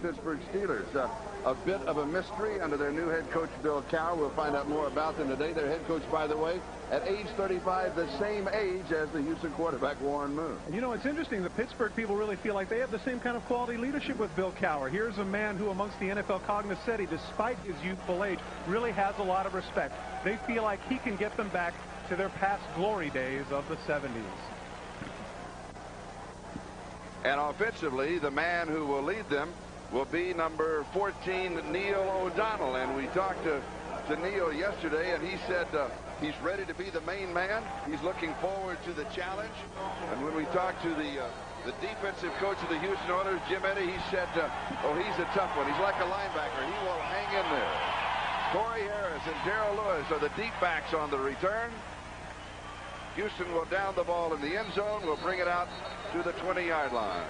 Pittsburgh Steelers. A bit of a mystery under their new head coach, Bill Cowher. We'll find out more about them today. Their head coach, by the way, at age 35, the same age as the Houston quarterback, Warren Moon. And you know, it's interesting. The Pittsburgh people really feel like they have the same kind of quality leadership with Bill Cowher. Here's a man who, amongst the NFL cognoscenti, despite his youthful age, really has a lot of respect. They feel like he can get them back to their past glory days of the 70s. And offensively, the man who will lead them will be number 14, Neil O'Donnell. And we talked to Neil yesterday, and he said he's ready to be the main man. He's looking forward to the challenge. And when we talked to the defensive coach of the Houston Oilers, Jim Eddy, he said, oh, he's a tough one. He's like a linebacker. He will hang in there. Corey Harris and Darrell Lewis are the deep backs on the return. Houston will down the ball in the end zone. Will bring it out to the 20-yard line.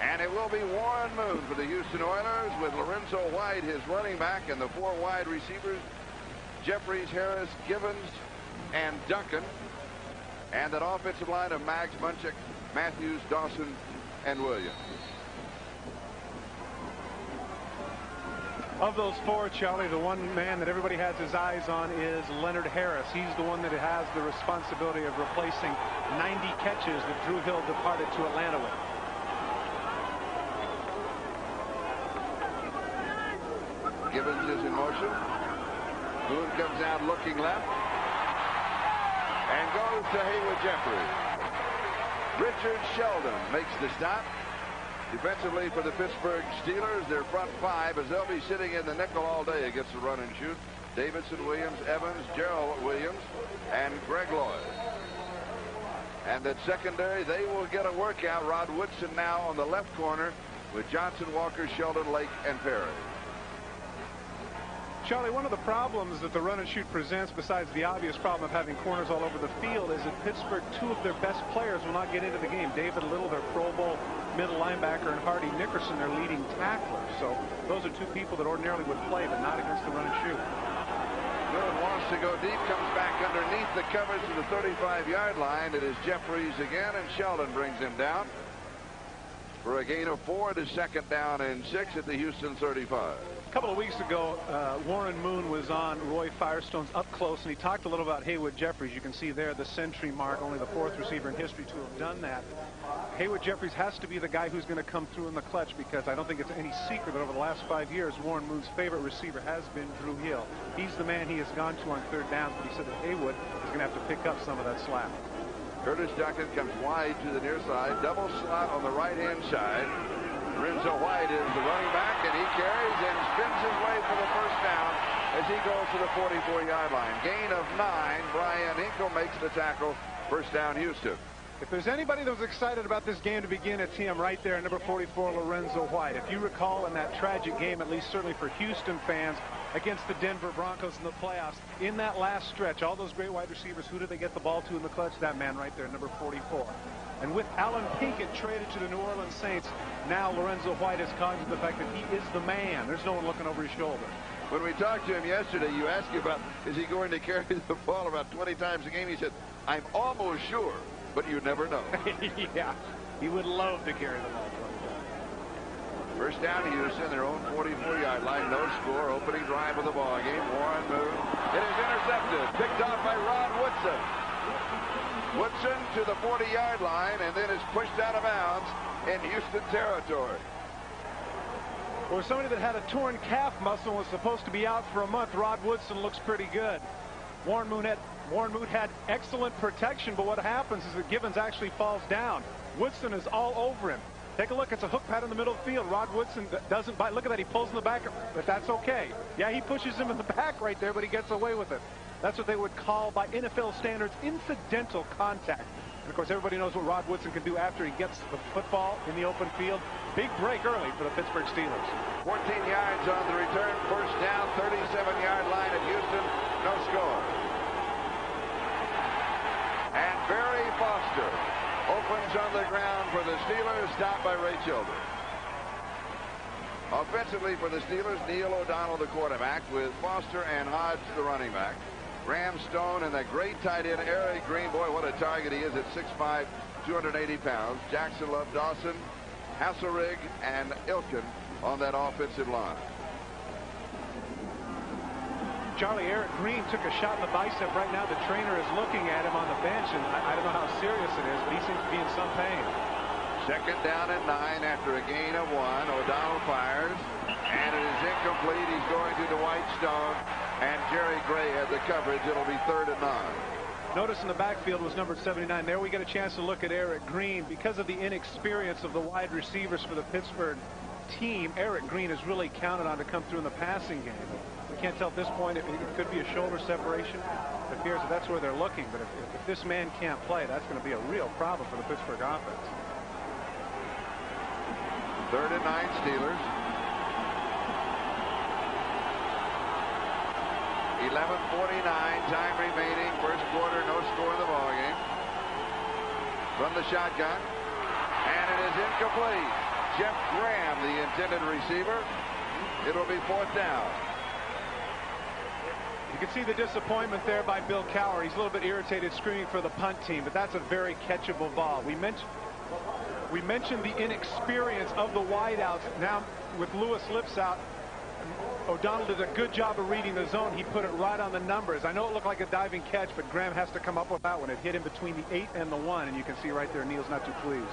And it will be Warren Moon for the Houston Oilers, with Lorenzo White, his running back, and the four wide receivers, Jeffries, Harris, Givens, and Duncan. And that offensive line of Mags, Munchak, Matthews, Dawson, and Williams. Of those four, Charlie, the one man that everybody has his eyes on is Leonard Harris. He's the one that has the responsibility of replacing 90 catches that Drew Hill departed to Atlanta with. Givens is in motion. Boone comes out looking left and goes to Haywood Jeffries. Richard Sheldon makes the stop. Defensively for the Pittsburgh Steelers, their front five, as they'll be sitting in the nickel all day against the run and shoot. Davidson, Williams, Evans, Gerald Williams, and Greg Lloyd. And that secondary, they will get a workout. Rod Woodson now on the left corner with Johnson, Walker, Sheldon, Lake, and Perry. Charlie, one of the problems that the run and shoot presents, besides the obvious problem of having corners all over the field, is that Pittsburgh, two of their best players will not get into the game. David Little, their Pro Bowl middle linebacker, and Hardy Nickerson, their leading tackler. So those are two people that ordinarily would play, but not against the run and shoot. Boone wants to go deep, comes back underneath the covers to the 35-yard line. It is Jeffries again, and Sheldon brings him down for a gain of 4 to second down and 6 at the Houston 35. A couple of weeks ago, Warren Moon was on Roy Firestone's Up Close, and he talked a little about Haywood Jeffries. You can see there the century mark, only the fourth receiver in history to have done that. Haywood Jeffries has to be the guy who's going to come through in the clutch, because I don't think it's any secret that over the last 5 years, Warren Moon's favorite receiver has been Drew Hill. He's the man he has gone to on third downs, but he said that Haywood is going to have to pick up some of that slack. Curtis Duncan comes wide to the near side, double slot on the right-hand side. Lorenzo White is the running back, and he carries and spins his way for the first down as he goes to the 44-yard line. Gain of 9. Brian Hinkle makes the tackle. First down, Houston. If there's anybody that was excited about this game to begin, it's him right there, number 44, Lorenzo White. If you recall, in that tragic game, at least certainly for Houston fans, against the Denver Broncos in the playoffs, in that last stretch, all those great wide receivers, who did they get the ball to in the clutch? That man right there, number 44. And with Alan Pinkett traded to the New Orleans Saints, now Lorenzo White has cognizant of the fact that he is the man. There's no one looking over his shoulder. When we talked to him yesterday, you asked him about, is he going to carry the ball about 20 times a game? He said, I'm almost sure, but you never know. Yeah, he would love to carry the ball 20 times. First down to Houston, their own 44-yard line, no score. Opening drive of the ball game. Warren Moon. It is intercepted, picked off by Rod Woodson. Woodson to the 40-yard line, and then is pushed out of bounds in Houston territory. For somebody that had a torn calf muscle and was supposed to be out for a month, Rod Woodson looks pretty good. Warren Moon had excellent protection, but what happens is that Givens actually falls down. Woodson is all over him. Take a look. It's a hook pad in the middle of the field. Rod Woodson doesn't bite. Look at that. He pulls in the back, but that's okay. Yeah, he pushes him in the back right there, but he gets away with it. That's what they would call, by NFL standards, incidental contact. And, of course, everybody knows what Rod Woodson can do after he gets the football in the open field. Big break early for the Pittsburgh Steelers. 14 yards on the return. First down, 37-yard line at Houston. No score. And Barry Foster opens on the ground for the Steelers, stopped by Ray Childress. Offensively for the Steelers, Neil O'Donnell, the quarterback, with Foster and Hodge, the running back. Graham Stone, and that great tight end Eric Green. Boy, what a target he is at 6'5", 280 pounds. Jackson Love, Dawson, Hasselrig, and Ilkin on that offensive line. Charlie, Eric Green took a shot in the bicep. Right now the trainer is looking at him on the bench, and I don't know how serious it is, but he seems to be in some pain. Second down and 9 after a gain of 1. O'Donnell fires, and it is incomplete. He's going to Dwight Stone, and Jerry Gray had the coverage. It'll be 3rd and 9. Notice in the backfield was number 79. There we get a chance to look at Eric Green. Because of the inexperience of the wide receivers for the Pittsburgh team, Eric Green is really counted on to come through in the passing game. We can't tell at this point if it could be a shoulder separation. It appears that that's where they're looking, but if this man can't play, that's going to be a real problem for the Pittsburgh offense. 3rd and 9 Steelers. 11:49 time remaining. First quarter, no score in the ballgame. From the shotgun, and it is incomplete. Jeff Graham, the intended receiver. It'll be 4th down. You can see the disappointment there by Bill Cowher. He's a little bit irritated, screaming for the punt team, but that's a very catchable ball. We mentioned the inexperience of the wideouts. Now with Lewis Lips out, O'Donnell did a good job of reading the zone. He put it right on the numbers. I know it looked like a diving catch, but Graham has to come up with that one. It hit him between the 8 and the 1, and you can see right there Neal's not too pleased.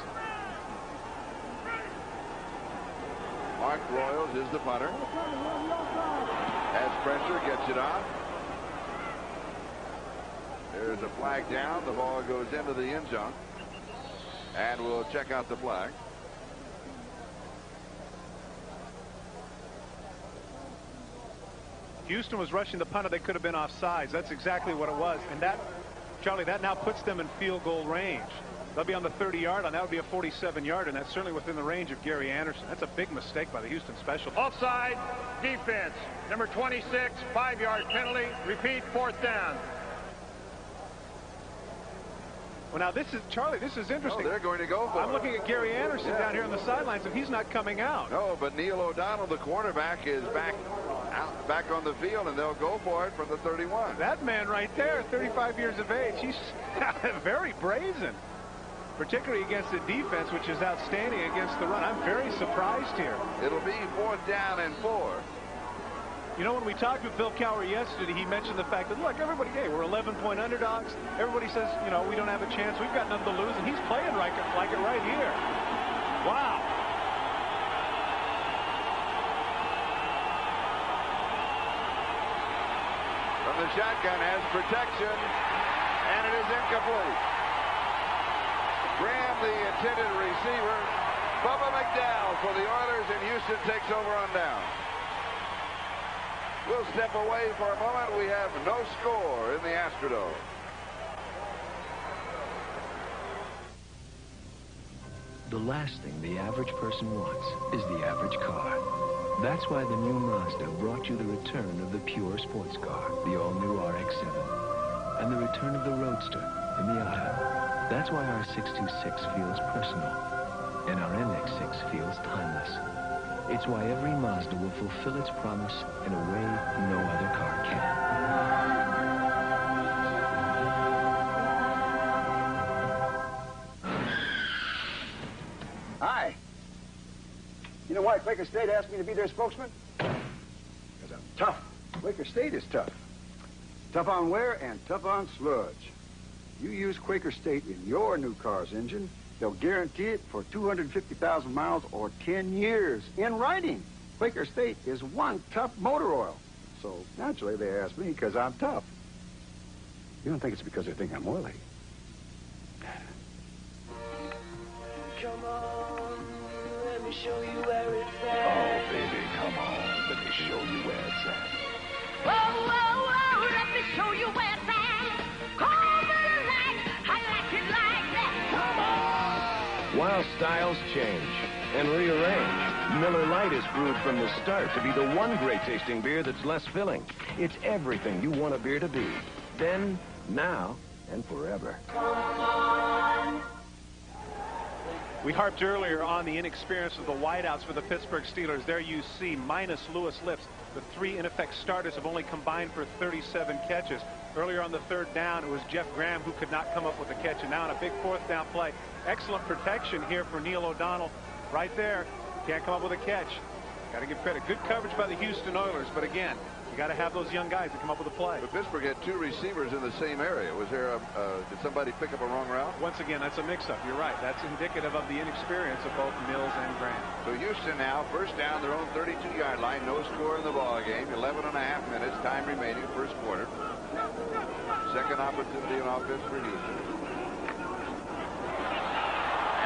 Mark Royals is the punter. Has pressure, gets it off. There's a flag down. The ball goes into the end zone. And we'll check out the flag. Houston was rushing the punter. They could have been offsides. That's exactly what it was. And that, Charlie, that now puts them in field goal range. They'll be on the 30-yard line. That would be a 47-yard, and that's certainly within the range of Gary Anderson. That's a big mistake by the Houston special teams. Offside defense. Number 26, 5-yard penalty. Repeat, 4th down. Well, now this is, Charlie, this is interesting. Oh, they're going to go for it. I'm looking at Gary Anderson down here on the sidelines, and he's not coming out. No, but Neil O'Donnell, the cornerback, is back on the field, and they'll go for it from the 31. That man right there, 35 years of age, he's very brazen, particularly against the defense, which is outstanding against the run. I'm very surprised here. It'll be 4th down and 4. You know, when we talked with Bill Cowher yesterday, he mentioned the fact that, look, everybody, hey, we're 11-point underdogs. Everybody says, you know, we don't have a chance. We've got nothing to lose, and he's playing like it right here. Wow. From the shotgun, has protection, and it is incomplete. Graham, the intended receiver. Bubba McDowell for the Oilers, and Houston takes over on down. We'll step away for a moment. We have no score in the Astrodome. The last thing the average person wants is the average car. That's why the new Mazda brought you the return of the pure sports car, the all-new RX-7, and the return of the Roadster, the Miata. That's why our 626 feels personal, and our MX-6 feels timeless. It's why every Mazda will fulfill its promise in a way no other car can. Hi. You know why Quaker State asked me to be their spokesman? Because I'm tough. Quaker State is tough. Tough on wear and tough on sludge. You use Quaker State in your new car's engine, they'll guarantee it for 250,000 miles or 10 years in writing. Quaker State is one tough motor oil. So naturally they asked me because I'm tough. You don't think it's because they think I'm oily? Come on, let me show you where it's at. Oh, baby, come on. Let me show you where it's at. Whoa, whoa, whoa, let me show you where it's at. Call me like I like it like that. Come on. While styles change and rearrange, Miller Lite is brewed from the start to be the one great tasting beer that's less filling. It's everything you want a beer to be. Then, now, and forever. Come on. We harped earlier on the inexperience of the wideouts for the Pittsburgh Steelers. There you see, minus Lewis Lips, the three, in effect, starters have only combined for 37 catches. Earlier on the third down, it was Jeff Graham who could not come up with a catch. And now on a big fourth down play, excellent protection here for Neil O'Donnell. Right there, can't come up with a catch. Got to give credit. Good coverage by the Houston Oilers, but again, you got to have those young guys that come up with a play. But Pittsburgh had two receivers in the same area. Was there did somebody pick up a wrong route? Once again, that's a mix-up. You're right. That's indicative of the inexperience of both Mills and Graham. So Houston now, first down, their own 32-yard line. No score in the ball game. 11 and a half minutes, time remaining, first quarter. Second opportunity on offense for Houston.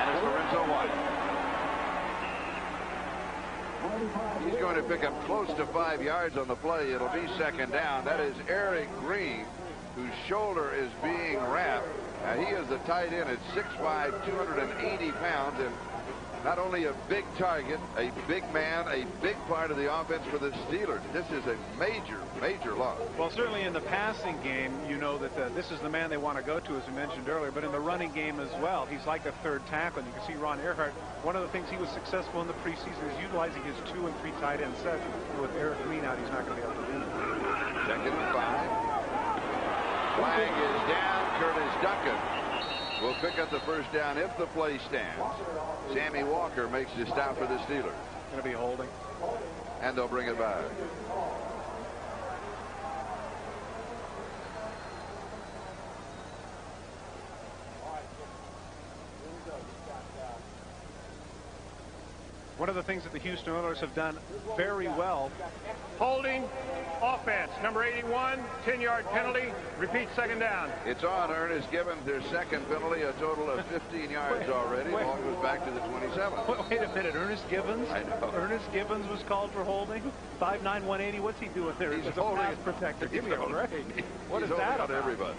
And it's Lorenzo White. He's going to pick up close to 5 yards on the play. It'll be second down. That is Eric Green, whose shoulder is being wrapped. Now, he is the tight end at 6'5", 280 pounds, and not only a big target, a big man, a big part of the offense for the Steelers. This is a major, major loss. Well, certainly in the passing game, you know that this is the man they want to go to, as we mentioned earlier. But in the running game as well, he's like a third tackle. And you can see Ron Earhart, one of the things he was successful in the preseason is utilizing his 2 and 3 tight end sets. With Eric Green out, he's not going to be able to do that. Second and 5. Flag is down. Curtis Duncan will pick up the first down if the play stands. Sammy Walker makes the stop for the Steelers. Going to be holding. And they'll bring it back. One of the things that the Houston Oilers have done very well. Holding, offense, number 81, 10-yard penalty. Repeat, second down. It's on. Ernest Gibbons, their second penalty, a total of 15 yards already. Ball goes back to the 27. Wait a minute, Ernest Gibbons? I know. Ernest Gibbons was called for holding? 5'9", 180. What's he doing there? He's as holding. a pass protector. Give me a break. What is He's that holding about? on everybody.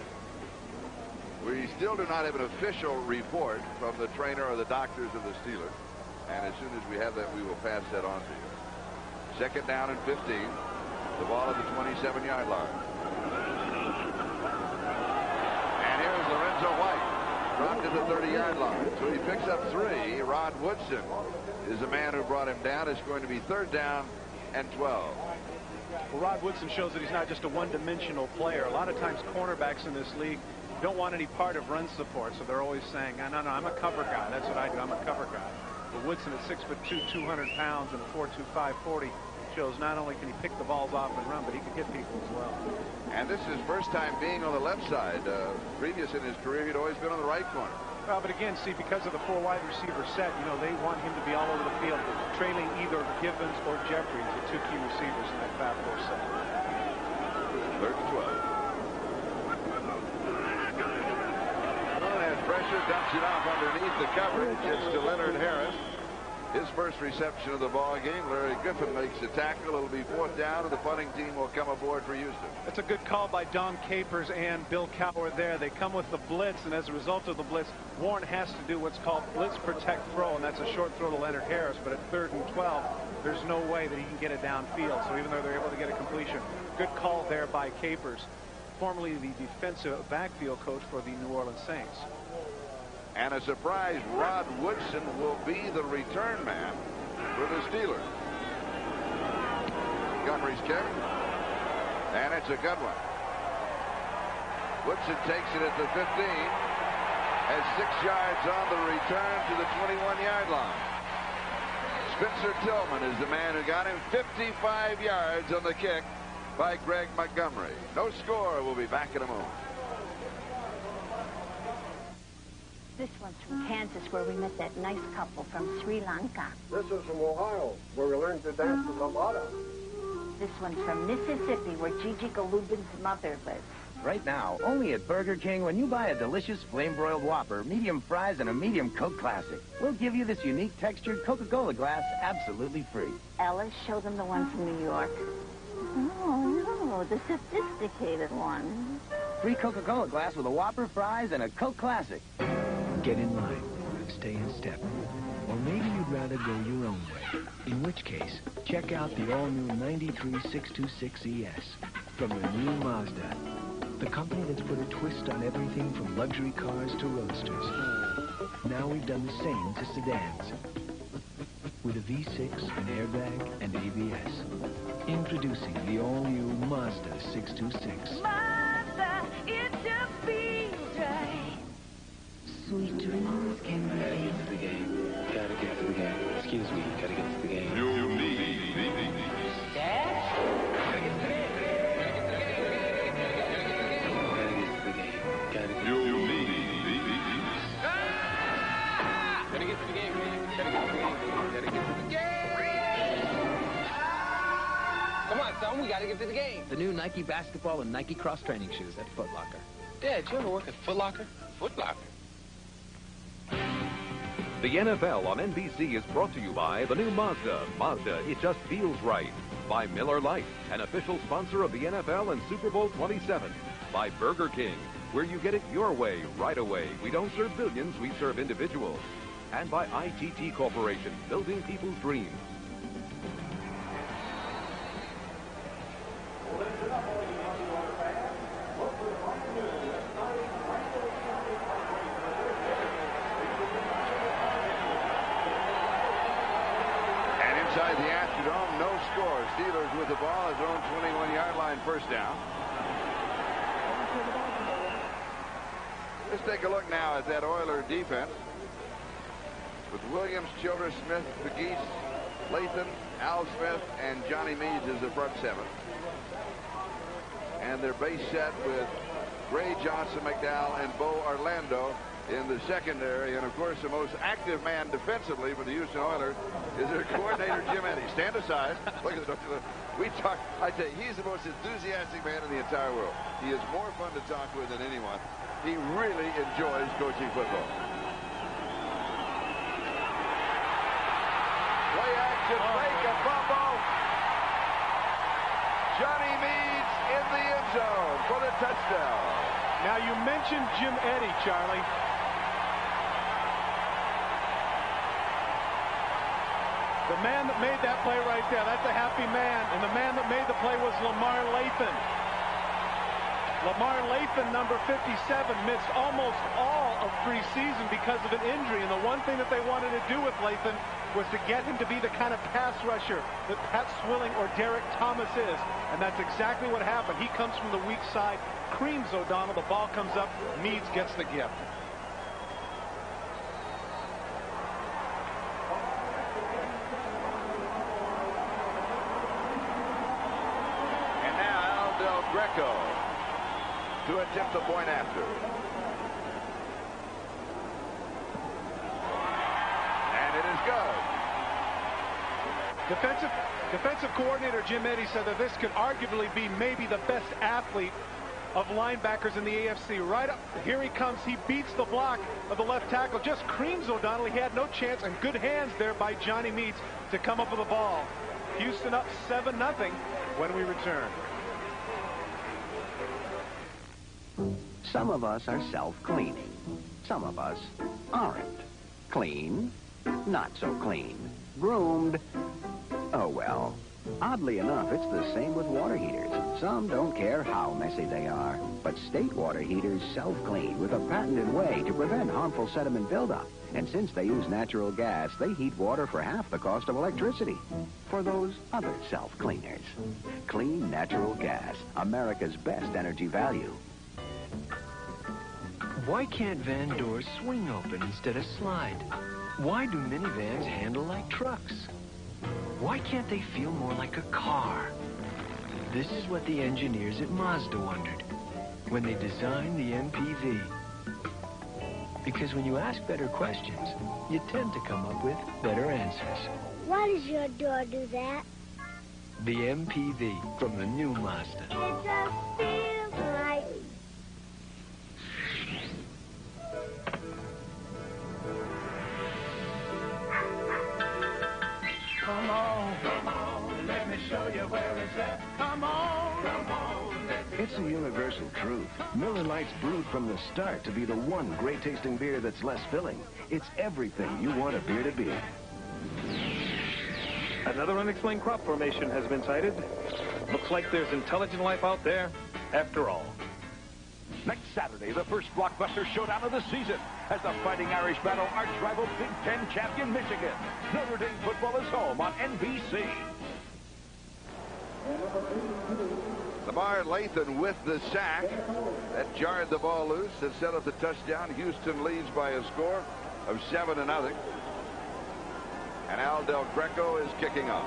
We still do not have an official report from the trainer or the doctors of the Steelers. And as soon as we have that, we will pass that on to you. Second down and 15. The ball at the 27-yard line. And here's Lorenzo White. Dropped to the 30-yard line. So he picks up 3. Rod Woodson is the man who brought him down. It's going to be third down and 12. Well, Rod Woodson shows that he's not just a one-dimensional player. A lot of times cornerbacks in this league don't want any part of run support, so they're always saying, no, I'm a cover guy. That's what I do. I'm a cover guy. But Woodson at 6'2", 200 pounds and 4'2", 540 shows not only can he pick the balls off and run, but he can hit people as well. And this is his first time being on the left side. Previous in his career, he'd always been on the right corner. Well, but again, see, because of the 4 wide receiver set, you know, they want him to be all over the field, trailing either Gibbons or Jeffries, the 2 key receivers in that 5-4 set. Third and 12. Pressure, dumps it off underneath the coverage. It's to Leonard Harris. His first reception of the ball game. Larry Griffin makes the tackle. It'll be fourth down, and the punting team will come aboard for Houston. That's a good call by Don Capers and Bill Cowher there. They come with the blitz, and as a result of the blitz, Warren has to do what's called blitz protect throw, and that's a short throw to Leonard Harris. But at 3rd and 12, there's no way that he can get it downfield. So even though they're able to get a completion, good call there by Capers, formerly the defensive backfield coach for the New Orleans Saints. And a surprise, Rod Woodson will be the return man for the Steelers. Montgomery's kick. And it's a good one. Woodson takes it at the 15. Has 6 yards on the return to the 21-yard line. Spencer Tillman is the man who got him 55 yards on the kick by Greg Montgomery. No score. We'll be back in a moment. This one's from Kansas, where we met that nice couple from Sri Lanka. This is from Ohio, where we learned to dance the lambada. This one's from Mississippi, where Gigi Golubin's mother lives. Right now, only at Burger King, when you buy a delicious flame-broiled Whopper, medium fries, and a medium Coke Classic, we'll give you this unique textured Coca-Cola glass absolutely free. Ellis, show them the one from New York. Oh, no, the sophisticated one. Free Coca-Cola glass with a Whopper, fries, and a Coke Classic. Get in line. Stay in step. Or maybe you'd rather go your own way. In which case, check out the all-new 93626 ES from the new Mazda. The company that's put a twist on everything from luxury cars to roadsters. Now we've done the same to sedans. With a V6, an airbag, and ABS. Introducing the all-new Mazda 626. Mazda, Excuse me, gotta get to the game. You need Dad? Gotta get to the game. Gotta get to the game. Gotta get to the game. You need Gotta get to the game. Gotta get to the game. Gotta get to the game. Come on, son, we gotta get to the game. The new Nike basketball and Nike cross training shoes at Foot Locker. Dad, you ever work at Foot Locker? Foot Locker. The NFL on NBC is brought to you by the new Mazda. Mazda, it just feels right. By Miller Lite, an official sponsor of the NFL and Super Bowl 27. By Burger King, where you get it your way, right away. We don't serve billions, we serve individuals. And by ITT Corporation, building people's dreams. Inside the Astrodome, no score. Steelers with the ball at their own 21-yard line, first down. Let's take a look now at that Oiler defense. With Williams, Childress, Smith, Pegues, Lathan, Al Smith, and Johnny Meads as the front seven. And their base set with Gray, Johnson, McDowell, and Bo Orlando in the secondary. And, of course, the most active man defensively for the Houston Oilers is their coordinator, Jim Eddy. Stand aside. Look at the we talk. I tell you, he's the most enthusiastic man in the entire world. He is more fun to talk with than anyone. He really enjoys coaching football. Play action, fake a fumble. Johnny Meads in the end zone for the touchdown. Now, you mentioned Jim Eddy, Charlie. The man that made that play right there, that's a happy man. And the man that made the play was Lamar Lathan. Lamar Lathan, number 57, missed almost all of preseason because of an injury. And the one thing that they wanted to do with Lathan was to get him to be the kind of pass rusher that Pat Swilling or Derek Thomas is. And that's exactly what happened. He comes from the weak side, creams O'Donnell. The ball comes up. Meads gets the gift. Greco to attempt the point after. And it is good. Defensive coordinator Jim Eddy said that this could arguably be maybe the best athlete of linebackers in the AFC. Right up, here he comes. He beats the block of the left tackle. Just creams O'Donnell. He had no chance, and good hands there by Johnny Meads to come up with the ball. Houston up 7-0 when we return. Some of us are self-cleaning. Some of us aren't. Clean, not so clean. Groomed, oh well. Oddly enough, it's the same with water heaters. Some don't care how messy they are. But State water heaters self-clean with a patented way to prevent harmful sediment buildup. And since they use natural gas, they heat water for half the cost of electricity. For those other self-cleaners. Clean natural gas, America's best energy value. Why can't van doors swing open instead of slide? Why do minivans handle like trucks? Why can't they feel more like a car? This is what the engineers at Mazda wondered when they designed the MPV. Because when you ask better questions, you tend to come up with better answers. Why does your door do that? The MPV from the new Mazda. It just feels right. Come on, let me show you where it's at. Come on, It's a universal truth. Miller Lite's brewed from the start to be the one great-tasting beer that's less filling. It's everything you want a beer to be. Another unexplained crop formation has been sighted. Looks like there's intelligent life out there after all. Next Saturday, the first blockbuster showdown of the season as the Fighting Irish battle arch-rival Big Ten champion Michigan. Notre Dame football is home on NBC. Lamar Lathan with the sack. That jarred the ball loose and set up the touchdown. Houston leads by a score of 7-0. And Al Del Greco is kicking off.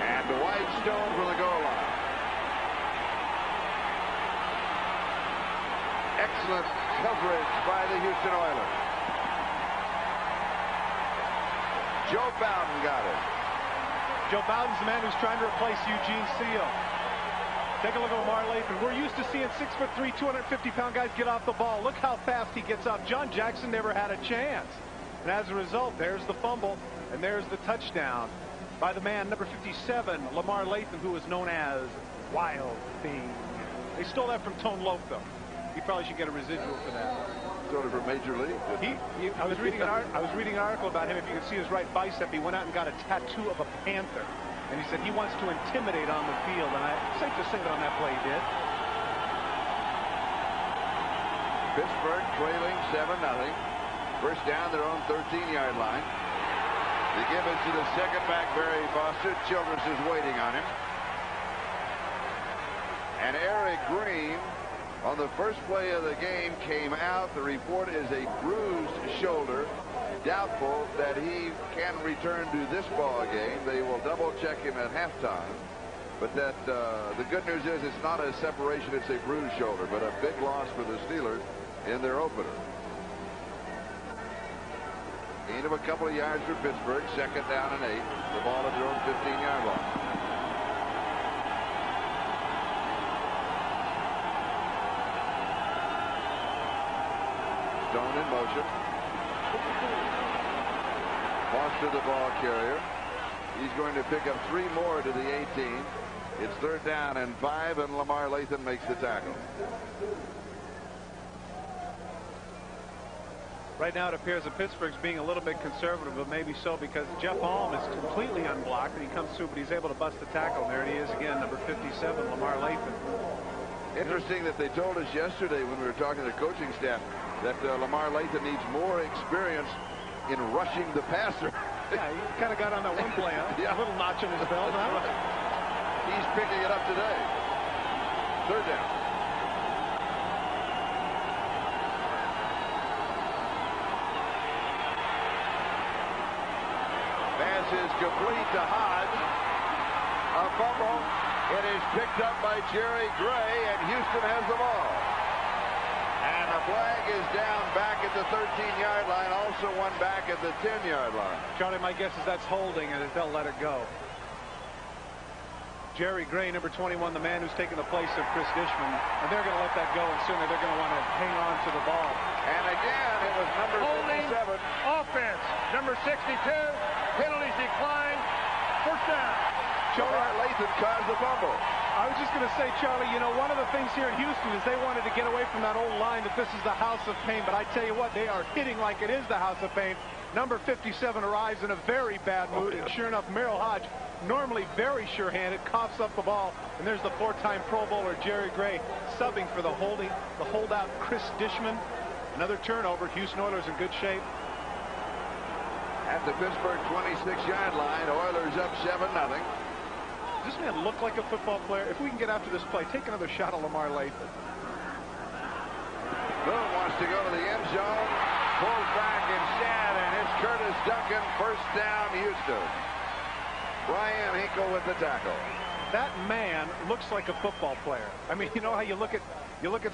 And Dwight Stone from the goal line. Excellent coverage by the Houston Oilers. Joe Bowden got it. Joe Bowden's the man who's trying to replace Eugene Seal. Take a look at Lamar Lathan. We're used to seeing 6'3", 250-pound guys get off the ball. Look how fast he gets up. John Jackson never had a chance. And as a result, there's the fumble, and there's the touchdown by the man, number 57, Lamar Lathan, who was known as Wild Thing. They stole that from Tone Loc, though. He probably should get a residual for that. Sort of a major league. I was reading an article about him. If you can see his right bicep, he went out and got a tattoo of a panther. And he said he wants to intimidate on the field. And it's safe to say that on that play he did. Pittsburgh trailing 7-0. First down, their own 13-yard line. They give it to the second back, Barry Foster. Childress is waiting on him. And Eric Green, on the first play of the game, came out. The report is a bruised shoulder. Doubtful that he can return to this ball game. They will double check him at halftime. But that the good news is it's not a separation, it's a bruised shoulder. But a big loss for the Steelers in their opener. Gain of a couple of yards for Pittsburgh. Second down and 8. The ball at their own 15-yard line. Stone in motion. Foster the ball carrier. He's going to pick up 3 more to the 18. It's third down and 5, and Lamar Lathan makes the tackle. Right now it appears that Pittsburgh's being a little bit conservative, but maybe so because Jeff Alm is completely unblocked and he comes through, but he's able to bust the tackle. There he is again, number 57, Lamar Lathan. Interesting that they told us yesterday when we were talking to the coaching staff that Lamar Lathan needs more experience in rushing the passer. Yeah, he kind of got on that one play, huh? Yeah. A little notch in his belt. Huh? Right. He's picking it up today. Third down. Pass is complete to Hodge. A fumble. It is picked up by Jerry Gray, and Houston has the ball. And a flag is down back at the 13-yard line. Also one back at the 10-yard line. Charlie, my guess is that's holding, and they'll let it go. Jerry Gray, number 21, the man who's taking the place of Chris Dishman, and they're going to let that go, and certainly they're going to want to hang on to the ball. And again, it was number 57. Offense, number 62. Penalties declined. First down. Lamar Lathan caused the fumble. I was just going to say, Charlie, you know, one of the things here in Houston is they wanted to get away from that old line that this is the house of pain. But I tell you what, they are hitting like it is the house of pain. Number 57 arrives in a very bad mood. And sure enough, Merrill Hodge, normally very sure-handed, coughs up the ball. And there's the 4-time Pro Bowler Jerry Gray subbing for the holdout Chris Dishman. Another turnover. Houston Oilers in good shape. At the Pittsburgh 26-yard line, Oilers up 7-0. Does this man look like a football player? If we can get after this play, take another shot at Lamar Lathan. Boone wants to go to the end zone. Pulls back instead, and it's Curtis Duncan. First down, Houston. Brian Hinkle with the tackle. That man looks like a football player. I mean, you know how you look at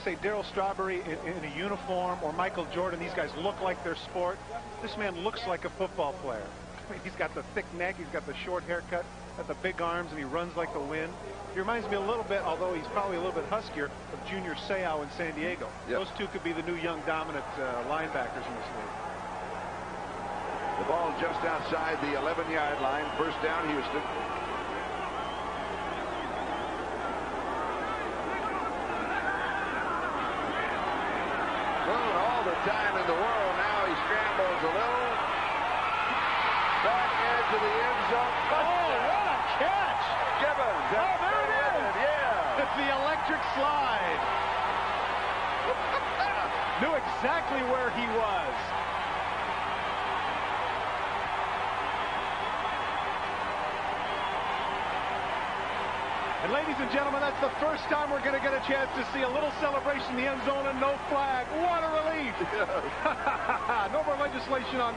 say Darryl Strawberry in a uniform, or Michael Jordan. These guys look like their sport. This man looks like a football player. I mean, he's got the thick neck, he's got the short haircut, got the big arms, and he runs like the wind. He reminds me a little bit, although he's probably a little bit huskier, of Junior Seau in San Diego. Yep. Those two could be the new young dominant linebackers in this league. The ball just outside the 11-yard line. First down, Houston. Boone all the time in the world. Now he scrambles a little. Back edge of the end zone. Oh, what a catch! Gibbons. Oh, there it is. Yeah. It's the electric slide. Knew exactly where he was. And ladies and gentlemen, that's the first time we're going to get a chance to see a little celebration in the end zone and no flag. What a relief. No more legislation on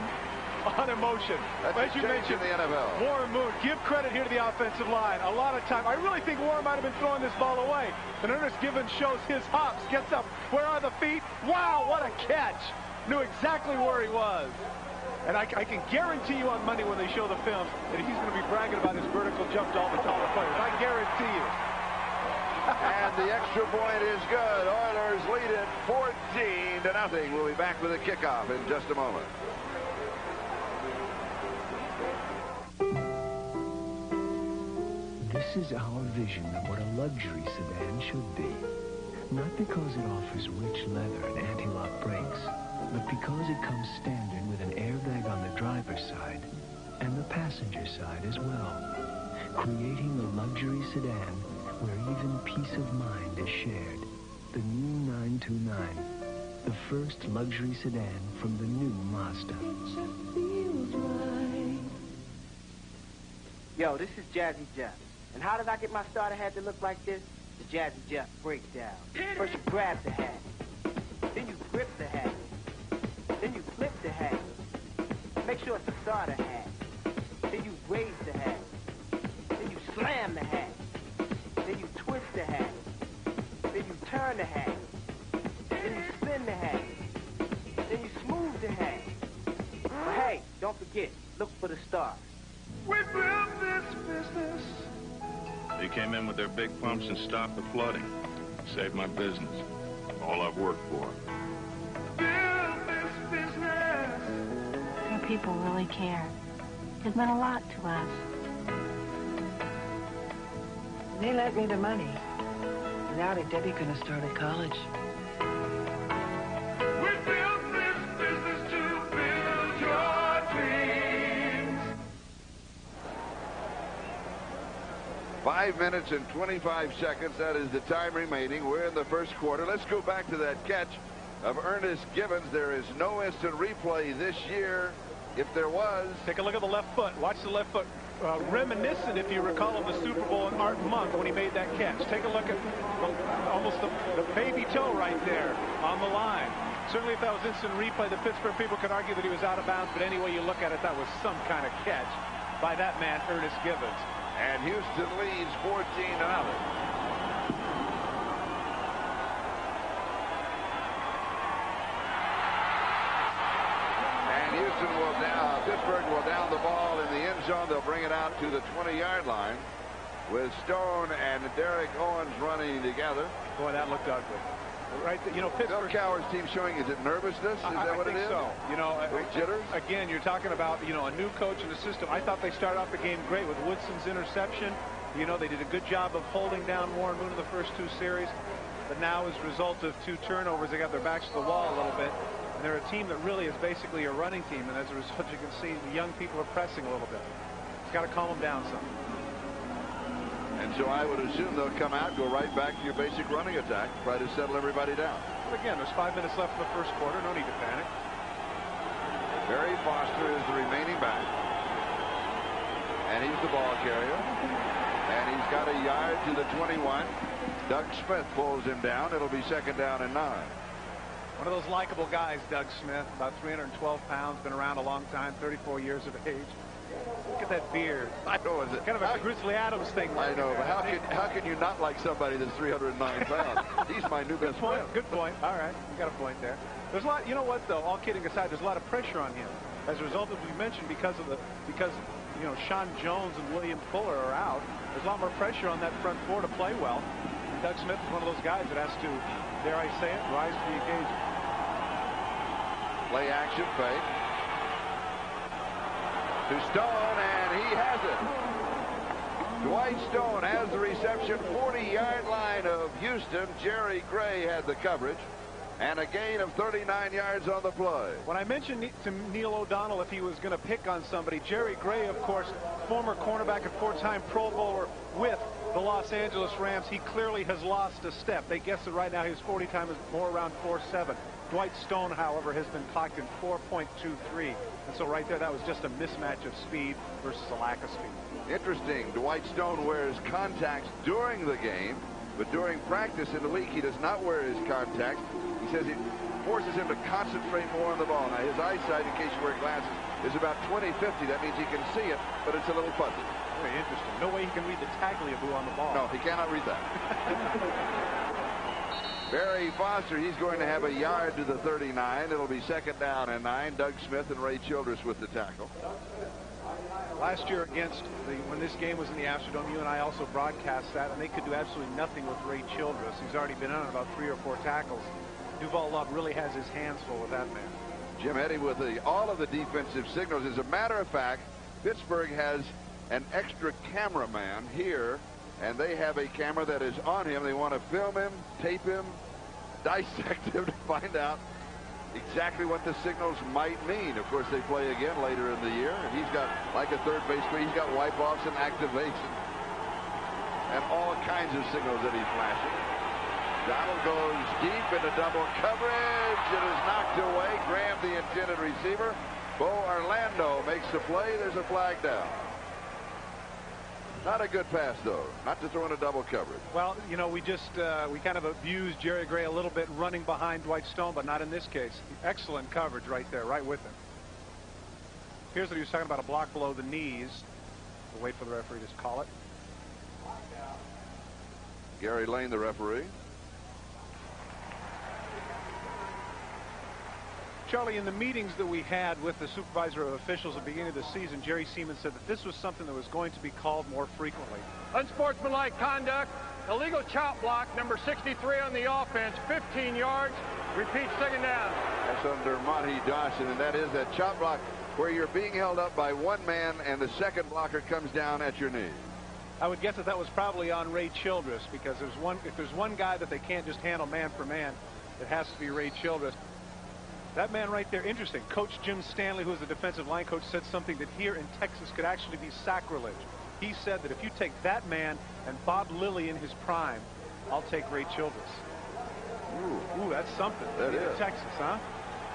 emotion. That's as you mentioned, in the NFL. Warren Moon, give credit here to the offensive line. A lot of time. I really think Warren might have been throwing this ball away. And Ernest Givens shows his hops, gets up. Where are the feet? Wow, what a catch. Knew exactly where he was. And I can guarantee you on Monday when they show the film that he's going to be bragging about his vertical jump to all the taller players. I guarantee you. And the extra point is good. Oilers lead it 14-0. We'll be back with a kickoff in just a moment. This is our vision of what a luxury sedan should be. Not because it offers rich leather and anti-lock brakes, but because it comes standard with an airbag on the driver's side and the passenger side as well, creating a luxury sedan where even peace of mind is shared. The new 929, the first luxury sedan from the new Mazda. Yo, this is Jazzy Jeff. And how did I get my starter hat to look like this? The Jazzy Jeff breakdown. First you grab the hat, then you grip the hat, then you flip the hat. Make sure it's a starter hat. Then you raise the hat, then you slam the hat, then you twist the hat, then you turn the hat, then you spin the hat, then you smooth the hat. But hey, don't forget, look for the stars. We built this business. They came in with their big pumps and stopped the flooding. Saved my business. All I've worked for. Build this business. Your people really care. It meant a lot to us. They lent me the money. Now that Debbie gonna start at college. We built this business to build your dreams. 5 minutes and 25 seconds. That is the time remaining. We're in the first quarter. Let's go back to that catch of Ernest Givens. There is no instant replay this year. If there was, take a look at the left foot. Watch the left foot. Reminiscent, if you recall, of the Super Bowl in Art Monk when he made that catch. Take a look at almost the baby toe right there on the line. Certainly, if that was instant replay, the Pittsburgh people could argue that he was out of bounds. But any way you look at it, that was some kind of catch by that man, Ernest Givens. And Houston leads 14-0. Pittsburgh will down the ball in the end zone. They'll bring it out to the 20-yard line with Stone and Derek Owens running together. Boy, that looked ugly. Right, you know, Pittsburgh. Bill Cowher's team showing, is it nervousness? Is that what it is? So. You know, jitters. Again, you're talking about, you know, a new coach and a system. I thought they started off the game great with Woodson's interception. You know, they did a good job of holding down Warren Moon in the first two series. But now, as a result of two turnovers, they got their backs to the wall a little bit. They're a team that really is basically a running team, and as a result, you can see the young people are pressing a little bit. It's got to calm them down some. And so I would assume they'll come out, go right back to your basic running attack, try to settle everybody down. But again, there's 5 minutes left in the first quarter. No need to panic. Barry Foster is the remaining back, and he's the ball carrier, and he's got a yard to the 21. Doug Smith pulls him down. It'll be 2nd down and 9. One of those likable guys, Doug Smith, about 312 pounds, been around a long time, 34 years of age. Look at that beard. I know. It's kind of a Grizzly Adams thing. I know, but how can you not like somebody that's 309 pounds? He's my new best friend. Good point. All right, you got a point there. There's a lot. You know what, though? All kidding aside, there's a lot of pressure on him as a result of, we mentioned, because you know, Sean Jones and William Fuller are out. There's a lot more pressure on that front four to play well. And Doug Smith is one of those guys that has to, dare I say it, rise to the occasion. Play action fake to Stone, and he has it. Dwight Stone has the reception, 40-yard line of Houston. Jerry Gray had the coverage, and a gain of 39 yards on the play. When I mentioned to Neil O'Donnell if he was going to pick on somebody, Jerry Gray, of course, former cornerback and 4-time Pro Bowler with the Los Angeles Rams, he clearly has lost a step. They guess that right now his 40 time is more around 4.7. Dwight Stone, however, has been clocked in 4.23. And so right there, that was just a mismatch of speed versus a lack of speed. Interesting. Dwight Stone wears contacts during the game, but during practice in the league, he does not wear his contacts. He says it forces him to concentrate more on the ball. Now, his eyesight, in case you wear glasses, is about 20/50. That means he can see it, but it's a little fuzzy. Very interesting. No way he can read the Tagliabue on the ball. No, he cannot read that. Barry Foster, he's going to have a yard to the 39. It'll be 2nd down and 9. Doug Smith and Ray Childress with the tackle. Last year when this game was in the Astrodome, you and I also broadcast that, and they could do absolutely nothing with Ray Childress. He's already been on about 3 or 4 tackles. Duval Love really has his hands full with that man. Jim Eddy with all of the defensive signals. As a matter of fact, Pittsburgh has an extra cameraman here, and they have a camera that is on him. They want to film him, tape him, dissect him to find out exactly what the signals might mean. Of course, they play again later in the year, and he's got, like a third baseman, he's got wipe-offs and activation and all kinds of signals that he's flashing. Donald goes deep into double coverage. It is knocked away. Graham, the intended receiver. Bo Orlando makes the play. There's a flag down. Not a good pass, though. Not to throw in a double coverage. Well, you know, we kind of abused Jerry Gray a little bit running behind Dwight Stone, but not in this case. Excellent coverage right there, right with him. Here's what he was talking about, a block below the knees. We'll wait for the referee to call it. Gary Lane, the referee. Charlie, in the meetings that we had with the supervisor of officials at the beginning of the season, Jerry Seaman said that this was something that was going to be called more frequently. Unsportsmanlike conduct, illegal chop block, number 63 on the offense, 15 yards, repeat 2nd down. That's under Monty Dawson, and that is that chop block where you're being held up by one man and the second blocker comes down at your knee. I would guess that was probably on Ray Childress, because if there's one guy that they can't just handle man for man, it has to be Ray Childress. That man right there, interesting. Coach Jim Stanley, who's the defensive line coach, said something that here in Texas could actually be sacrilege. He said that if you take that man and Bob Lilly in his prime, I'll take Ray Childress. Ooh, that's something. That is. Texas, huh?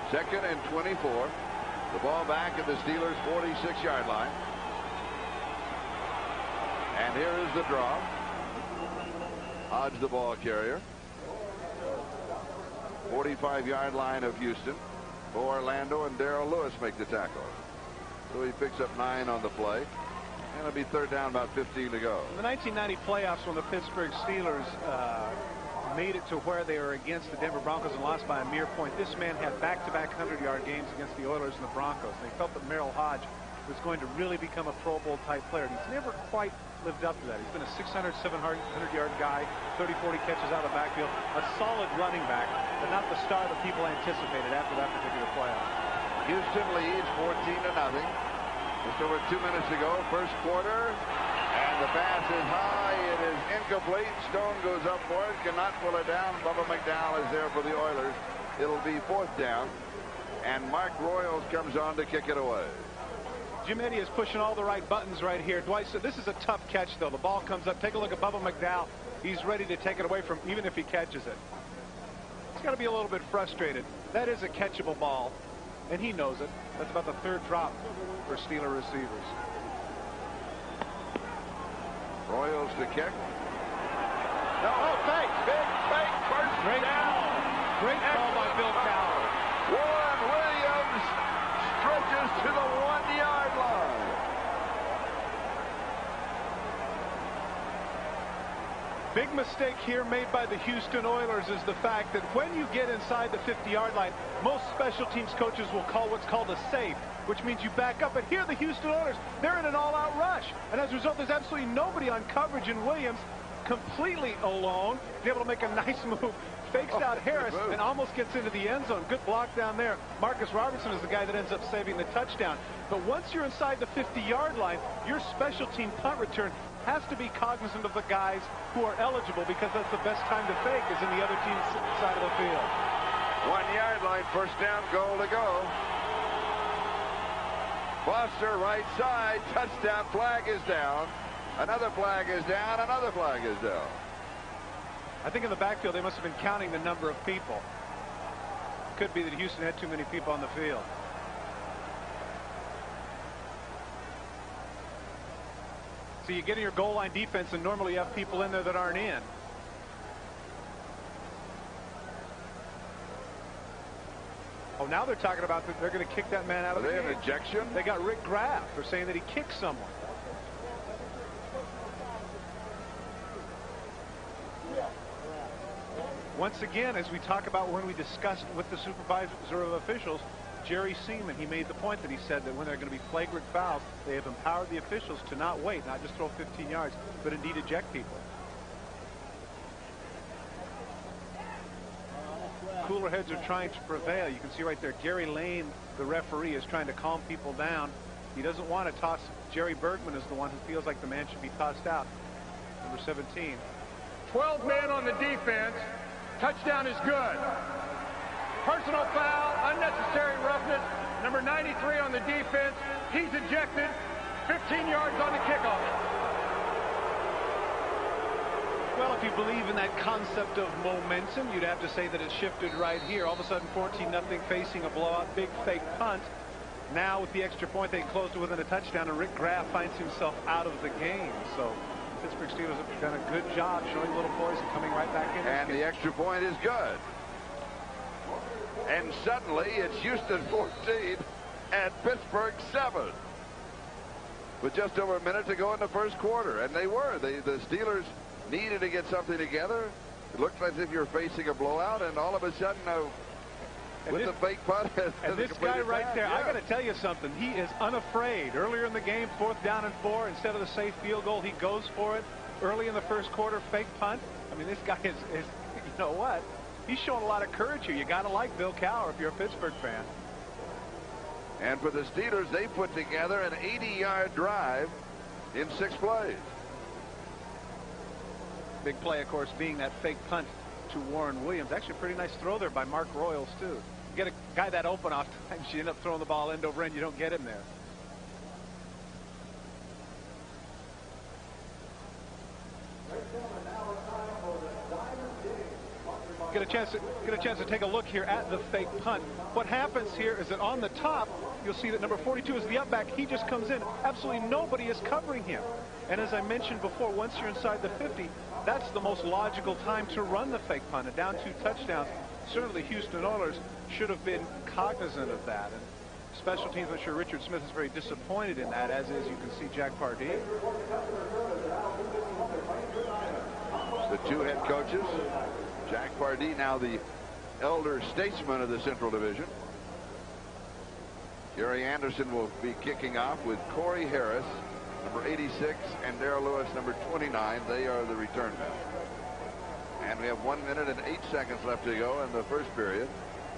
2nd and 24. The ball back at the Steelers' 46-yard line. And here is the draw. Hodge, the ball carrier. 45-yard line of Houston. Bo Orlando and Darrell Lewis make the tackle. So he picks up 9 on the play. And it'll be 3rd down, about 15 to go. In the 1990 playoffs, when the Pittsburgh Steelers made it to where they were against the Denver Broncos and lost by a mere point, this man had back-to-back 100-yard games against the Oilers and the Broncos. And they felt that Merrill Hodge was going to really become a Pro Bowl type player. He's never quite lived up to that. He's been a 600, 700-yard guy, 30, 40 catches out of the backfield, a solid running back, but not the star that people anticipated after that particular playoff. Houston leads 14-0. Just over 2 minutes to go, first quarter, and the pass is high. It is incomplete. Stone goes up for it, cannot pull it down. Bubba McDowell is there for the Oilers. It'll be 4th down, and Mark Royals comes on to kick it away. Jim Eddy is pushing all the right buttons right here. Dwight said this is a tough catch, though. The ball comes up. Take a look at Bubba McDowell. He's ready to take it away from even if he catches it. He's got to be a little bit frustrated. That is a catchable ball, and he knows it. That's about the 3rd drop for Steeler receivers. Royals to kick. No, fake. Big fake. First down. Great call by Bill Cowher. Warren Williams stretches to the 1-yard line. Big mistake here made by the Houston Oilers is the fact that when you get inside the 50-yard line, most special teams coaches will call what's called a safe, which means you back up. But here the Houston Oilers, they're in an all-out rush. And as a result, there's absolutely nobody on coverage, and Williams completely alone, be able to make a nice move. Fakes out Harris and almost gets into the end zone. Good block down there. Marcus Robertson is the guy that ends up saving the touchdown. But once you're inside the 50-yard line, your special team punt return has to be cognizant of the guys who are eligible, because that's the best time to fake is in the other team's side of the field. 1-yard line, first down, goal to go. Foster right side, touchdown, flag is down. Another flag is down. Another flag is down. I think in the backfield they must have been counting the number of people. Could be that Houston had too many people on the field. So you get in your goal line defense, and normally you have people in there that aren't in. Oh, now they're talking about that they're going to kick that man out of the game. Are they an ejection? They got Rick Graff. They're saying that he kicked someone. Once again, as we talk about when we discussed with the supervisor of officials, Jerry Seaman, he made the point that he said that when there are going to be flagrant fouls, they have empowered the officials to not wait, not just throw 15 yards, but indeed eject people. Cooler heads are trying to prevail. You can see right there, Gary Lane, the referee, is trying to calm people down. He doesn't want to toss. Jerry Bergman is the one who feels like the man should be tossed out. Number 17. 12 men on the defense. Touchdown is good. Personal foul, unnecessary roughness. Number 93 on the defense. He's ejected. 15 yards on the kickoff. Well, if you believe in that concept of momentum, you'd have to say that it shifted right here. All of a sudden, 14-0 facing a blowout, big fake punt. Now, with the extra point, they closed it within a touchdown, and Rick Graff finds himself out of the game. So Pittsburgh Steelers have done a good job showing little poise and coming right back in. And the extra point is good. And suddenly, it's Houston 14 and Pittsburgh 7. With just over a minute to go in the first quarter. And they were. The Steelers needed to get something together. It looked as if you're facing a blowout, and all of a sudden, with the fake punt. And this guy right there, I got to tell you something. He is unafraid. Earlier in the game, 4th down and 4, instead of the safe field goal, he goes for it. Early in the first quarter, fake punt. I mean, this guy is you know what? He's showing a lot of courage here. You got to like Bill Cowher if you're a Pittsburgh fan. And for the Steelers, they put together an 80-yard drive in 6 plays. Big play, of course, being that fake punt to Warren Williams. Actually, a pretty nice throw there by Mark Royals, too. You get a guy that open off times, you end up throwing the ball end over end. You don't get him there. Get a chance to take a look here at the fake punt. What happens here is that on the top, you'll see that number 42 is the up back. He just comes in. Absolutely nobody is covering him. And as I mentioned before, once you're inside the 50, that's the most logical time to run the fake punt. And down 2 touchdowns, certainly the Houston Oilers should have been cognizant of that. And special teams, I'm sure Richard Smith is very disappointed in that, as is, you can see, Jack Pardee. The 2 head coaches. Jack Pardee, now the elder statesman of the Central Division. Gary Anderson will be kicking off with Corey Harris, number 86, and Darrell Lewis, number 29. They are the return men. And we have 1 minute and 8 seconds left to go in the first period.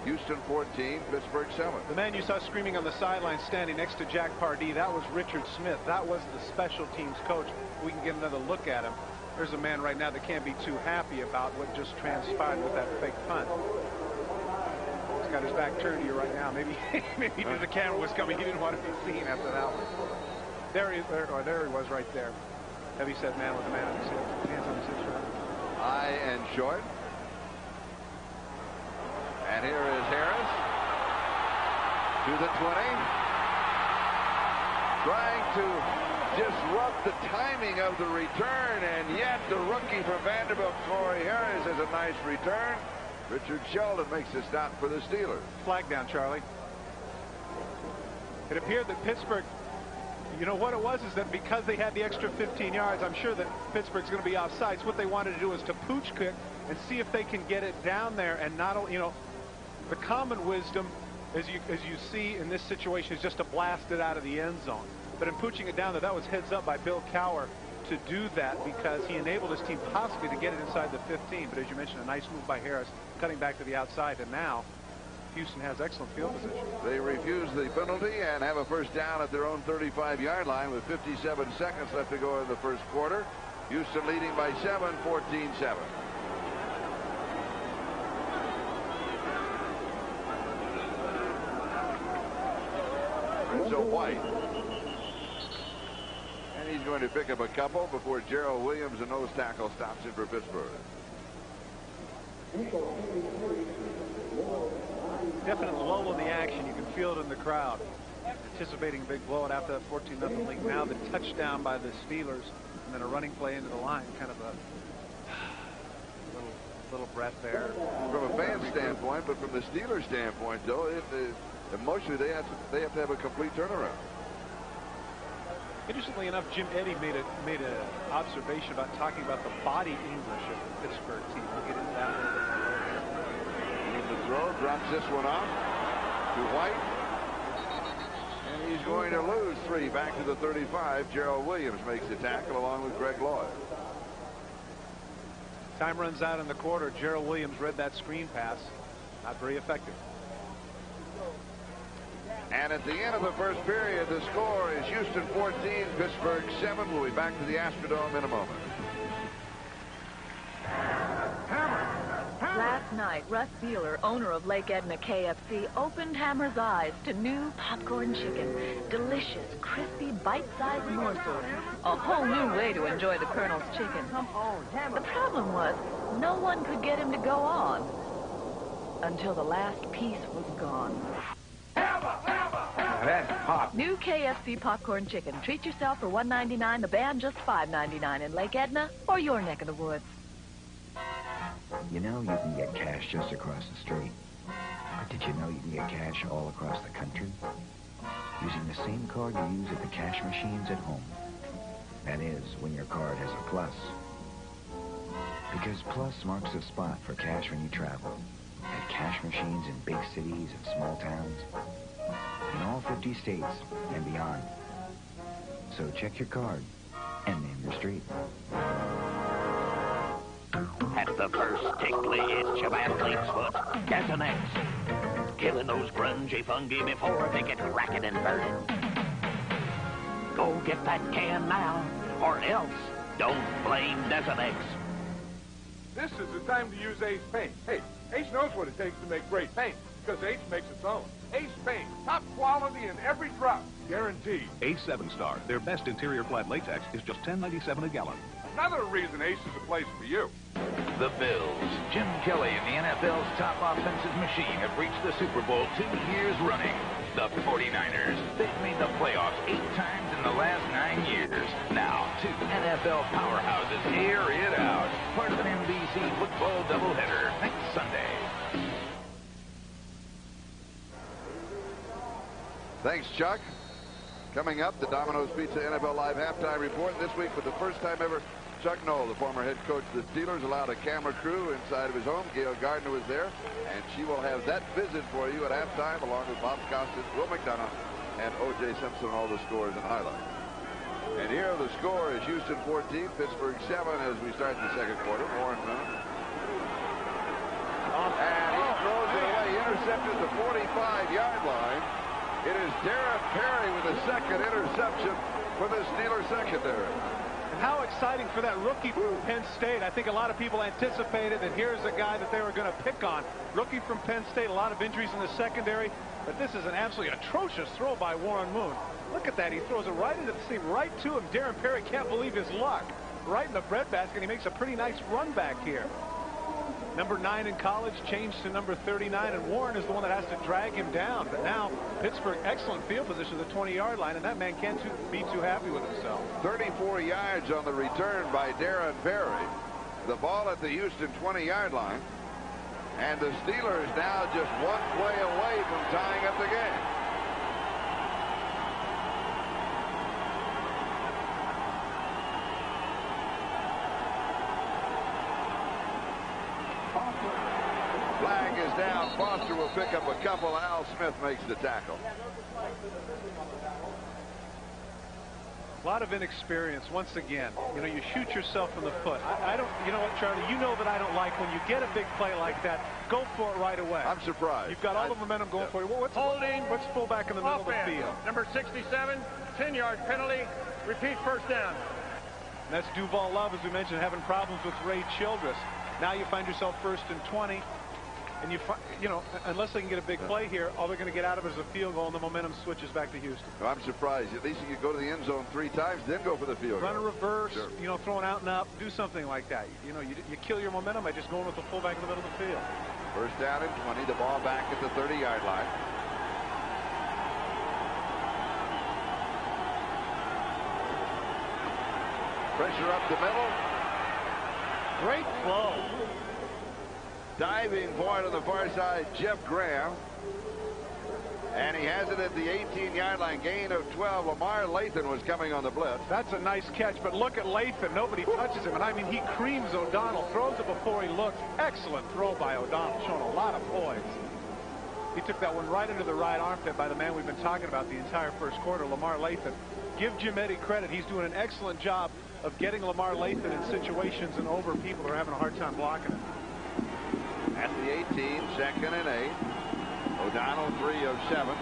Houston 14, Pittsburgh 7. The man you saw screaming on the sideline standing next to Jack Pardee, that was Richard Smith. That was the special teams coach. We can get another look at him. There's a man right now that can't be too happy about what just transpired with that fake punt. He's got his back turned to you right now. Maybe he knew the camera was coming. He didn't want to be seen after that one. There he was right there. Heavy set man with the man on his hands on his hips. High and short. And here is Harris to the 20. Trying to disrupt the timing of the return, and yet the rookie from Vanderbilt, Corey Harris, has a nice return. Richard Sheldon makes the stop for the Steelers. Flag down, Charlie. It appeared that Pittsburgh, you know what it was, is that because they had the extra 15 yards, I'm sure that Pittsburgh's going to be offsides. What they wanted to do is to pooch kick and see if they can get it down there, and not, you know, the common wisdom, as you see in this situation, is just to blast it out of the end zone. But in pooching it down there, that was heads up by Bill Cowher to do that, because he enabled his team possibly to get it inside the 15. But as you mentioned, a nice move by Harris, cutting back to the outside, and now Houston has excellent field position. They refuse the penalty and have a first down at their own 35-yard line with 57 seconds left to go in the first quarter. Houston leading by 7, 14-7. Rizzo White. And he's going to pick up a couple before Gerald Williams, a nose tackle, stops in for Pittsburgh. Definite lull in the action. You can feel it in the crowd. Anticipating a big blowout after that 14-0 lead. Now the touchdown by the Steelers, and then a running play into the line. Kind of a little breath there. From a fan standpoint, but from the Steelers standpoint, though, emotionally they have to have a complete turnaround. Interestingly enough, Jim Eddy made an observation about talking about the body English of the Pittsburgh team. We'll get into that a little bit later. In the throw, drops this one off to White. And he's going to lose 3 back to the 35. Gerald Williams makes the tackle along with Greg Lloyd. Time runs out in the quarter. Gerald Williams read that screen pass. Not very effective. And at the end of the first period, the score is Houston 14, Pittsburgh 7. We'll be back to the Astrodome in a moment. Last night, Russ Beeler, owner of Lake Edna KFC, opened Hammer's eyes to new popcorn chicken. Delicious, crispy, bite-sized morsels. A whole new way to enjoy the Colonel's chicken. The problem was, no one could get him to go on. Until the last piece was gone. That's hot. New KFC popcorn chicken. Treat yourself for $1.99. The band just $5.99 in Lake Edna or your neck of the woods. You know you can get cash just across the street. But did you know you can get cash all across the country? Using the same card you use at the cash machines at home. That is, when your card has a plus. Because Plus marks a spot for cash when you travel. At cash machines in big cities and small towns. In all 50 states and beyond. So check your card and name your street. At the first tickly itch of athlete's foot, Gasonex. Killing those grungy fungi before they get racket and burning. Go get that can now, or else don't blame Gasonex. This is the time to use Ace Paint. Hey, Ace knows what it takes to make great paint, because Ace makes its own. Ace Paint, top quality in every drop, guaranteed. Ace 7-Star, their best interior flat latex, is just $10.97 a gallon. Another reason Ace is a place for you. The Bills. Jim Kelly and the NFL's top offensive machine have reached the Super Bowl 2 years running. The 49ers. They've made the playoffs 8 times in the last 9 years. Now, 2 NFL powerhouses air it out. Part of an NBC football doubleheader next Sunday. Thanks, Chuck. Coming up, the Domino's Pizza NFL Live halftime report. This week, for the first time ever, Chuck Noll, the former head coach of the Steelers, allowed a camera crew inside of his home. Gail Gardner was there, and she will have that visit for you at halftime, along with Bob Costas, Will McDonough, and O.J. Simpson, all the scores and highlights. And here, the score is Houston 14, Pittsburgh 7 as we start the second quarter. Warren Moon. And he throws it away, intercepted at the 45-yard line. It is Darren Perry with a second interception for the Steelers secondary. And how exciting for that rookie from Penn State. I think a lot of people anticipated that here's a guy that they were going to pick on. Rookie from Penn State, a lot of injuries in the secondary. But this is an absolutely atrocious throw by Warren Moon. Look at that. He throws it right into the seam, right to him. Darren Perry can't believe his luck. Right in the breadbasket. He makes a pretty nice run back here. Number 9 in college changed to number 39, and Warren is the one that has to drag him down. But now Pittsburgh, excellent field position at the 20-yard line, and that man can't be too happy with himself. 34 yards on the return by Darren Perry. The ball at the Houston 20-yard line. And the Steelers now just one play away from tying up the game. Flag is down. Foster will pick up a couple. Al Smith makes the tackle. A lot of inexperience once again. You know, you shoot yourself in the foot. I don't, you know what, Charlie, you know that I don't like when you get a big play like that, go for it right away. I'm surprised. You've got all the momentum going for you. Well, let's pull back in the middle of the field. Number 67, 10-yard penalty. Repeat first down. And that's Duval Love, as we mentioned, having problems with Ray Childress. Now you find yourself 1st and 20. And you know, unless they can get a big play here, all they're going to get out of it is a field goal, and the momentum switches back to Houston. Well, I'm surprised. At least you could go to the end zone 3 times, then go for the field goal. Run a reverse, Sure. you know, throw it out and up, do something like that. You know, you kill your momentum by just going with the fullback in the middle of the field. First down and 20. The ball back at the 30-yard line. Pressure up the middle. Great throw. Diving point on the far side, Jeff Graham. And he has it at the 18-yard line. Gain of 12. Lamar Lathan was coming on the blitz. That's a nice catch, but look at Lathan. Nobody touches him. And I mean, he creams O'Donnell. Throws it before he looks. Excellent throw by O'Donnell, showing a lot of poise. He took that one right into the right armpit by the man we've been talking about the entire first quarter, Lamar Lathan. Give Jim Eddy credit. He's doing an excellent job of getting Lamar Lathan in situations and over people who are having a hard time blocking him. At the 18, 2nd and 8. O'Donnell 3 of 7.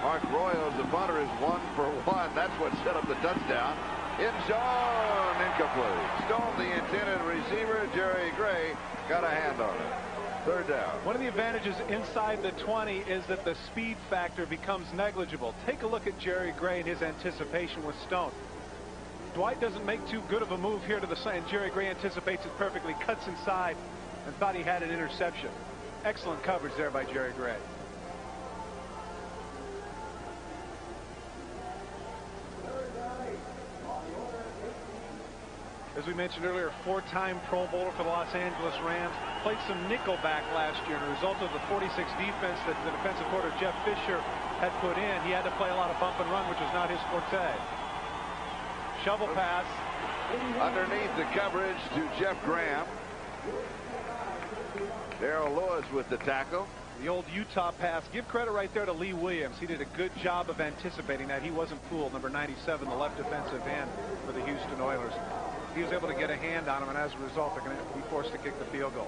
Mark Royals, the punter, is 1 for 1. That's what set up the touchdown. In zone, incomplete. Stone, the intended receiver. Jerry Gray got a hand on it. 3rd down. One of the advantages inside the 20 is that the speed factor becomes negligible. Take a look at Jerry Gray and his anticipation with Stone. Dwight doesn't make too good of a move here to the side, and Jerry Gray anticipates it perfectly, cuts inside, and thought he had an interception. Excellent coverage there by Jerry Gray. As we mentioned earlier, 4-time Pro Bowler for the Los Angeles Rams. Played some nickelback last year, and a result of the 46 defense that the defensive coordinator Jeff Fisher had put in, he had to play a lot of bump and run, which was not his forte. Shovel pass. Underneath the coverage to Jeff Graham. Darrell Lewis with the tackle. The old Utah pass. Give credit right there to Lee Williams. He did a good job of anticipating that. He wasn't fooled. Number 97, the left defensive end for the Houston Oilers. He was able to get a hand on him, and as a result, they're going to be forced to kick the field goal.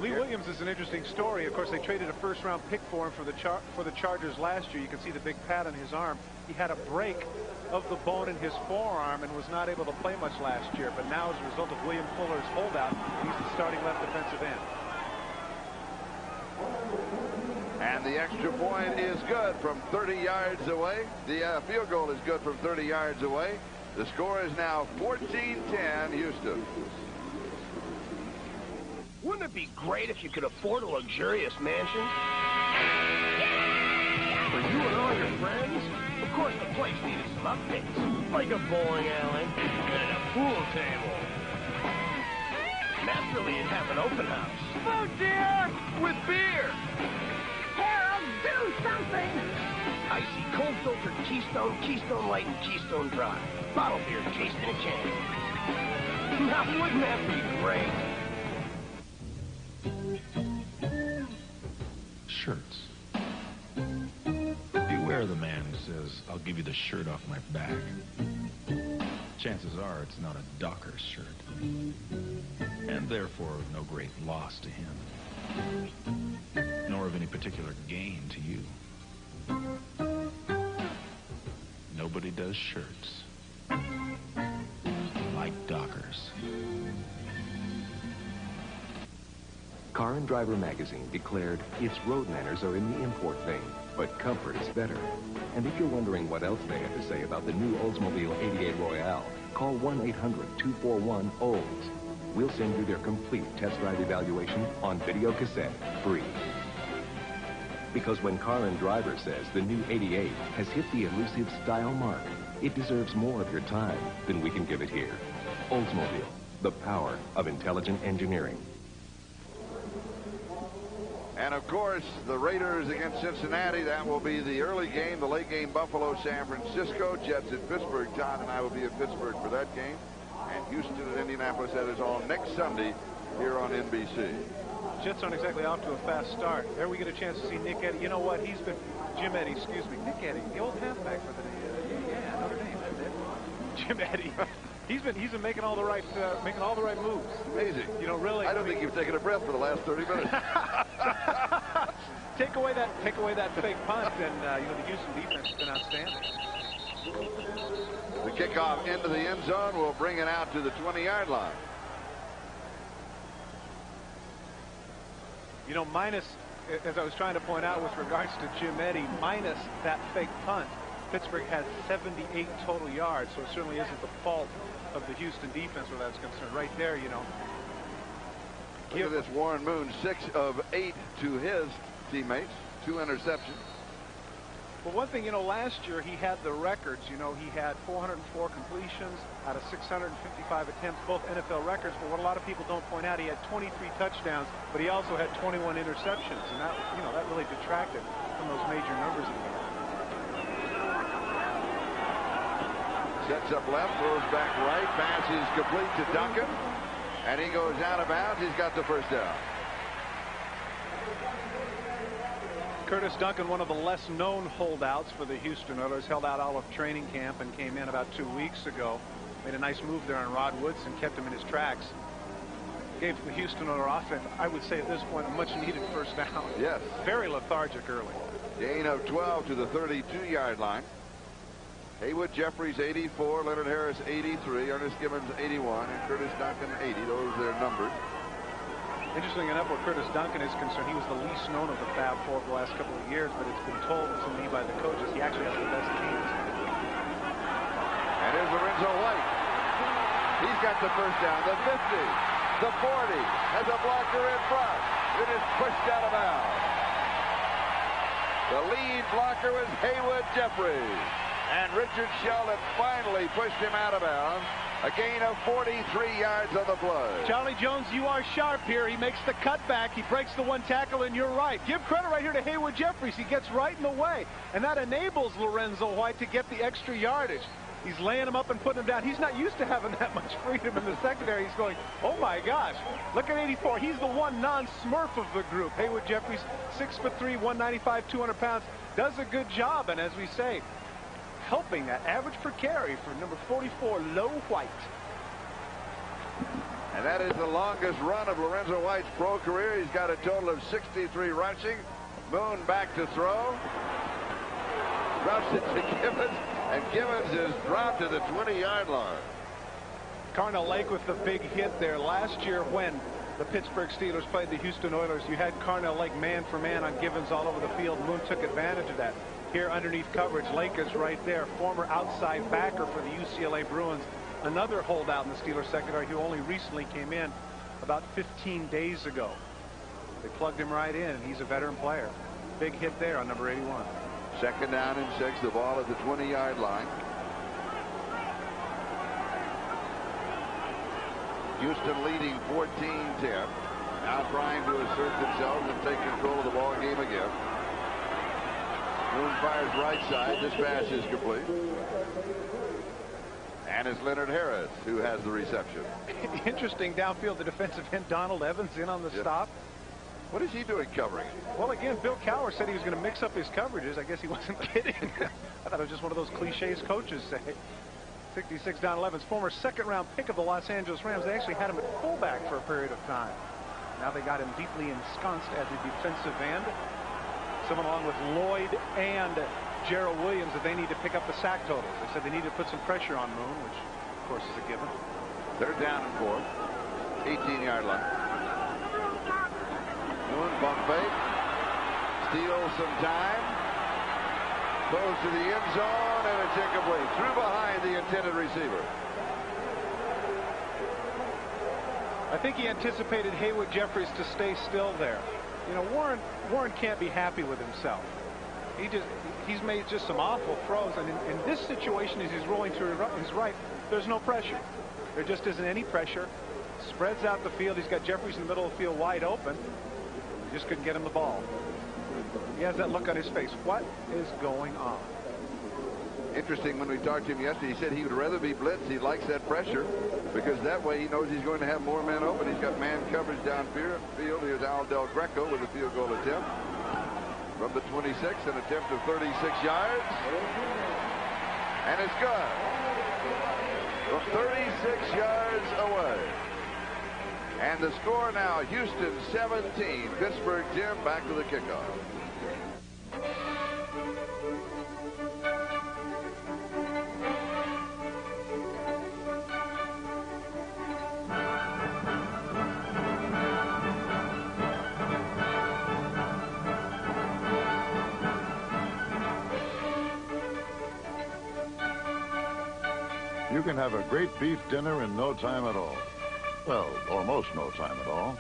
Lee Williams is an interesting story. Of course, they traded a first-round pick for him for the Chargers last year. You can see the big pad on his arm. He had a break of the bone in his forearm and was not able to play much last year. But now, as a result of William Fuller's holdout, he's the starting left defensive end. And the extra point is good from 30 yards away. The field goal is good from 30 yards away. The score is now 14-10 Houston. Wouldn't it be great if you could afford a luxurious mansion? For you and all your friends? Of course, the place needed some updates, like a bowling alley and a pool table. Naturally, you'd have an open house. Oh, dear! With beer! Harold, do something! Icy, cold-filtered Keystone, Keystone Light, and Keystone Dry. Bottle beer cased in a can. Now, wouldn't that be great? Shirts. Beware the man who says, I'll give you the shirt off my back. Chances are it's not a Dockers shirt. And therefore of no great loss to him. Nor of any particular gain to you. Nobody does shirts like Dockers. Car and Driver magazine declared its road manners are in the import thing, but comfort is better. And if you're wondering what else they have to say about the new Oldsmobile 88 Royale, call 1-800-241-OLDS. We'll send you their complete test drive evaluation on video cassette, free. Because when Car and Driver says the new 88 has hit the elusive style mark, it deserves more of your time than we can give it here. Oldsmobile, the power of intelligent engineering. And, of course, the Raiders against Cincinnati. That will be the early game. The late game, Buffalo, San Francisco. Jets at Pittsburgh. Todd and I will be at Pittsburgh for that game. And Houston at Indianapolis. That is all next Sunday here on NBC. Jets aren't exactly off to a fast start. There we get a chance to see Nick Eddy. You know what? He's been Jim Eddy, excuse me. Nick Eddy, the old halfback for the Notre Dame. Jim Eddy. He's been making all the right moves. Amazing. You know, really. I don't think you've taken a breath for the last 30 minutes. Take away that fake punt, and you know, the Houston defense has been outstanding. The kickoff into the end zone will bring it out to the 20-yard line. You know, minus, as I was trying to point out with regards to Jim Eddy, minus that fake punt, Pittsburgh had 78 total yards, so it certainly isn't the fault of the Houston defense where that's concerned. Right there, you know. Look at this Warren Moon, 6 of 8 to his teammates, 2 interceptions. Well, one thing, you know, last year he had the records. You know, he had 404 completions out of 655 attempts, both NFL records. But what a lot of people don't point out, he had 23 touchdowns, but he also had 21 interceptions, and that, you know, that really detracted from those major numbers he had. Sets up left, throws back right, pass is complete to Duncan, and he goes out of bounds. He's got the first down. Curtis Duncan, one of the less known holdouts for the Houston Oilers, held out all of training camp and came in about 2 weeks ago. Made a nice move there on Rod Woodson, kept him in his tracks. Gave the Houston Oilers offense, I would say at this point, a much needed first down. Yes. Very lethargic early. Gain of 12 to the 32-yard line. Haywood Jeffries 84, Leonard Harris 83, Ernest Gibbons 81, and Curtis Duncan 80. Those are their numbers. Interesting enough, where Curtis Duncan is concerned, he was the least known of the Fab Four for the last couple of years, but it's been told to me by the coaches he actually has the best teams. And here's Lorenzo White. He's got the first down. The 50, the 40, has a blocker in front. It is pushed out of bounds. The lead blocker was Haywood Jeffries. And Richard Sheldon finally pushed him out of bounds. A gain of 43 yards on the play. Charlie Jones, you are sharp here. He makes the cutback. He breaks the one tackle, and you're right. Give credit right here to Haywood Jeffries. He gets right in the way, and that enables Lorenzo White to get the extra yardage. He's laying him up and putting him down. He's not used to having that much freedom in the secondary. He's going, oh, my gosh. Look at 84. He's the one non-Smurf of the group. Haywood Jeffries, 6'3", 195, 200 pounds, does a good job, and as we say, helping that average per carry for number 44, Low White. And that is the longest run of Lorenzo White's pro career. He's got a total of 63 rushing. Moon back to throw. Drops it to Gibbons, and Gibbons is dropped to the 20-yard line. Carnell Lake with the big hit there. Last year when the Pittsburgh Steelers played the Houston Oilers, you had Carnell Lake man for man on Gibbons all over the field. Moon took advantage of that. Here underneath coverage, Lake is right there. Former outside backer for the UCLA Bruins. Another holdout in the Steelers secondary who only recently came in about 15 days ago. They plugged him right in, and he's a veteran player. Big hit there on number 81. Second down and 6. The ball at the 20-yard line. Houston leading 14-10. Now trying to assert themselves and take control of the ball game again. Moon fires right side. This pass is complete. And it's Leonard Harris who has the reception. Interesting downfield, the defensive end Donald Evans in on the stop. What is he doing covering it? Well, again, Bill Cowher said he was going to mix up his coverages. I guess he wasn't kidding. I thought it was just one of those cliches coaches say. 66 Donald Evans, former second-round pick of the Los Angeles Rams. They actually had him at fullback for a period of time. Now they got him deeply ensconced at the defensive end. Someone along with Lloyd and Gerald Williams that they need to pick up the sack totals. They said they need to put some pressure on Moon, which, of course, is a given. Third down and 4. 18-yard line. Moon bump fake. Steals some time. Goes to the end zone, and it's incomplete. Through behind the intended receiver. I think he anticipated Haywood Jeffries to stay still there. You know, Warren can't be happy with himself. He's made just some awful throws, and in this situation, as he's rolling to his right, there's no pressure. There just isn't any pressure. Spreads out the field. He's got Jeffries in the middle of the field wide open. He just couldn't get him the ball. He has that look on his face. What is going on? Interesting, when we talked to him yesterday, he said he would rather be blitzed. He likes that pressure because that way he knows he's going to have more men open. He's got man coverage downfield. Here's Al Del Greco with a field goal attempt from the 26, an attempt of 36 yards. And it's good. From 36 yards away. And the score now, Houston 17, Pittsburgh 10, back to the kickoff. You can have a great beef dinner in no time at all. Well, almost no time at all.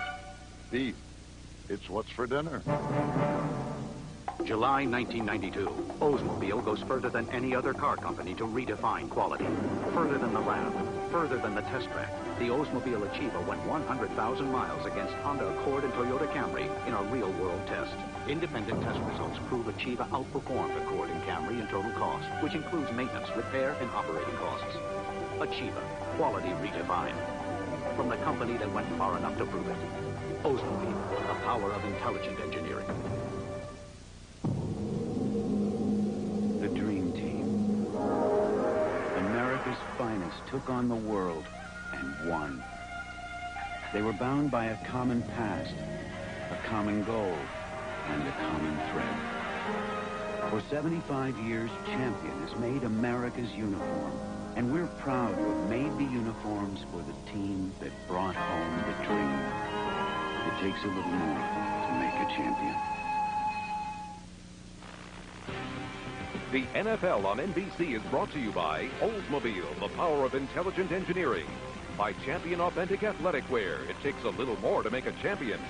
Beef. It's what's for dinner. July 1992. Oldsmobile goes further than any other car company to redefine quality. Further than the lab. Further than the test track. The Oldsmobile Achieva went 100,000 miles against Honda Accord and Toyota Camry in a real-world test. Independent test results prove Achieva outperformed Accord and Camry in total cost, which includes maintenance, repair, and operating costs. Achieva. Quality redefined. From the company that went far enough to prove it. Oldsmobile. The power of intelligent engineering. The Dream Team. America's finest took on the world and won. They were bound by a common past, a common goal, and a common thread. For 75 years, Champion has made America's uniform, and we're proud to have made the uniforms for the team that brought home the dream. It takes a little more to make a champion. The NFL on NBC is brought to you by Oldsmobile, the power of intelligent engineering. By Champion Authentic Athletic Wear, it takes a little more to make a champion.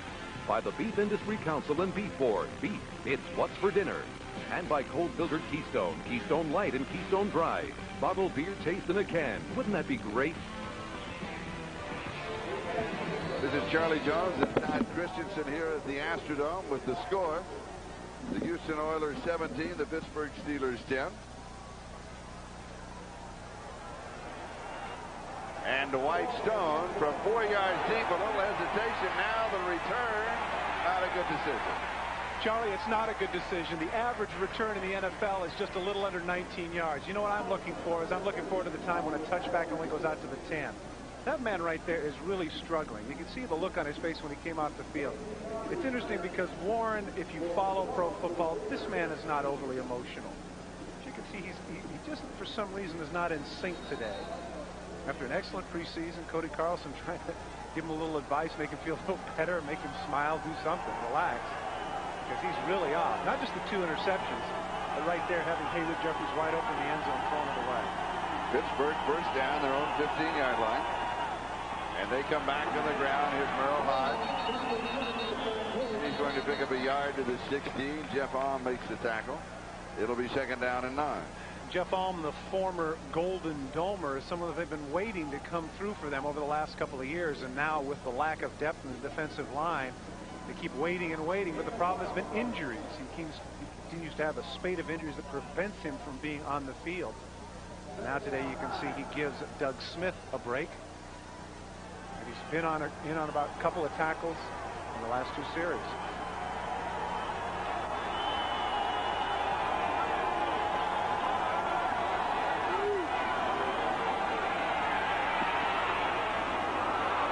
By the Beef Industry Council and Beef Board, beef, it's what's for dinner. And by cold filtered Keystone, Keystone Light and Keystone Dry. Bottled beer taste in a can. Wouldn't that be great? This is Charlie Jones and Todd Christensen here at the Astrodome with the score. The Houston Oilers 17, the Pittsburgh Steelers 10. And Dwight Stone from 4 yards deep, a little hesitation. Now the return, not a good decision. Charlie, it's not a good decision. The average return in the NFL is just a little under 19 yards. You know what I'm looking for is I'm looking forward to the time when a touchback only goes out to the 10. That man right there is really struggling. You can see the look on his face when he came off the field. It's interesting because Warren, if you follow pro football, this man is not overly emotional. As you can see, he just, for some reason, is not in sync today. After an excellent preseason, Cody Carlson trying to give him a little advice, make him feel a little better, make him smile, do something, relax. Because he's really off. Not just the 2 interceptions, but right there having Haywood Jeffries wide open in the end zone, throwing it away. Pittsburgh first down, their own 15-yard line. And they come back to the ground. Here's Merle Hodge. He's going to pick up a yard to the 16. Jeff Alm makes the tackle. It'll be second down and 9. Jeff Alm, the former Golden Domer, is someone that they've been waiting to come through for them over the last couple of years. And now with the lack of depth in the defensive line, they keep waiting and waiting. But the problem has been injuries. He continues to have a spate of injuries that prevents him from being on the field. And now today you can see he gives Doug Smith a break. And he's been in on about a couple of tackles in the last 2 series.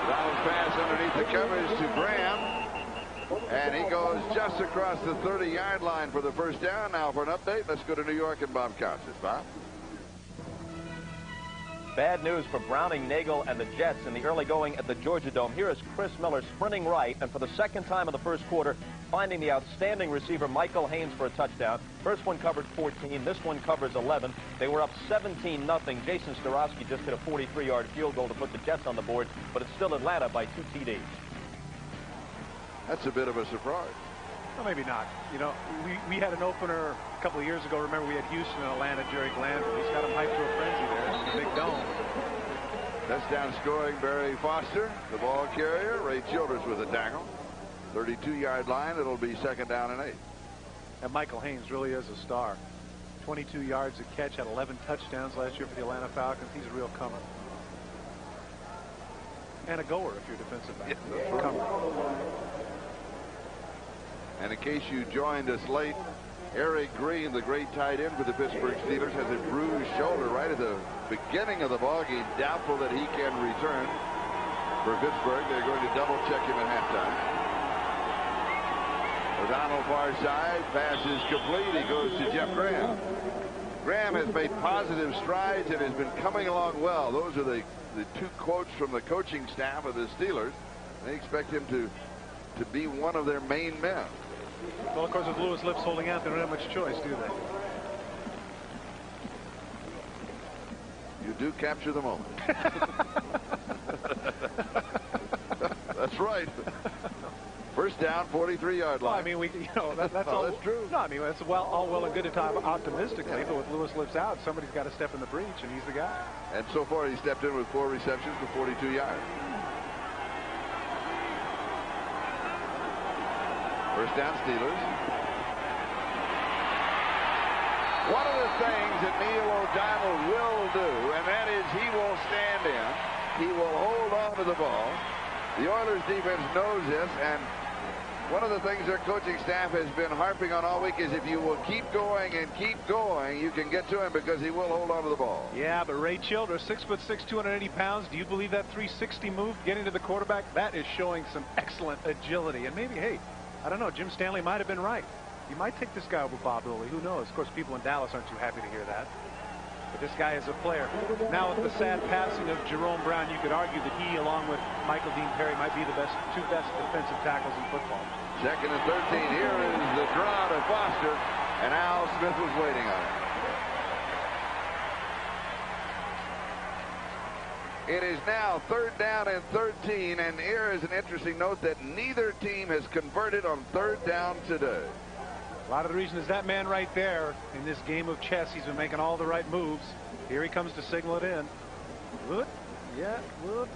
Donald's pass underneath the covers to Graham. And he goes just across the 30-yard line for the first down. Now for an update, let's go to New York and Bob Costas. Bob? Bad news for Browning, Nagel, and the Jets in the early going at the Georgia Dome. Here is Chris Miller sprinting right, and for the second time in the first quarter, finding the outstanding receiver Michael Haynes for a touchdown. First one covered 14. This one covers 11. They were up 17-0. Jason Starowski just hit a 43-yard field goal to put the Jets on the board, but it's still Atlanta by 2 TDs. That's a bit of a surprise. Well, maybe not. You know, we had an opener a couple of years ago. Remember, we had Houston and Atlanta, Jerry Glanville. He's got him hyped to a frenzy there. It's a big dome. Touchdown scoring Barry Foster, the ball carrier. Ray Childress with a tackle. 32-yard line. It'll be second down and 8. And Michael Haynes really is a star. 22 yards a catch, had 11 touchdowns last year for the Atlanta Falcons. He's a real comer. And a goer if you're defensive back. Yeah. Comer. And in case you joined us late, Eric Green, the great tight end for the Pittsburgh Steelers, has a bruised shoulder right at the beginning of the ballgame. Doubtful that he can return for Pittsburgh. They're going to double check him at halftime. O'Donnell far side, pass is complete. He goes to Jeff Graham. Graham has made positive strides and has been coming along well. Those are the 2 quotes from the coaching staff of the Steelers. They expect him to be one of their main men. Well, of course, with Lewis Lips holding out, they don't have much choice, do they? You do capture the moment. That's right. First down, 43-yard line. Well, I mean, that's all. That's true. No, I mean, that's all well and good to talk optimistically, but with Lewis lips out, somebody's got to step in the breach, and he's the guy. And so far, he stepped in with 4 receptions for 42 yards. First down, Steelers. One of the things that Neil O'Donnell will do, and that is he will stand in. He will hold on to the ball. The Oilers defense knows this, and one of the things their coaching staff has been harping on all week is if you will keep going and keep going, you can get to him because he will hold on to the ball. Yeah, but Ray Childress, 6'6", 280 pounds. Do you believe that 360 move getting to the quarterback? That is showing some excellent agility. And maybe, hey, I don't know, Jim Stanley might have been right. You might take this guy over Bob Lilly. Who knows? Of course, people in Dallas aren't too happy to hear that. But this guy is a player. Now, with the sad passing of Jerome Brown, you could argue that he, along with Michael Dean Perry, might be the two best defensive tackles in football. Second and 13. Here is the draw to Foster, and Al Smith was waiting on it. It is now third down and 13, and here is an interesting note that neither team has converted on third down today. A lot of the reason is that man right there in this game of chess. He's been making all the right moves. Here he comes to signal it in. Look, yeah, look,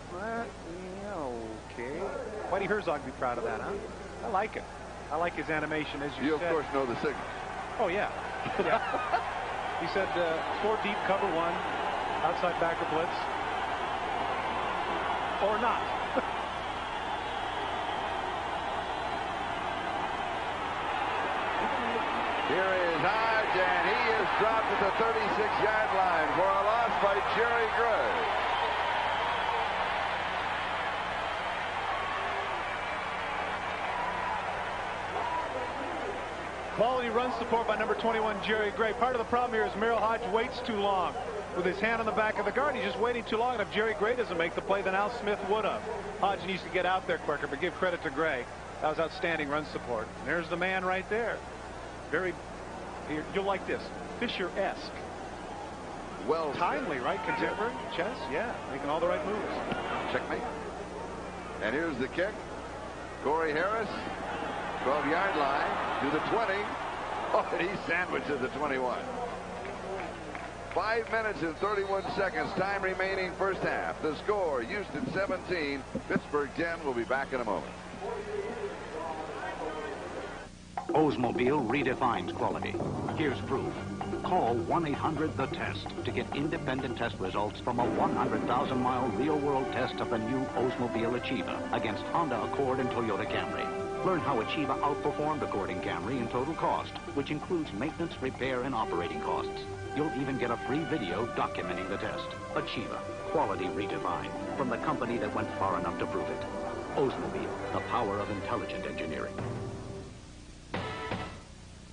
okay. Whitey Herzog be proud of that, huh? I like it. I like his animation, as you said. You, of course, know the signal. Oh, yeah. Yeah. He said 4 deep, cover 1, outside backer blitz. Or not. Here is Hodge, and he is dropped at the 36-yard line for a loss by Jerry Gray. Quality run support by number 21, Jerry Gray. Part of the problem here is Merrill Hodge waits too long. With his hand on the back of the guard, he's just waiting too long. And if Jerry Gray doesn't make the play, then Al Smith would have. Hodge needs to get out there quicker, but give credit to Gray. That was outstanding run support. And there's the man right there. Very, you'll like this, Fisher-esque. Well, timely, right? Contemporary chess, yeah, making all the right moves. Checkmate. And here's the kick. Corey Harris, 12-yard line to the 20. Oh, and he's sandwiched at the 21. 5 minutes and 31 seconds, time remaining first half. The score, Houston 17, Pittsburgh 10. We'll be back in a moment. Oldsmobile redefines quality. Here's proof. Call 1-800-THE-TEST to get independent test results from a 100,000-mile real-world test of the new Oldsmobile Achieva against Honda Accord and Toyota Camry. Learn how Achieva outperformed Accord and Camry in total cost, which includes maintenance, repair, and operating costs. You'll even get a free video documenting the test. Achieva, quality redefined, from the company that went far enough to prove it. Oldsmobile, the power of intelligent engineering.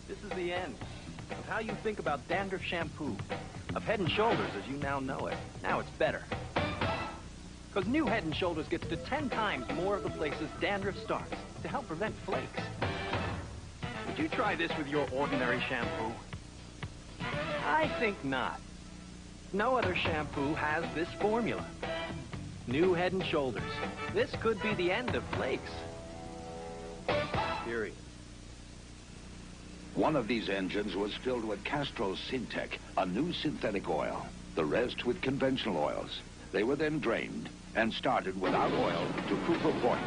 This is the end of how you think about dandruff shampoo, of Head & Shoulders as you now know it. Now it's better. Because new Head & Shoulders gets to 10 times more of the places dandruff starts to help prevent flakes. Would you try this with your ordinary shampoo? I think not. No other shampoo has this formula. New Head & Shoulders. This could be the end of flakes. Period. One of these engines was filled with Castrol Syntec, a new synthetic oil. The rest with conventional oils. They were then drained and started without oil to prove a point.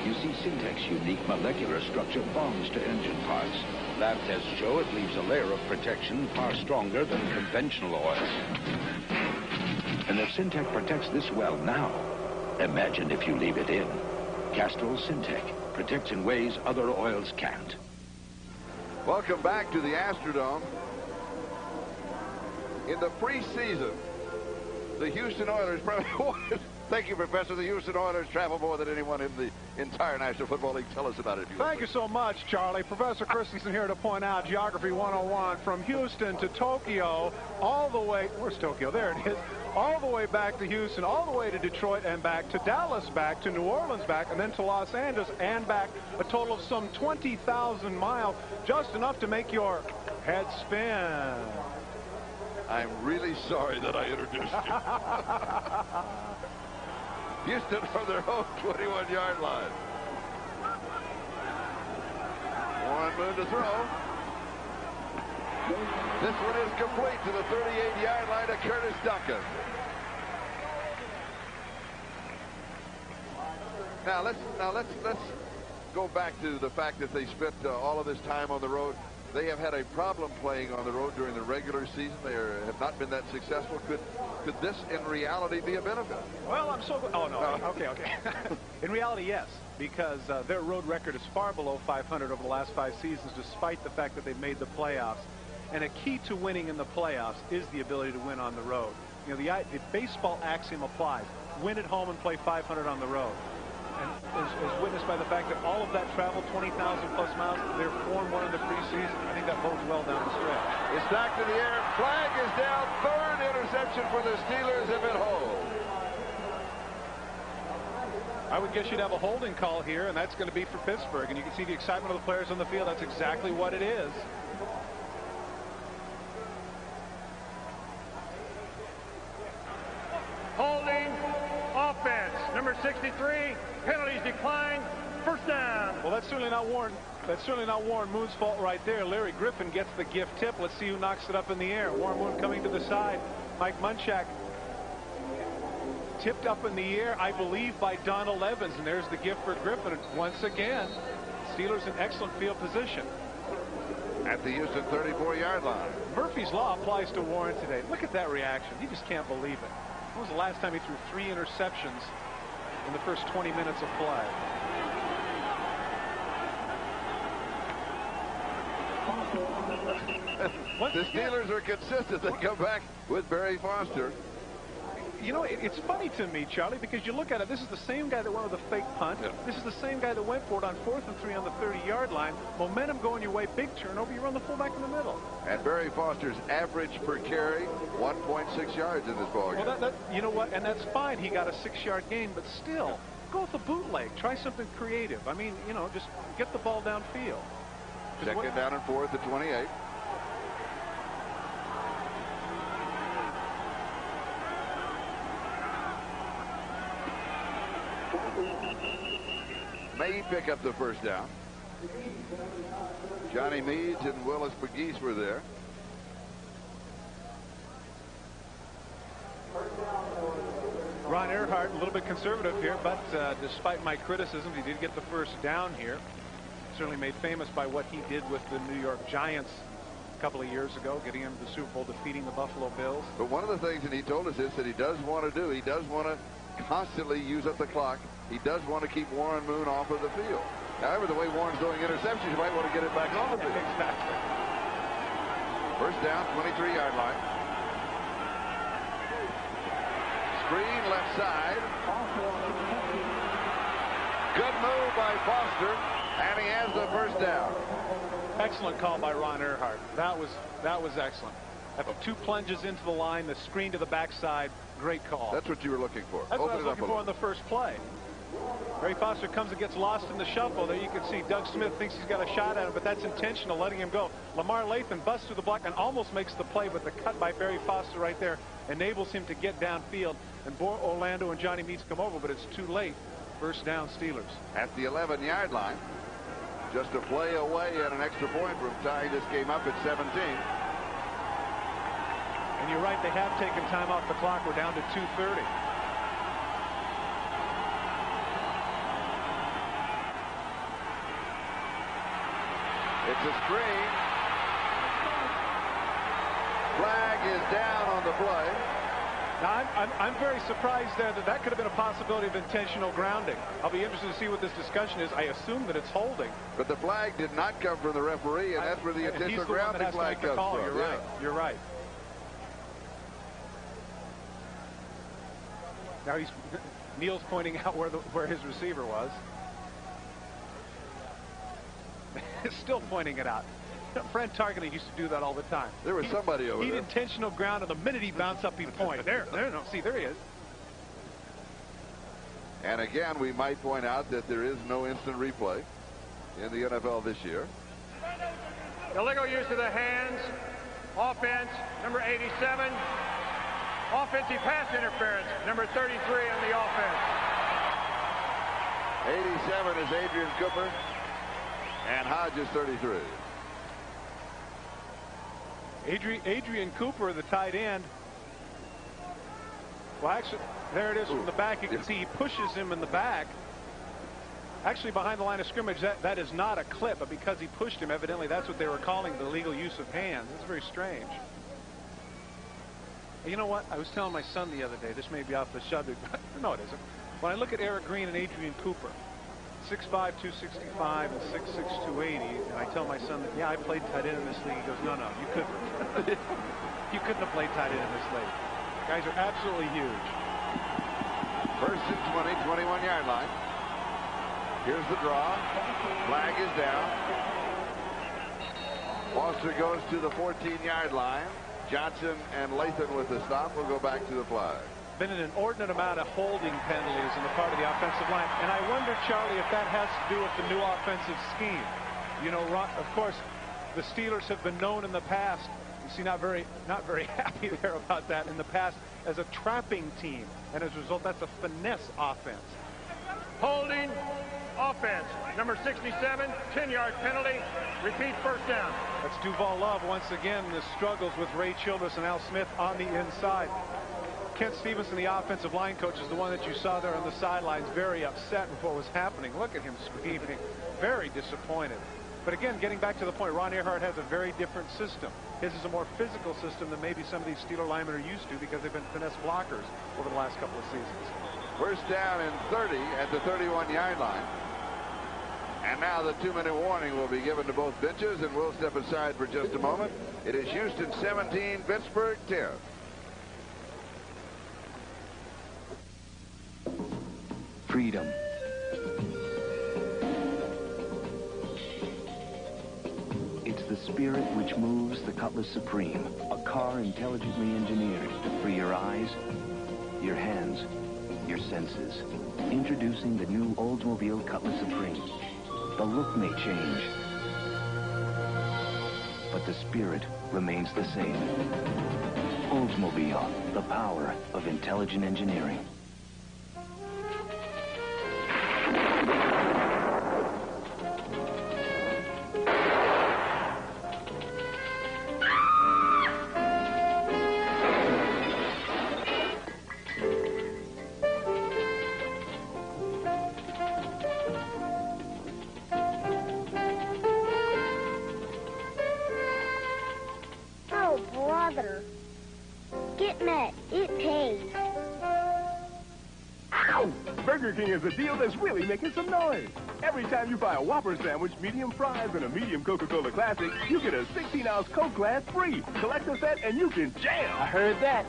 You see, Syntec's unique molecular structure bonds to engine parts. Lab tests show it leaves a layer of protection far stronger than conventional oils. And if Syntec protects this well now, imagine if you leave it in. Castrol Syntec protects in ways other oils can't. Welcome back to the Astrodome. In the preseason, the Houston Oilers probably thank you, Professor. The Houston Oilers travel more than anyone in the entire National Football League. Tell us about it, if you Thank you so much, Charlie. Professor Christensen here to point out Geography 101 from Houston to Tokyo, all the way, where's Tokyo? There it is. All the way back to Houston, all the way to Detroit and back to Dallas, back to New Orleans, back, and then to Los Angeles and back. A total of some 20,000 miles, just enough to make your head spin. I'm really sorry that I introduced you. Houston from their own 21-yard line. Warren Moon to throw. This one is complete to the 38-yard line to Curtis Duncan. Now let's go back to the fact that they spent all of this time on the road. They have had a problem playing on the road during the regular season. They have not been that successful. Could this, in reality, be a benefit? Well, I'm so glad. Oh, no. Okay. In reality, yes, because their road record is far below 500 over the last 5 seasons, despite the fact that they've made the playoffs. And a key to winning in the playoffs is the ability to win on the road. You know, the baseball axiom applies. Win at home and play 500 on the road. And as witnessed by the fact that all of that travel, 20,000 plus miles, they're 4-1 in the preseason. I think that bodes well down the stretch. It's back to the air. Flag is down. Third interception for the Steelers if it holds. I would guess you'd have a holding call here, and that's going to be for Pittsburgh. And you can see the excitement of the players on the field. That's exactly what it is. Holding offense. Number 63. Penalties declined. First down. Well, that's certainly not Warren. That's certainly not Warren Moon's fault right there. Larry Griffin gets the gift tip. Let's see who knocks it up in the air. Warren Moon coming to the side. Mike Munchak tipped up in the air, I believe, by Donald Evans. And there's the gift for Griffin. Once again, Steelers in excellent field position. At the Houston 34-yard line. Murphy's Law applies to Warren today. Look at that reaction. He just can't believe it. When was the last time he threw 3 interceptions in the first 20 minutes of play? The Steelers are consistent. They come back with Barry Foster. You know, it's funny to me, Charlie, because you look at it. This is the same guy that went with a fake punt. Yeah. This is the same guy that went for it on 4th and 3 on the 30-yard line. Momentum going your way, big turnover. You run the fullback in the middle. And Barry Foster's average per carry, 1.6 yards in this ballgame. Well, you know what? And that's fine. He got a 6-yard gain, but still, go with the bootleg. Try something creative. I mean, you know, just get the ball downfield. Second down and 4th at 28. May pick up the first down. Johnny Meads and Willis McGeese were there. Ron Earhart a little bit conservative here, but despite my criticisms, he did get the first down here. Certainly made famous by what he did with the New York Giants a couple of years ago, getting him to the Super Bowl, defeating the Buffalo Bills. But one of the things that he told us is that he does want to do, he does want to constantly use up the clock. He does want to keep Warren Moon off of the field. However, the way Warren's throwing interceptions, you might want to get it back on the field. Exactly. First down, 23-yard line. Screen left side. Good move by Foster, and he has the first down. Excellent call by Ron Earhart. That was excellent. After 2 plunges into the line, the screen to the backside, great call. That's what you were looking for. That's what I was looking for on the first play. Barry Foster comes and gets lost in the shuffle. There you can see Doug Smith thinks he's got a shot at him, but that's intentional, letting him go. Lamar Lathan busts through the block and almost makes the play, but the cut by Barry Foster right there enables him to get downfield. And Orlando and Johnny Meads come over, but it's too late. First down, Steelers. At the 11-yard line. Just a play away and an extra point from tying this game up at 17. And you're right, they have taken time off the clock. We're down to 2:30. It's a screen. Flag is down on the play. Now, I'm very surprised there that could have been a possibility of intentional grounding. I'll be interested to see what this discussion is. I assume that it's holding. But the flag did not come from the referee, and that's where the intentional grounding flag comes from. You're right. You're right. Now Neil's pointing out where his receiver was. Still pointing it out. Fred Targeting used to do that all the time. There was somebody over there. He'd intentional ground, and the minute he bounced up, he'd point. There, no, see, there he is. And again, we might point out that there is no instant replay in the NFL this year. Illegal use of the hands. offense, number 87. Offensive pass interference, number 33 on the offense. 87 is Adrian Cooper, and Hodge is 33. Adrian Cooper, the tight end. Well, actually, there it is from the back. You can see he pushes him in the back. Actually, behind the line of scrimmage, that is not a clip, but because he pushed him, evidently that's what they were calling the legal use of hands. It's very strange. You know what? I was telling my son the other day, this may be off the subject, but no, it isn't. When I look at Eric Green and Adrian Cooper, 6'5", 265, and 6'6", 280, and I tell my son that, yeah, I played tight end in this league. He goes, no, you couldn't. You couldn't have played tight end in this league. Guys are absolutely huge. First and 20, 21-yard line. Here's the draw. Flag is down. Foster goes to the 14-yard line. Johnson and Lathan with the stop will go back to the flag. Been an inordinate amount of holding penalties on the part of the offensive line. And I wonder, Charlie, if that has to do with the new offensive scheme. You know, of course, the Steelers have been known in the past, you see, not very happy there about that in the past, as a trapping team. And as a result, that's a finesse offense. Holding offense, number 67, 10-yard penalty. Repeat, first down. That's Duval Love once again. The struggles with Ray Childress and Al Smith on the inside. Kent Stevenson, the offensive line coach, is the one that you saw there on the sidelines, very upset with what was happening. Look at him screaming, very disappointed. But again, getting back to the point, Ron Earhart has a very different system. His is a more physical system than maybe some of these Steeler linemen are used to because they've been finesse blockers over the last couple of seasons. First down and 30 at the 31-yard line. And now the 2-minute warning will be given to both benches, and we'll step aside for just a moment. It is Houston 17, Pittsburgh 10. Freedom. It's the spirit which moves the Cutlass Supreme, a car intelligently engineered for your eyes, your hands, your senses. Introducing the new Oldsmobile Cutlass Supreme. The look may change, but the spirit remains the same. Oldsmobile, the power of intelligent engineering. Burger King has a deal that's really making some noise. Every time you buy a Whopper sandwich, medium fries, and a medium Coca-Cola Classic, you get a 16-ounce Coke glass free. Collect a set and you can jam. I heard that.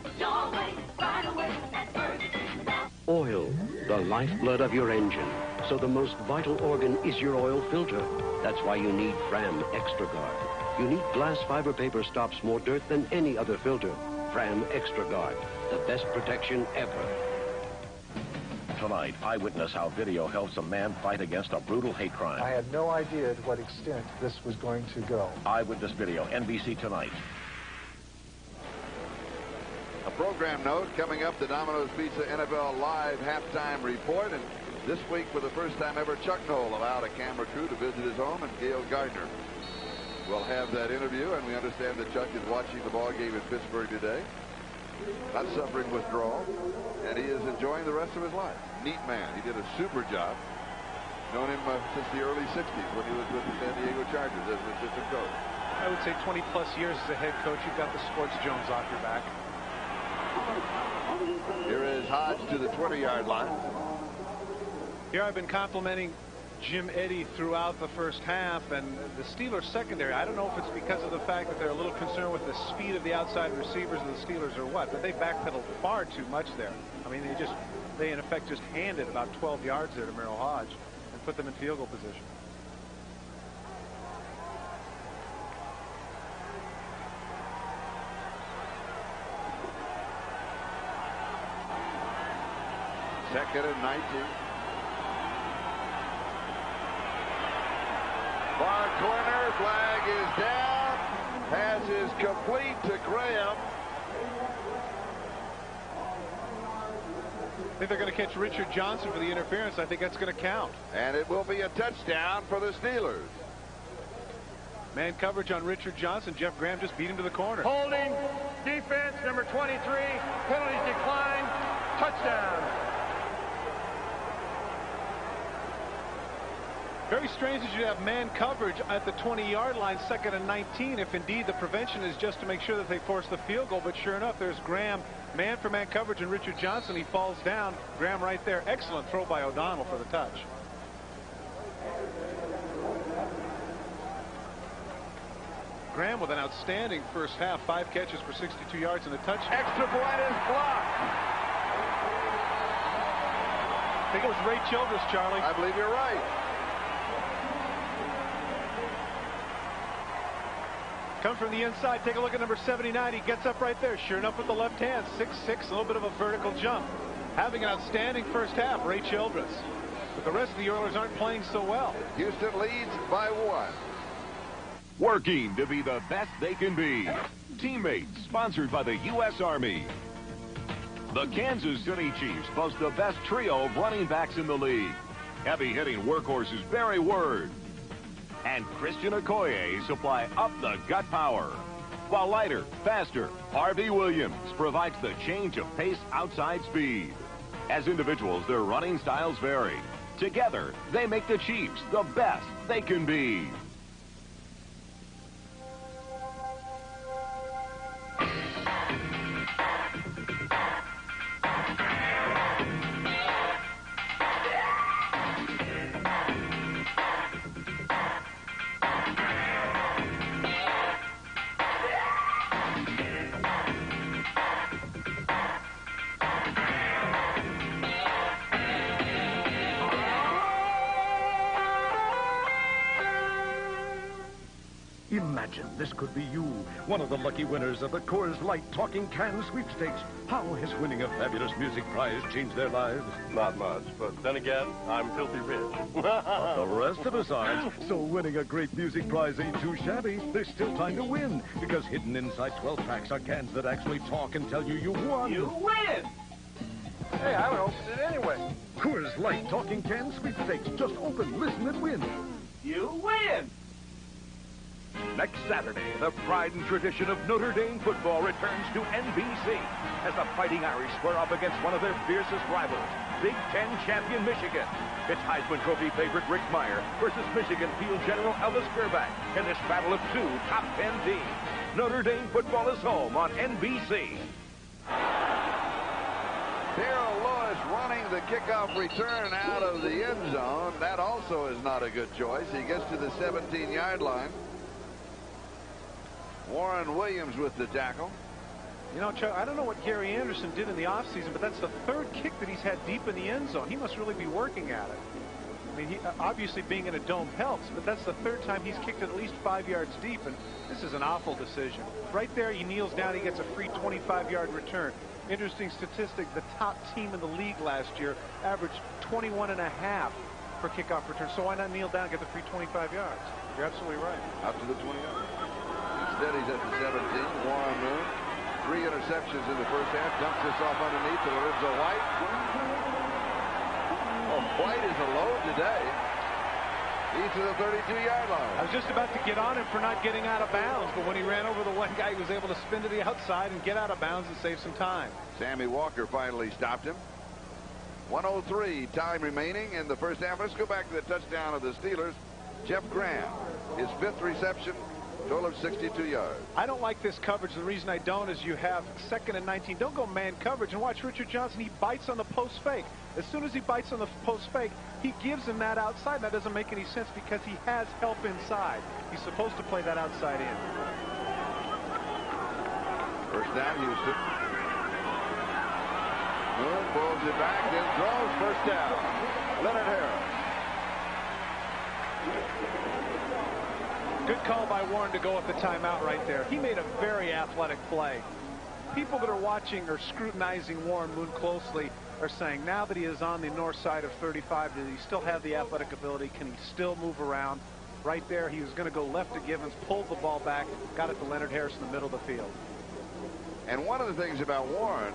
Oil, the lifeblood of your engine. So the most vital organ is your oil filter. That's why you need Fram Extra Guard. Unique glass fiber paper stops more dirt than any other filter. Fram Extra Guard, the best protection ever. Tonight, eyewitness how video helps a man fight against a brutal hate crime. I had no idea to what extent this was going to go. Eyewitness video, NBC Tonight. A program note coming up, the Domino's Pizza NFL Live halftime report. And this week, for the first time ever, Chuck Noll allowed a camera crew to visit his home, and Gail Gardner will have that interview. And we understand that Chuck is watching the ball game in Pittsburgh today. Not suffering withdrawal, and he is enjoying the rest of his life. Neat man. He did a super job. Known him since the early 60s when he was with the San Diego Chargers as an assistant coach. I would say 20-plus years as a head coach. You've got the Sports Jones off your back. Here is Hodge to the 20-yard line. Here I've been complimenting Jim Eddy throughout the first half, and the Steelers secondary, I don't know if it's because of the fact that they're a little concerned with the speed of the outside receivers of the Steelers or what, but they backpedaled far too much there. I mean, they in effect just handed about 12 yards there to Merrill Hodge and put them in field goal position. Second and 19. Far corner, flag is down. Has his complete to Graham. I think they're going to catch Richard Johnson for the interference. I think that's going to count. And it will be a touchdown for the Steelers. Man coverage on Richard Johnson. Jeff Graham just beat him to the corner. Holding, defense, number 23. Penalties declined. Touchdown. Very strange that you have man coverage at the 20-yard line, 2nd and 19, if indeed the prevention is just to make sure that they force the field goal. But sure enough, there's Graham, man for man coverage, and Richard Johnson. He falls down. Graham right there. Excellent throw by O'Donnell for the touch. Graham with an outstanding first half. 5 catches for 62 yards and a touch. Extra point is blocked. I think it was Ray Childress, Charlie. I believe you're right. Come from the inside. Take a look at number 79. He gets up right there. Sure enough with the left hand. 6'6", a little bit of a vertical jump. Having an outstanding first half, Ray Childress. But the rest of the Oilers aren't playing so well. Houston leads by 1. Working to be the best they can be. Teammates, sponsored by the U.S. Army. The Kansas City Chiefs boast the best trio of running backs in the league. Heavy-hitting workhorses Barry Word and Christian Okoye supply up-the-gut power. While lighter, faster, Harvey Williams provides the change of pace outside speed. As individuals, their running styles vary. Together, they make the Chiefs the best they can be. Imagine this could be you, one of the lucky winners of the Coors Light Talking Can Sweepstakes. How has winning a fabulous music prize changed their lives? Not much, but then again, I'm filthy rich. But the rest of us aren't. So winning a great music prize ain't too shabby. There's still time to win, because hidden inside 12 packs are cans that actually talk and tell you you won. You win! Hey, I would open it anyway. Coors Light Talking Can Sweepstakes. Just open, listen, and win. You win! Next Saturday, the pride and tradition of Notre Dame football returns to NBC as the Fighting Irish square up against one of their fiercest rivals, Big Ten champion Michigan. It's Heisman Trophy favorite Rick Meyer versus Michigan Field General Elvis Gerback in this battle of 2 top 10 teams. Notre Dame football is home on NBC. Darrell Lewis running the kickoff return out of the end zone. That also is not a good choice. He gets to the 17-yard line. Warren Williams with the tackle. You know, Chuck, I don't know what Gary Anderson did in the offseason, but that's the 3rd kick that he's had deep in the end zone. He must really be working at it. I mean, obviously being in a dome helps, but that's the 3rd time he's kicked it at least 5 yards deep, and this is an awful decision. Right there, he kneels down, he gets a free 25-yard return. Interesting statistic, the top team in the league last year averaged 21.5 for kickoff return, so why not kneel down and get the free 25 yards? You're absolutely right. Up to the 20 yards. Instead, he's at the 17. Warren Moon. 3 interceptions in the first half. Dumps this off underneath to Lorenzo White. Oh, White is alone today. He's to the 32-yard line. I was just about to get on him for not getting out of bounds, but when he ran over the one guy, he was able to spin to the outside and get out of bounds and save some time. Sammy Walker finally stopped him. 1:03 time remaining in the first half. Let's go back to the touchdown of the Steelers. Jeff Graham, his 5th reception. Total of 62 yards. I don't like this coverage. The reason I don't is you have 2nd and 19. Don't go man coverage and watch Richard Johnson. He bites on the post fake. As soon as he bites on the post fake, he gives him that outside. That doesn't make any sense because he has help inside. He's supposed to play that outside in. First down, Houston. Moon pulls it back, then throws. First down. Leonard Harris. Good call by Warren to go with the timeout right there. He made a very athletic play. People that are watching or scrutinizing Warren Moon closely are saying now that he is on the north side of 35, does he still have the athletic ability? Can he still move around? right there. He was going to go left to Givens, pulled the ball back, got it to Leonard Harris in the middle of the field. And one of the things about Warren,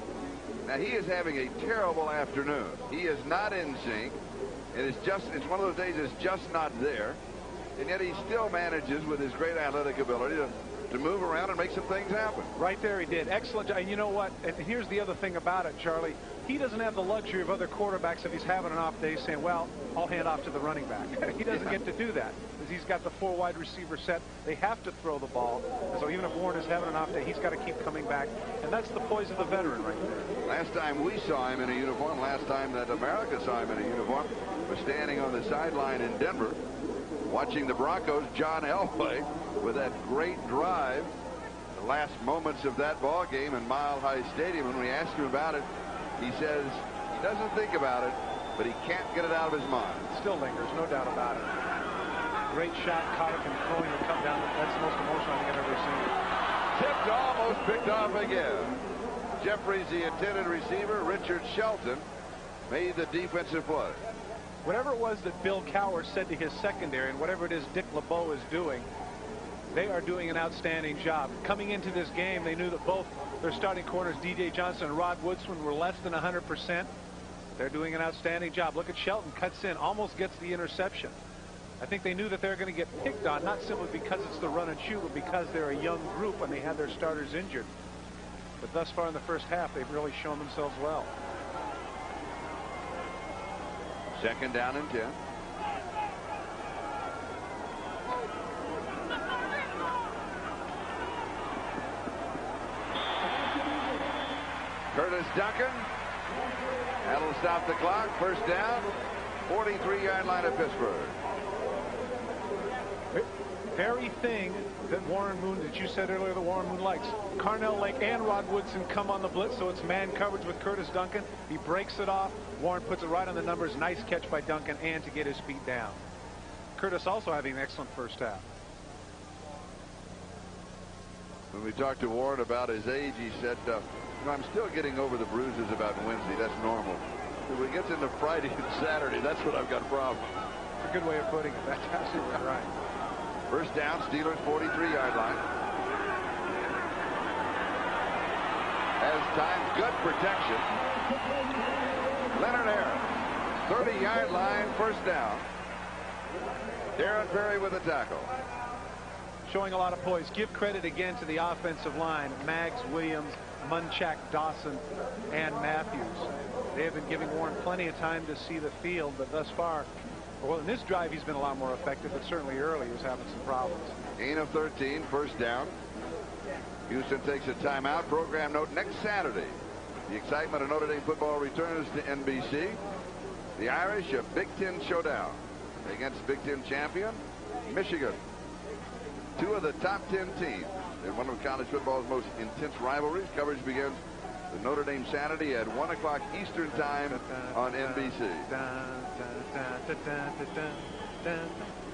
now he is having a terrible afternoon. He is not in sync. It's one of those days it's just not there. And yet he still manages with his great athletic ability to move around and make some things happen. Right there he did. Excellent job. And you know what? And here's the other thing about it, Charlie. He doesn't have the luxury of other quarterbacks if he's having an off day saying, well, I'll hand off to the running back. He doesn't get to do that because he's got the 4 wide receiver set. They have to throw the ball. And so even if Warren is having an off day, he's got to keep coming back. And that's the poise of the veteran right there. Last time we saw him in a uniform, last time that America saw him in a uniform, was standing on the sideline in Denver watching the Broncos, John Elway, with that great drive. The last moments of that ball game in Mile High Stadium, when we asked him about it, he says he doesn't think about it, but he can't get it out of his mind. Still lingers, no doubt about it. Great shot, caught it and throwing the cut down. That's the most emotional I think I've ever seen. Tipped, almost picked off again. Jeffries, the intended receiver. Richard Shelton made the defensive play. Whatever it was that Bill Cowher said to his secondary, and whatever it is Dick LeBeau is doing, they are doing an outstanding job. Coming into this game, they knew that both their starting corners, D.J. Johnson and Rod Woodson, were less than 100%. They're doing an outstanding job. Look at Shelton, cuts in, almost gets the interception. I think they knew that they're going to get picked on, not simply because it's the run and shoot, but because they're a young group and they had their starters injured. But thus far in the first half, they've really shown themselves well. Second down and 10. Curtis Duncan. That'll stop the clock. First down. 43-yard line of Pittsburgh. Very thing that Warren Moon, that you said earlier that Warren Moon likes. Carnell Lake and Rod Woodson come on the blitz, so it's man coverage with Curtis Duncan. He breaks it off. Warren puts it right on the numbers. Nice catch by Duncan and to get his feet down. Curtis also having an excellent first half. When we talked to Warren about his age, he said, I'm still getting over the bruises about Wednesday. That's normal. When it gets into Friday and Saturday, that's when I've got a problem. It's a good way of putting it. That's absolutely right. First down, Steelers 43-yard line. Has time, good protection. Leonard Harris, 30-yard line, first down. Darren Perry with a tackle. Showing a lot of poise. Give credit again to the offensive line. Maggs, Williams, Munchak, Dawson, and Matthews. They have been giving Warren plenty of time to see the field, but thus far, well, in this drive, he's been a lot more effective, but certainly early he was having some problems. Gain of 13, first down. Houston takes a timeout. Program note, next Saturday, the excitement of Notre Dame football returns to NBC. The Irish, a Big Ten showdown against Big Ten champion Michigan. Two of the top 10 teams in one of college football's most intense rivalries. Coverage begins with Notre Dame Saturday at 1 o'clock Eastern time on NBC.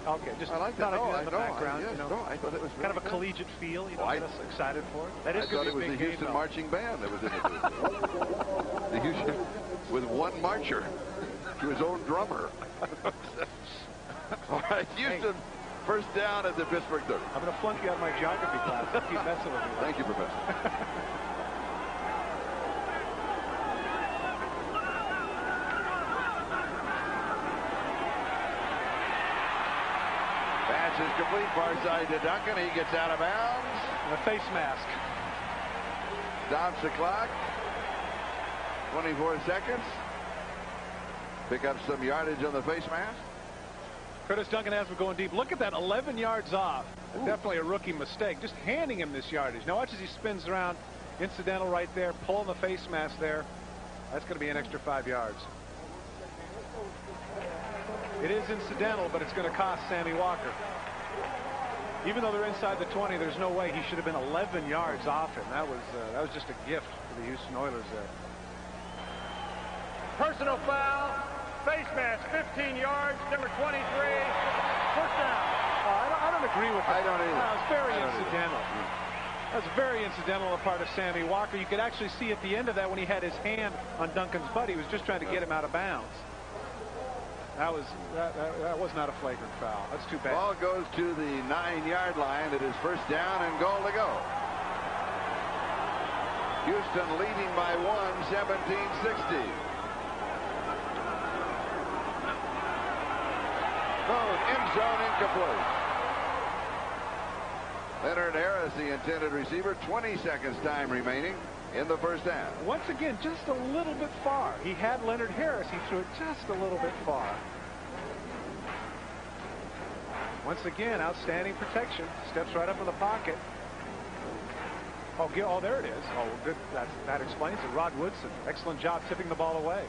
Okay, just I like that. in the background. I thought it was kind of a collegiate feel. You know, get us excited for it. That is I thought it was the Houston marching band that was in it. The Houston with one marcher to his own drummer. All right, Houston. First down at the Pittsburgh 30. I'm going to flunk you out of my geography class. Keep messing with me. Thank you, Professor. Pass is complete. Far side to Duncan. He gets out of bounds. And a face mask. Stops the clock. 24 seconds. Pick up some yardage on the face mask. Curtis Duncan has him going deep. Look at that, 11 yards off. Definitely a rookie mistake. Just handing him this yardage. Now watch as he spins around. Incidental right there. Pulling the face mask there. That's going to be an extra 5 yards. It is incidental, but it's going to cost Sammy Walker. Even though they're inside the 20, there's no way he should have been 11 yards off him. That was just a gift for the Houston Oilers there. Personal foul. Face mask, 15 yards, number 23, first down. I don't agree with that. I don't either. It's very incidental. That's very incidental on the part of Sammy Walker. You could actually see at the end of that when he had his hand on Duncan's butt, he was just trying to get him out of bounds. That was not a flagrant foul. That's too bad. Ball goes to the 9-yard line. It is first down and goal to go. Houston leading by 1, 17-60. End zone incomplete. Leonard Harris, the intended receiver, 20 seconds time remaining in the first half. Once again, just a little bit far. He had Leonard Harris. He threw it just a little bit far. Once again, outstanding protection. Steps right up in the pocket. Oh, there it is. Oh, good. That explains it. Rod Woodson, excellent job tipping the ball away.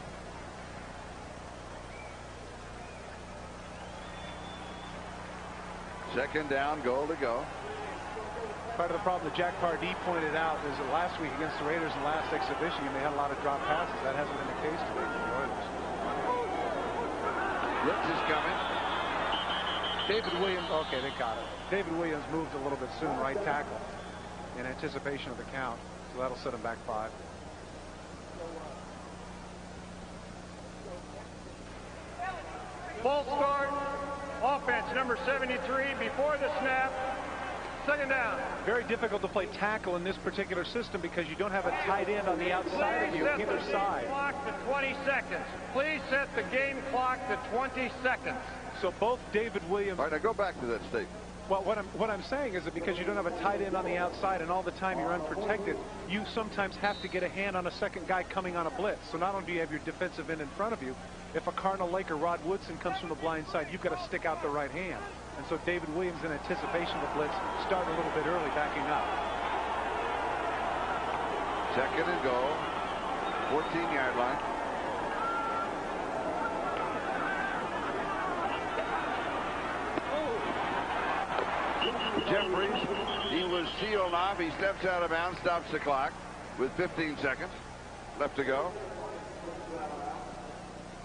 Second down, goal to go. Part of the problem that Jack Pardee pointed out is that last week against the Raiders in the last exhibition game, they had a lot of drop passes. That hasn't been the case today for the Oilers. Brooks is coming. David Williams, okay, they got it. David Williams moved a little bit soon, right tackle, in anticipation of the count. So that'll set him back 5. Full start. Offense, number 73, before the snap. Second down. Very difficult to play tackle in this particular system because you don't have a tight end on the outside of you, either side. Clock to 20 seconds. Please set the game clock to 20 seconds. So both David Williams. All right, now go back to that statement. Well, what I'm saying is that because you don't have a tight end on the outside and all the time you're unprotected, you sometimes have to get a hand on a second guy coming on a blitz. So not only do you have your defensive end in front of you, if a Cardinal Laker, Rod Woodson, comes from the blind side, you've got to stick out the right hand. And so David Williams, in anticipation of the blitz, started a little bit early, backing up. Second and goal, 14-yard line. Jeffries, he was sealed off. He steps out of bounds, stops the clock with 15 seconds left to go.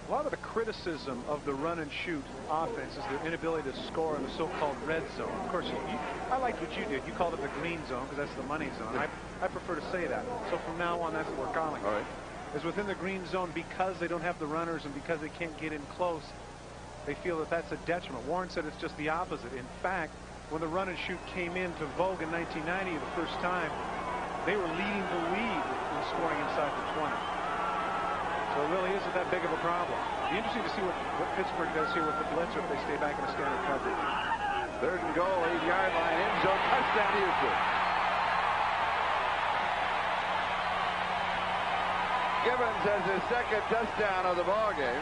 A lot of the criticism of the run and shoot offense is their inability to score in the so-called red zone. Of course, I liked what you did. You called it the green zone because that's the money zone. I prefer to say that. So from now on, that's what we're calling it. All right. Is within the green zone, because they don't have the runners and because they can't get in close, they feel that that's a detriment. Warren said it's just the opposite. In fact, when the run and shoot came into vogue in 1990 the first time, they were leading the league in scoring inside the 20. So it really isn't that big of a problem. It'll be interesting to see what Pittsburgh does here with the blitz if they stay back in a standard coverage. Third and goal, 8-yard line, end zone, touchdown Houston. Gibbons has his second touchdown of the ball game.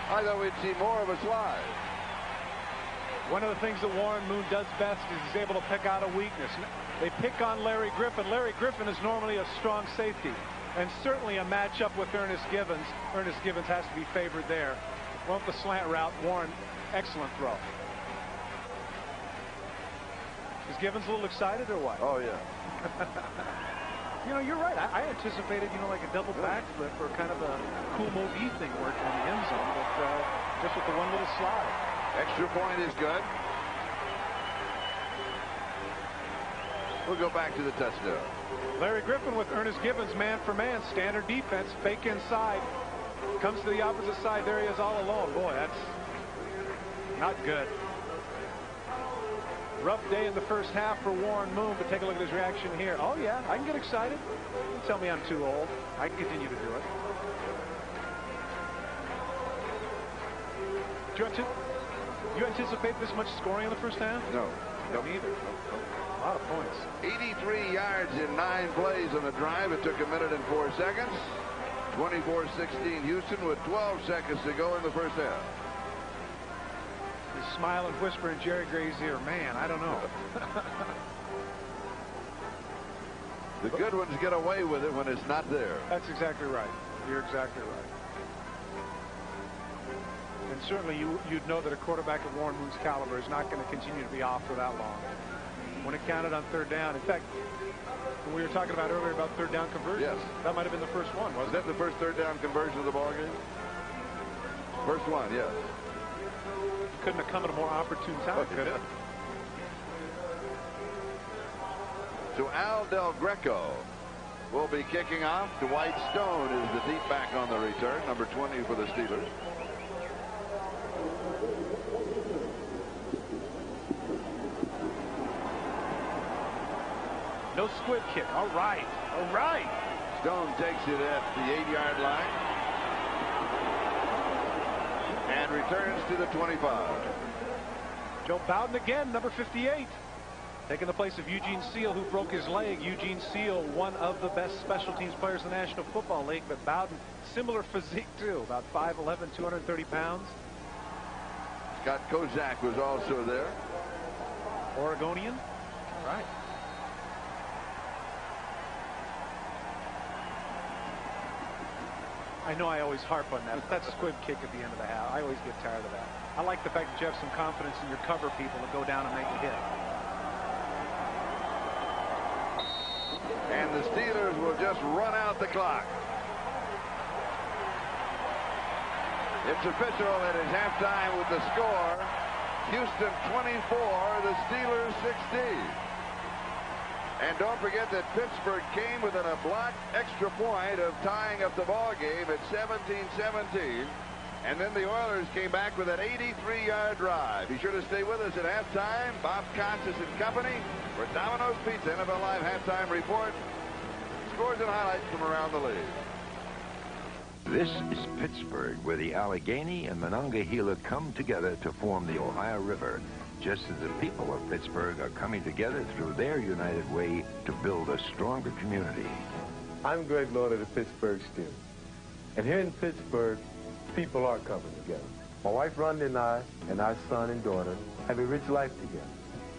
I thought we'd see more of a slide. One of the things that Warren Moon does best is he's able to pick out a weakness. They pick on Larry Griffin. Larry Griffin is normally a strong safety and certainly a matchup with Ernest Givens. Ernest Givens has to be favored there. Went the slant route. Warren, excellent throw. Is Givens a little excited or what? Oh, yeah. You know, you're right. I anticipated, you know, like a double backflip or kind of a cool Moe thing working in the end zone, but just with the one little slide. Extra point is good. We'll go back to the touchdown. Larry Griffin with Ernest Givens, man for man, standard defense, fake inside. Comes to the opposite side. There he is all alone. Boy, that's not good. Rough day in the first half for Warren Moon, but take a look at his reaction here. Oh, yeah, I can get excited. Don't tell me I'm too old. I can continue to do it. Do you anticipate this much scoring in the first half? No. No, neither. A lot of points. 83 yards in 9 plays on the drive. It took 1 minute and 4 seconds. 24-16 Houston with 12 seconds to go in the first half. He's smiling, whispering in Jerry Gray's ear. Man, I don't know. The good ones get away with it when it's not there. That's exactly right. You're exactly right. And certainly you'd know that a quarterback of Warren Moon's caliber is not going to continue to be off for that long. When it counted on third down, in fact, when we were talking about earlier about third down conversions, that might have been the first one, wasn't it? Was that the first third down conversion of the ball game? First one, yes. Couldn't have come at a more opportune time, could it? So Al Del Greco will be kicking off. Dwight Stone is the deep back on the return, number 20 for the Steelers. No squib kick. All right. All right. Stone takes it at the 8-yard line and returns to the 25. Joe Bowden again, number 58. Taking the place of Eugene Seal, who broke his leg. Eugene Seal, one of the best special teams players in the National Football League, but Bowden, similar physique too, about 5'11", 230 pounds. Scott Kozak was also there. Oregonian. All right. I know I always harp on that, but that's a squib kick at the end of the half. I always get tired of that. I like the fact that you have some confidence in your cover people to go down and make a hit. And the Steelers will just run out the clock. It's official. It is halftime with the score. Houston 24, the Steelers 16. And don't forget that Pittsburgh came within a blocked extra point of tying up the ball game at 17-17. And then the Oilers came back with an 83-yard drive. Be sure to stay with us at halftime. Bob Costas and company for Domino's Pizza NFL Live halftime report. Scores and highlights from around the league. This is Pittsburgh, where the Allegheny and Monongahela come together to form the Ohio River, just as the people of Pittsburgh are coming together through their united way to build a stronger community. I'm Greg Lord of the Pittsburgh Steelers. And here in Pittsburgh, people are coming together. My wife Rhonda and I and our son and daughter have a rich life together.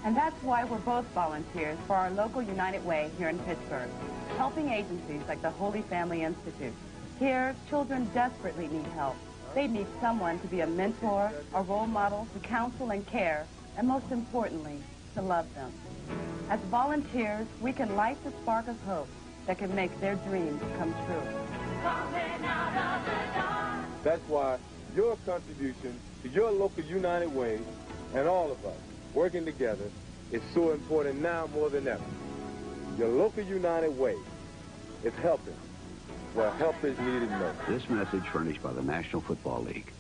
And that's why we're both volunteers for our local United Way here in Pittsburgh, helping agencies like the Holy Family Institute. Here, children desperately need help. They need someone to be a mentor, a role model, to counsel and care, and most importantly, to love them. As volunteers, we can light the spark of hope that can make their dreams come true. That's why your contribution to your local United Way and all of us working together is so important now more than ever. Your local United Way is helping where help is needed most. This message furnished by the National Football League.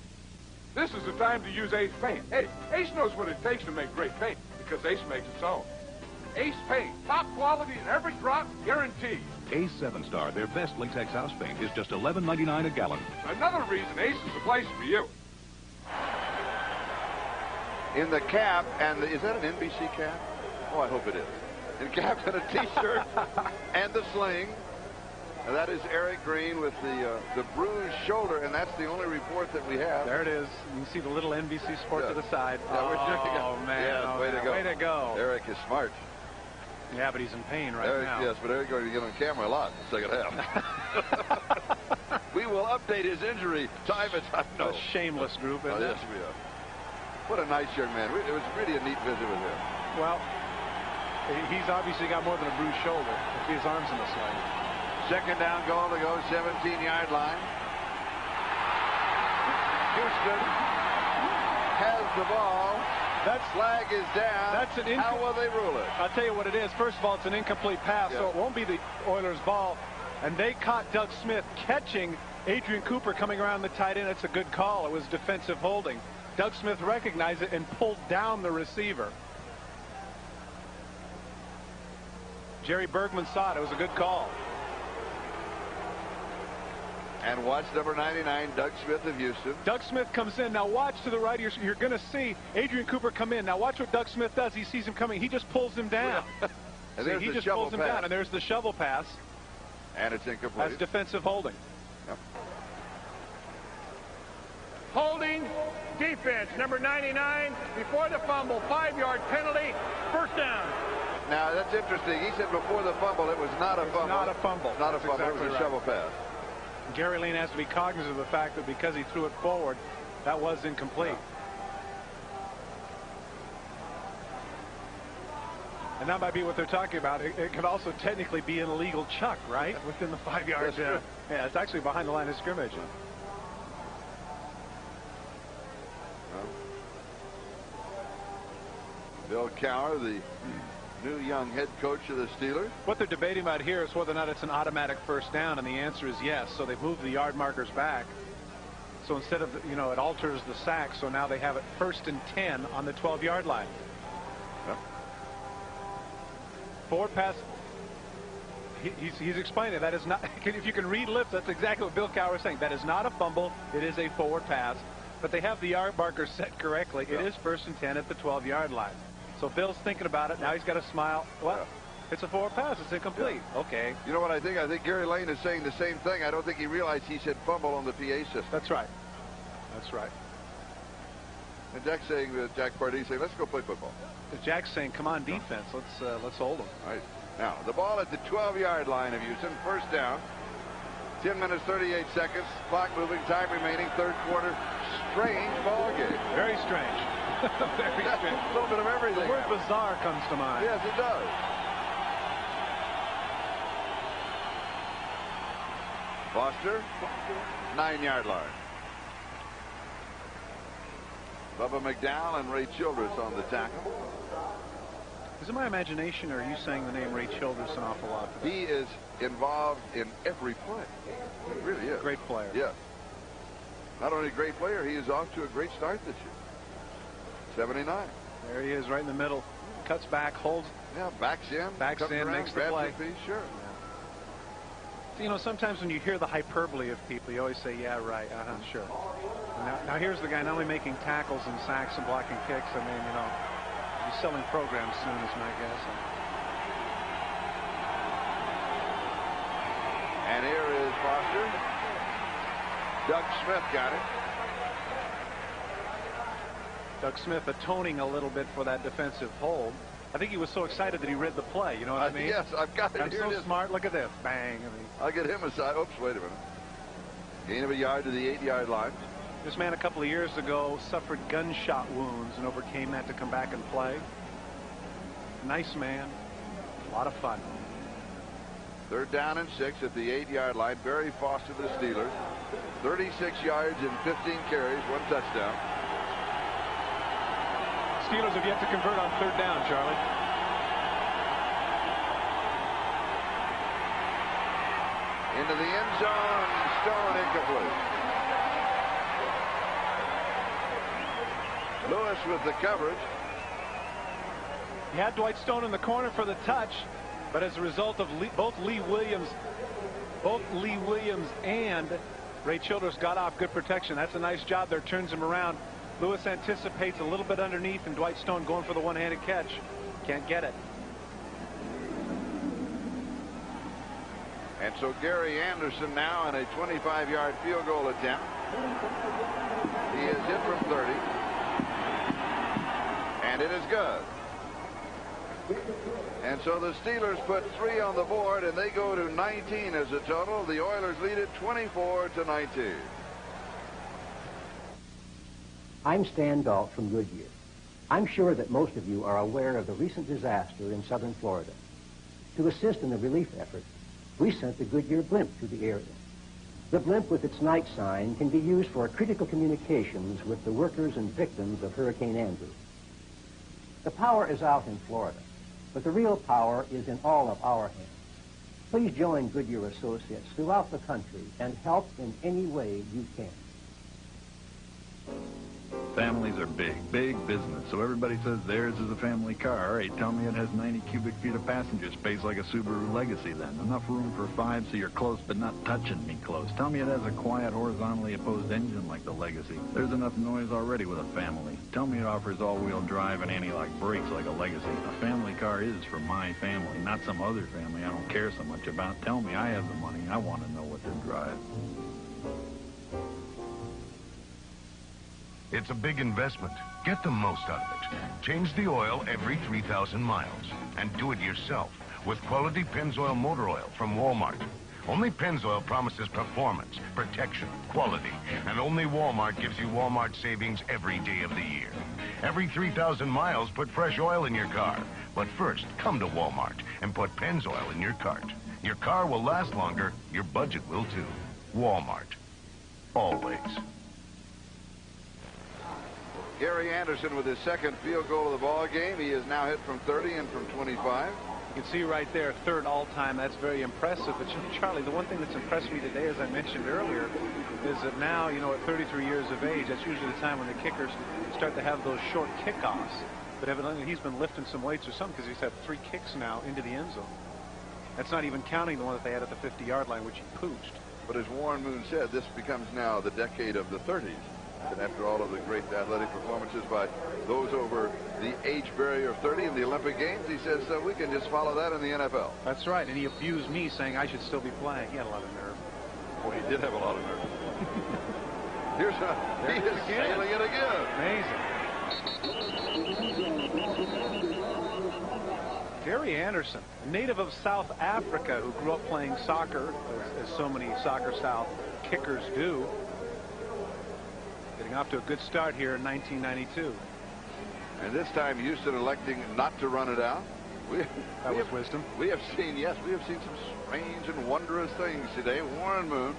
This is the time to use Ace Paint. Hey, Ace knows what it takes to make great paint because Ace makes its own. Ace Paint, top quality in every drop, guaranteed. Ace 7-Star, their best latex house paint, is just $11.99 a gallon. Another reason Ace is the place for you. In the cap, and is that an NBC cap? Oh, I hope it is. In cap and a T-shirt and the sling. And that is Eric Green with the bruised shoulder, and that's the only report that we have. There it is. You can see the little NBC Sport to the side. Yeah, oh, man. Yeah, way to go. Way to go. Eric is smart. Yeah, but he's in pain right Eric, now. Yes, but Eric's going to get on camera a lot in the second half. We will update his injury time and time. No. A shameless group, isn't it? Yes, we are. What a nice young man. It was really a neat visit with him. Well, he's obviously got more than a bruised shoulder. If his arm's in the sling. Second down goal to go, 17-yard line. Houston has the ball. That flag is down. How will they rule it? I'll tell you what it is. First of all, it's an incomplete pass, so it won't be the Oilers' ball. And they caught Doug Smith catching Adrian Cooper coming around the tight end. It's a good call. It was defensive holding. Doug Smith recognized it and pulled down the receiver. Jerry Bergman saw it. It was a good call. And watch number 99, Doug Smith of Houston. Doug Smith comes in. Now watch to the right. You're going to see Adrian Cooper come in. Now watch what Doug Smith does. He sees him coming. He just pulls him down. And See, he just pulls him down. And there's the shovel pass. And it's incomplete. That's defensive holding. Yep. Holding defense, number 99, before the fumble, 5-yard penalty, first down. Now, that's interesting. He said before the fumble it was not a fumble. Not a fumble. Not a That's fumble. exactly It was a right. shovel pass. Gary Lean has to be cognizant of the fact that because he threw it forward, that was incomplete. And that might be what they're talking about. It could also technically be an illegal chuck, right? Within the 5-yard. Yeah, it's actually behind the line of scrimmage. Bill Cowher, the new young head coach of the Steelers. What they're debating about here is whether or not it's an automatic first down, and the answer is yes. So they've moved the yard markers back. So instead of, you know, it alters the sack, so now they have it 1st and 10 on the 12-yard line. Yep. Forward pass. He's explaining that is not, if you can read lips, that's exactly what Bill Cowher is saying. That is not a fumble. It is a forward pass. But they have the yard markers set correctly. It is 1st and 10 at the 12-yard line. So Bill's thinking about it. Now he's got to smile. Well, it's a forward pass. It's incomplete. Okay. You know what I think? I think Gary Lane is saying the same thing. I don't think he realized he said fumble on the PA system. That's right. That's right. And Jack's saying, Jack Pardee saying, let's go play football. Jack's saying, come on, defense. Let's hold them. All right. Now, the ball at the 12-yard line of Houston. First down. 10 minutes, 38 seconds. Clock moving. Time remaining. Third quarter. Strange ball game. Very strange. Very strange. A little bit of everything. The word bizarre comes to mind. Yes, it does. Foster, 9-yard line. Bubba McDowell and Ray Childress on the tackle. Is it my imagination, or are you saying the name Ray Childress an awful lot? He is involved in every play. He really is. Great player. Yes. Not only a great player, he is off to a great start this year. 79. There he is, right in the middle. Cuts back, holds. Yeah, backs in. Backs in, around, makes the play. Piece, sure. Yeah. So, you know, sometimes when you hear the hyperbole of people, you always say, yeah, right, sure. Now here's the guy not only making tackles and sacks and blocking kicks. I mean, you know, he's selling programs soon, is my guess. And here is Foster. Doug Smith got it. Doug Smith atoning a little bit for that defensive hold. I think he was so excited that he read the play. You know what I mean? Yes, I've got it. I'm here so it is. smart. Look at this. Bang. I mean, I'll get him aside. Oops, wait a minute. Gain of a yard to the 8-yard line. This man a couple of years ago suffered gunshot wounds and overcame that to come back and play. Nice man. A lot of fun. 3rd down and 6 at the 8-yard line. Barry Foster, the Steelers. 36 yards and 15 carries, 1 touchdown. Steelers have yet to convert on 3rd down, Charlie. Into the end zone. Stone incomplete. Lewis with the coverage. He had Dwight Stone in the corner for the touch, but as a result of both Lee Williams and Ray Childress got off good protection. That's a nice job there. Turns him around. Lewis anticipates a little bit underneath, and Dwight Stone going for the one-handed catch. Can't get it. And so Gary Anderson now in a 25-yard field goal attempt. He is hit from 30. And it is good. And so the Steelers put 3 on the board, and they go to 19 as a total. The Oilers lead it 24-19. I'm Stan Galt from Goodyear. I'm sure that most of you are aware of the recent disaster in southern Florida. To assist in the relief effort, we sent the Goodyear blimp to the area. The blimp with its night sign can be used for critical communications with the workers and victims of Hurricane Andrew. The power is out in Florida, but the real power is in all of our hands. Please join Goodyear Associates throughout the country and help in any way you can. Families are big, big business, so everybody says theirs is a family car. All right, tell me it has 90 cubic feet of passenger space like a Subaru Legacy then. Enough room for 5 so you're close but not touching me close. Tell me it has a quiet, horizontally opposed engine like the Legacy. There's enough noise already with a family. Tell me it offers all-wheel drive and anti-lock brakes like a Legacy. A family car is for my family, not some other family I don't care so much about. Tell me I have the money. I want to know what to drive. It's a big investment. Get the most out of it. Change the oil every 3,000 miles. And do it yourself with quality Pennzoil motor oil from Walmart. Only Pennzoil promises performance, protection, quality. And only Walmart gives you Walmart savings every day of the year. Every 3,000 miles, put fresh oil in your car. But first, come to Walmart and put Pennzoil in your cart. Your car will last longer. Your budget will too. Walmart. Always. Gary Anderson with his second field goal of the ball game. He is now hit from 30 and from 25. You can see right there, third all-time. That's very impressive. But, Charlie, the one thing that's impressed me today, as I mentioned earlier, is that now, at 33 years of age, that's usually the time when the kickers start to have those short kickoffs. But evidently he's been lifting some weights or something, because he's had 3 kicks now into the end zone. That's not even counting the one that they had at the 50-yard line, which he pooched. But as Warren Moon said, this becomes now the decade of the 30s. And after all of the great athletic performances by those over the age barrier of 30 in the Olympic Games, he says we can just follow that in the NFL. That's right. And he abused me, saying I should still be playing. He had a lot of nerve. Boy, he did have a lot of nerve. He is sailing it again. Amazing. Gary Anderson, a native of South Africa who grew up playing soccer, as so many soccer-style kickers do. Getting off to a good start here in 1992. And this time Houston electing not to run it out. That was wisdom. We have seen some strange and wondrous things today. Warren Moon,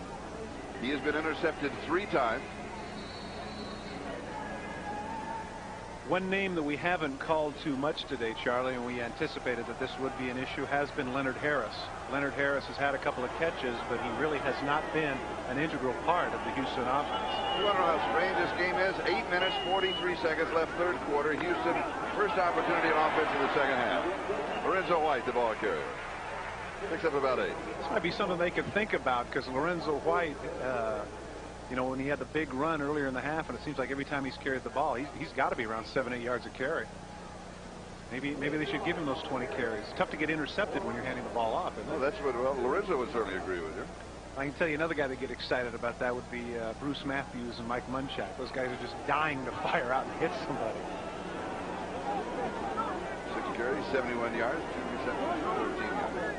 he has been intercepted 3 times. One name that we haven't called too much today, Charlie, and we anticipated that this would be an issue, has been Leonard Harris. Leonard Harris has had a couple of catches, but he really has not been an integral part of the Houston offense. You want to know how strange this game is? 8 minutes, 43 seconds left, third quarter. Houston, first opportunity on offense in the second half. Lorenzo White, the ball carrier. Picks up about 8. This might be something they could think about, because Lorenzo White, when he had the big run earlier in the half, and it seems like every time he's carried the ball, he's got to be around 7-8 yards a carry. Maybe they should give him those 20 carries. It's tough to get intercepted when you're handing the ball off, isn't it? Well, that's what Lorenzo would certainly agree with you. I can tell you another guy that get excited about that would be Bruce Matthews and Mike Munchak. Those guys are just dying to fire out and hit somebody. 6 carries, 71 yards, 2 receptions, 13 yards.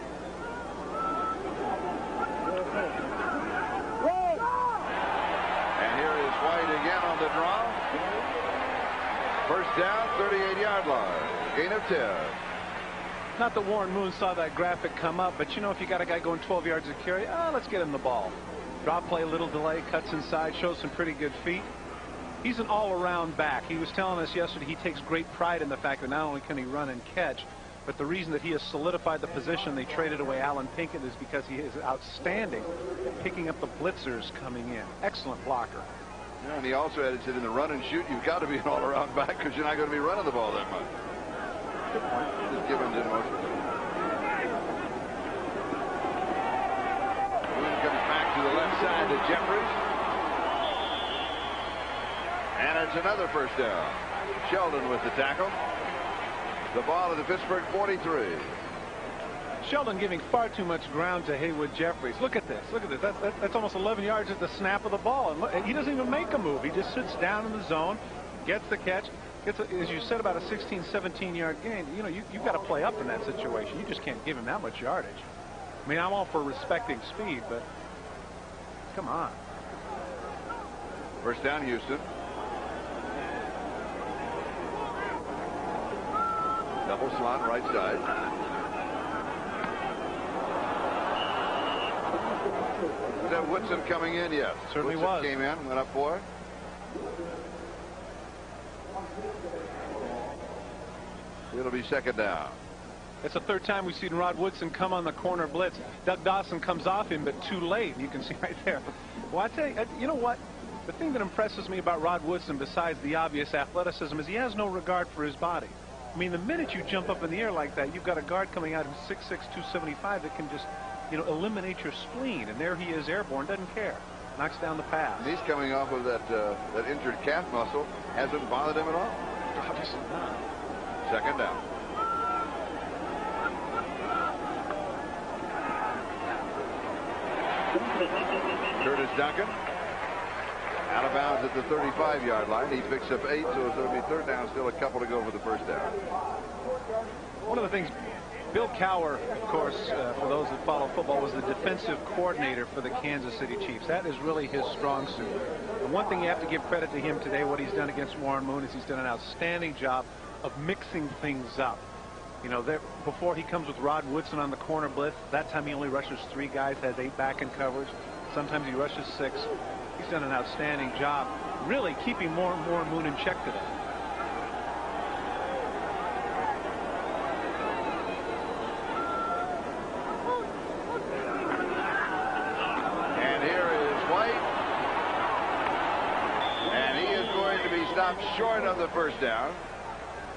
And here is White again on the draw. First down, 38-yard line. Gain of 10. Not that Warren Moon saw that graphic come up, but if you got a guy going 12 yards a carry, let's get him the ball. Drop play, little delay, cuts inside, shows some pretty good feet. He's an all-around back. He was telling us yesterday he takes great pride in the fact that not only can he run and catch, but the reason that he has solidified the position they traded away Alan Pinkett is because he is outstanding at picking up the blitzers coming in. Excellent blocker. Yeah, and he also added that in the run and shoot, you've got to be an all-around back because you're not going to be running the ball that much. Good point. Just Gibbons in motion. Boone comes back to the left side to Jeffries. And it's another first down. Sheldon with the tackle. The ball at the Pittsburgh 43. Sheldon giving far too much ground to Haywood Jeffries. Look at this. Look at this. That's almost 11 yards at the snap of the ball. And look, he doesn't even make a move. He just sits down in the zone, gets the catch. As you said, about a 16, 17-yard gain. You've got to play up in that situation. You just can't give him that much yardage. I mean, I'm all for respecting speed, but come on. First down, Houston. Double slot right side. Was that Woodson coming in? Yes. Certainly Woodson was. Came in, went up for it. It'll be second down. It's the third time we've seen Rod Woodson come on the corner blitz. Doug Dawson comes off him, but too late. You can see right there. Well, I tell you, you know what? The thing that impresses me about Rod Woodson, besides the obvious athleticism, is he has no regard for his body. I mean, the minute you jump up in the air like that, you've got a guard coming out who's 6'6", 275 that can just, eliminate your spleen. And there he is, airborne, doesn't care. Knocks down the pass. And he's coming off of that injured calf muscle. Hasn't bothered him at all. Obviously not. Second down. Curtis Duncan out of bounds at the 35-yard line. He picks up 8, so it'll be third down. Still a couple to go for the first down. One of the things, Bill Cowher, of course, for those that follow football, was the defensive coordinator for the Kansas City Chiefs. That is really his strong suit. And one thing you have to give credit to him today, what he's done against Warren Moon, is he's done an outstanding job of mixing things up. Before he comes with Rod Woodson on the corner blitz, that time he only rushes 3 guys, has 8 back in coverage. Sometimes he rushes 6. He's done an outstanding job. really keeping Warren Moon in check today. And here is White. And he is going to be stopped short of the first down.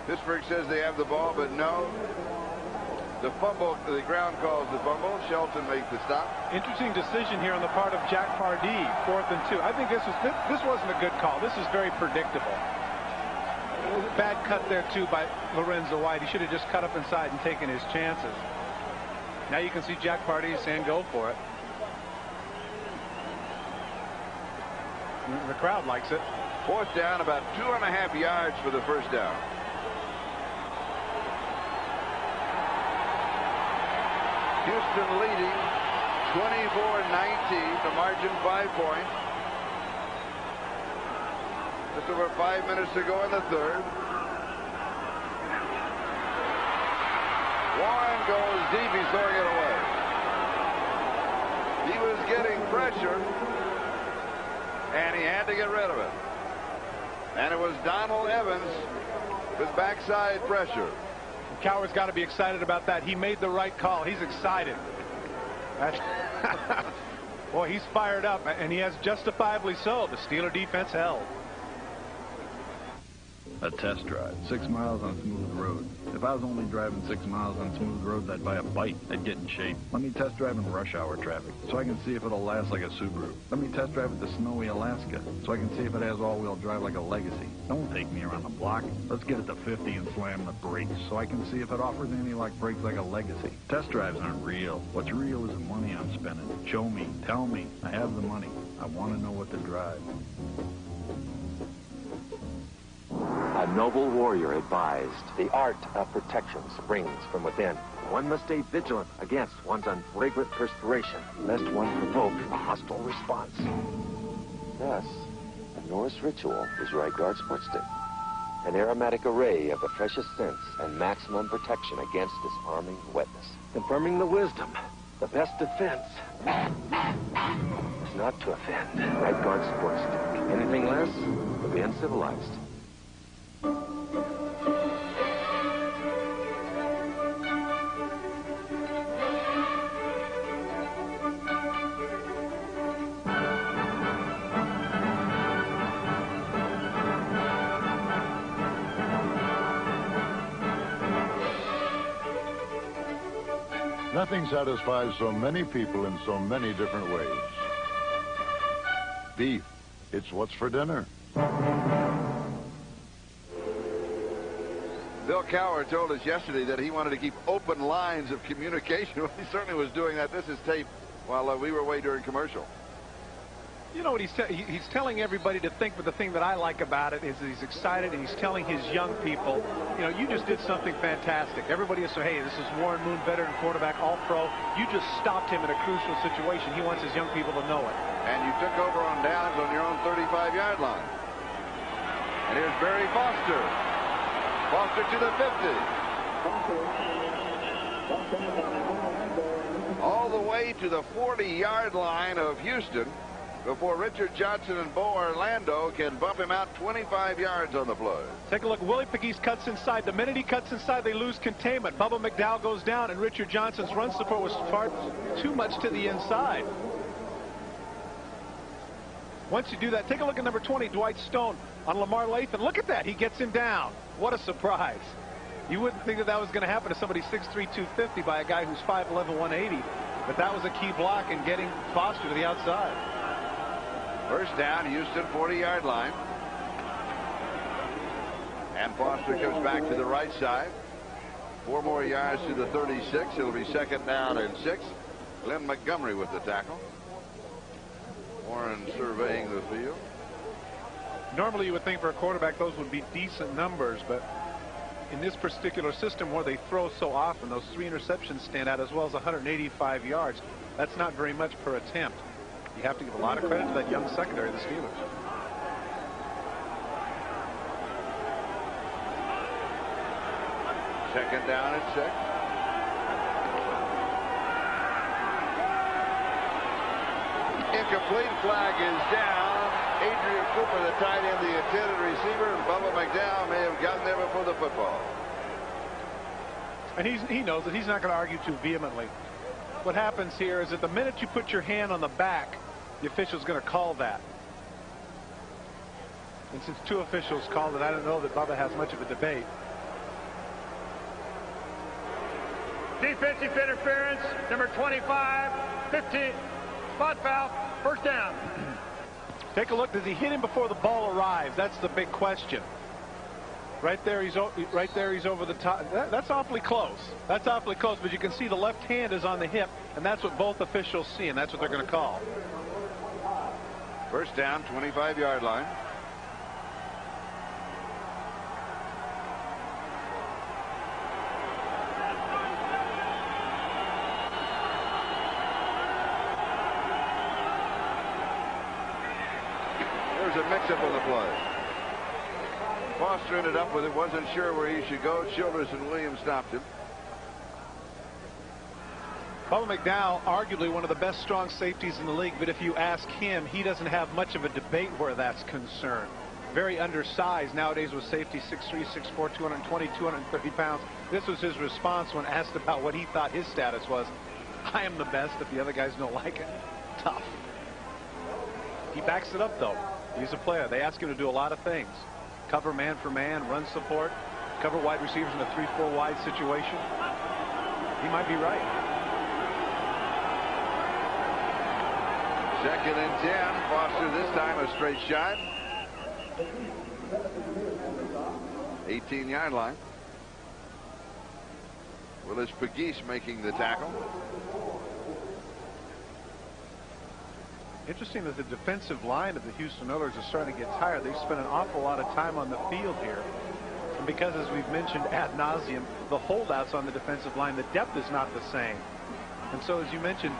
Pittsburgh says they have the ball, but no. The fumble, the ground calls the fumble. Shelton makes the stop. Interesting decision here on the part of Jack Pardee, 4th and 2. I think this wasn't a good call. This is very predictable. Bad cut there, too, by Lorenzo White. He should have just cut up inside and taken his chances. Now you can see Jack Pardee saying go for it. The crowd likes it. 4th down, about 2.5 yards for the first down. Houston leading 24-19, the margin 5 points. Just over 5 minutes to go in the third. Warren goes deep. He's throwing it away. He was getting pressure, and he had to get rid of it. And it was Donald Evans with backside pressure. Cowher's got to be excited about that. He made the right call. He's excited. Boy, he's fired up, and he has justifiably so. The Steeler defense held. A test drive, 6 miles on smooth road. If I was only driving 6 miles on smooth roads, I'd buy a bike. I'd get in shape. Let me test drive in rush hour traffic so I can see if it'll last like a Subaru. Let me test drive at the snowy Alaska so I can see if it has all-wheel drive like a Legacy. Don't take me around the block. Let's get it to 50 and slam the brakes so I can see if it offers any like brakes like a Legacy. Test drives aren't real. What's real is the money I'm spending. Show me. Tell me. I have the money. I want to know what to drive. A noble warrior advised, the art of protection springs from within. One must stay vigilant against one's unflagrant perspiration, lest one provoke a hostile response. Thus, the Norse ritual is Right Guard Sports Stick, an aromatic array of the freshest scents and maximum protection against disarming wetness. Confirming the wisdom, the best defense is not to offend. Right Guard Sports Stick. Anything less would be uncivilized. Nothing satisfies so many people in so many different ways. Beef, it's what's for dinner. Bill Cowher told us yesterday that he wanted to keep open lines of communication. Well, he certainly was doing that. This is tape while we were away during commercial. You know what he's telling everybody to think, but the thing that I like about it is that he's excited, and he's telling his young people, you know, you just did something fantastic. Everybody is saying, hey, this is Warren Moon, veteran quarterback, all-pro. You just stopped him in a crucial situation. He wants his young people to know it. And you took over on downs on your own 35-yard line. And here's Barry Foster. Foster to the 50. All the way to the 40-yard line of Houston before Richard Johnson and Bo Orlando can bump him out 25 yards on the play. Take a look. Willie Pegues cuts inside. The minute he cuts inside, they lose containment. Bubba McDowell goes down, and Richard Johnson's run support was far too much to the inside. Once you do that, take a look at number 20, Dwight Stone, on Lamar Lathan. Look at that. He gets him down. What a surprise. You wouldn't think that that was going to happen to somebody 6'3", 250 by a guy who's 5'11", 180. But that was a key block in getting Foster to the outside. First down, Houston, 40-yard line. And Foster comes back to the right side. 4 more yards to the 36. It'll be second down and 6. Glenn Montgomery with the tackle. Warren surveying the field. Normally you would think for a quarterback those would be decent numbers, but in this particular system where they throw so often, those 3 interceptions stand out, as well as 185 yards. That's not very much per attempt. You have to give a lot of credit to that young secondary of the Steelers. Second down and 6. Incomplete. Flag is down. Adrian Cooper, the tight end, the intended receiver, and Bubba McDowell may have gotten there before the football. And he knows that he's not going to argue too vehemently. What happens here is that the minute you put your hand on the back, the official's going to call that. And since two officials called it, I don't know that Bubba has much of a debate. Defensive interference, number 25, 15, spot foul, first down. Take a look. Does he hit him before the ball arrives? That's the big question. Right there, he's over the top. That's awfully close. That's awfully close, but you can see the left hand is on the hip, and that's what both officials see, and that's what they're going to call. First down, 25-yard line. There's a mix-up on the play. Foster ended up with it, wasn't sure where he should go. Childress and Williams stopped him. Bubba McDowell, arguably one of the best strong safeties in the league, but if you ask him, he doesn't have much of a debate where that's concerned. Very undersized nowadays with safety, 6'3", 6'4", 220, 230 pounds. This was his response when asked about what he thought his status was. I am the best if the other guys don't like it. Tough. He backs it up, though. He's a player. They ask him to do a lot of things. Cover man for man, run support, cover wide receivers in a 3-4 wide situation. He might be right. 2nd and 10. Foster this time a straight shot. 18-yard line. Willis Pegues making the tackle. Interesting that the defensive line of the Houston Oilers is starting to get tired. They've spent an awful lot of time on the field here. And because, as we've mentioned ad nauseum, the holdouts on the defensive line, the depth is not the same. And so, as you mentioned,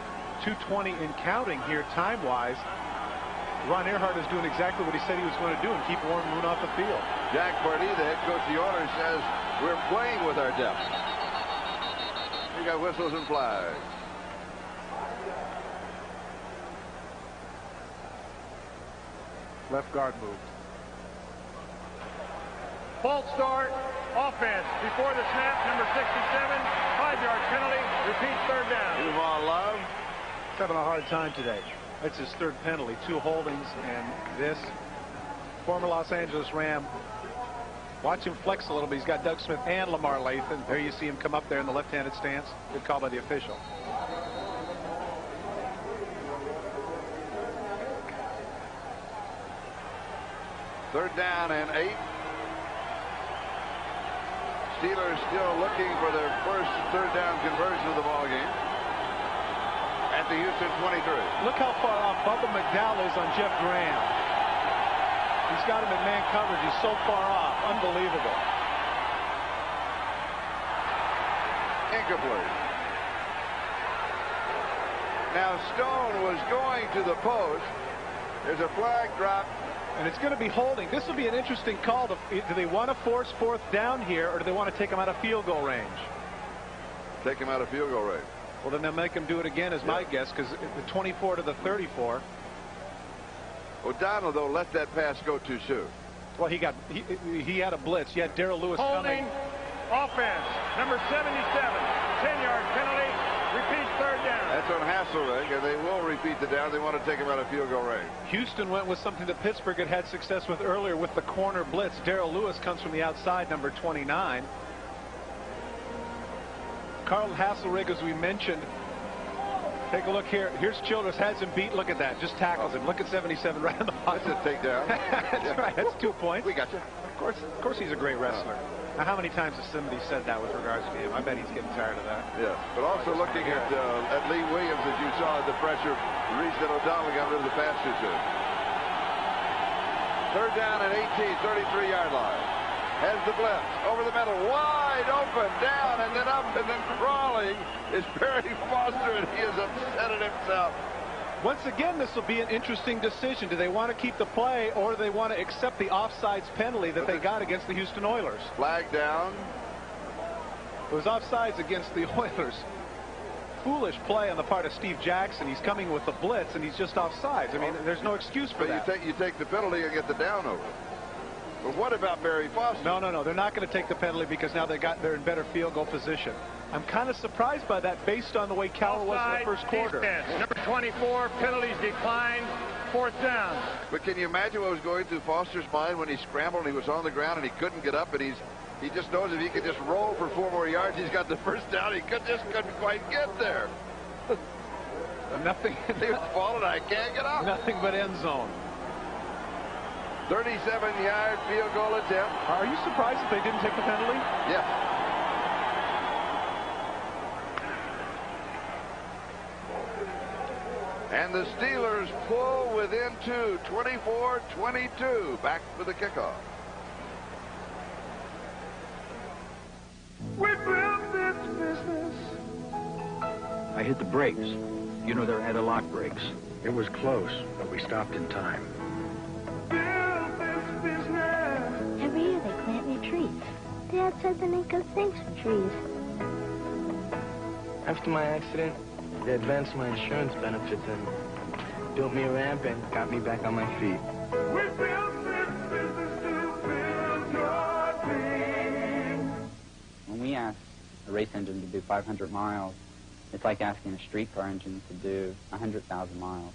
2:20 and counting here time-wise. Ron Earhart is doing exactly what he said he was going to do and keep Warren Moon off the field. Jack Pardee, the head coach of the Oilers, says we're playing with our depth. We got whistles and flags. Left guard moved. False start, offense. Before the snap, number 67, 5-yard penalty, repeat third down. Duval Love. He's having a hard time today. That's his third penalty. 2 holdings and this. Former Los Angeles Ram. Watch him flex a little bit. He's got Doug Smith and Lamar Lathan. There you see him come up there in the left-handed stance. Good call by the official. Third down and 8. Steelers still looking for their first third down conversion of the ball game. At the Houston 23. Look how far off Bubba McDowell is on Jeff Graham. He's got him in man coverage. He's so far off. Unbelievable. Incomplete. Now Stone was going to the post. There's a flag drop. And it's going to be holding. This will be an interesting call. Do they want to force 4th down here, or do they want to take him out of field goal range? Take him out of field goal range. Well, then they'll make him do it again, is my guess, because the 24 to the 34. O'Donnell, though, let that pass go too soon. Well, he had a blitz. He had Darrell Lewis holding coming. Offense, number 77, 10-yard penalty, repeat third down. That's on Hasselbeck, and they will repeat the down. They want to take him out of field goal range. Houston went with something that Pittsburgh had success with earlier with the corner blitz. Darrell Lewis comes from the outside, number 29. Carl Hasselbeck, as we mentioned. Take a look here. Here's Childress, has him beat. Look at that. Just tackles him. Look at 77 right on the box. That's a takedown. That's right. That's 2 points. We got you. Of course he's a great wrestler. Now, how many times has somebody said that with regards to him? I bet he's getting tired of that. Yeah. But also looking at Lee Williams, as you saw, the pressure, the reason that O'Donnell got rid of the pass too soon. Third down and 18, 33-yard line. Has the blitz over the middle, wide open, down and then up and then crawling is Barry Foster, and he is upset at himself. Once again, this will be an interesting decision. Do they want to keep the play, or do they want to accept the offsides penalty that they got against the Houston Oilers? Flag down. It was offsides against the Oilers. foolish play on the part of Steve Jackson. He's coming with the blitz, and he's just offsides. I mean, there's no excuse for that. You take the penalty and get the down over. But what about Barry Foster? No. They're not going to take the penalty because now they're in better field goal position. I'm kind of surprised by that based on the way Cowher was in the first quarter. Defense. Number 24, penalties declined. 4th down. But can you imagine what was going through Foster's mind when he scrambled and he was on the ground and he couldn't get up, and he just knows if he could just roll for 4 more yards, he's got the first down. He just couldn't quite get there. Nothing. He was falling. I can't get up. Nothing but end zone. 37-yard field goal attempt. Are you surprised that they didn't take the penalty? Yes. And the Steelers pull within 2, 24-22. Back for the kickoff. We built this business. I hit the brakes. You know, they're anti-lock brakes. It was close, but we stopped in time. Built this business. Every year they plant new trees. Dad said they make good things for trees. After my accident, they advanced my insurance benefits and built me a ramp and got me back on my feet. We built this business to build your dreams. When we ask a race engine to do 500 miles, it's like asking a streetcar engine to do 100,000 miles.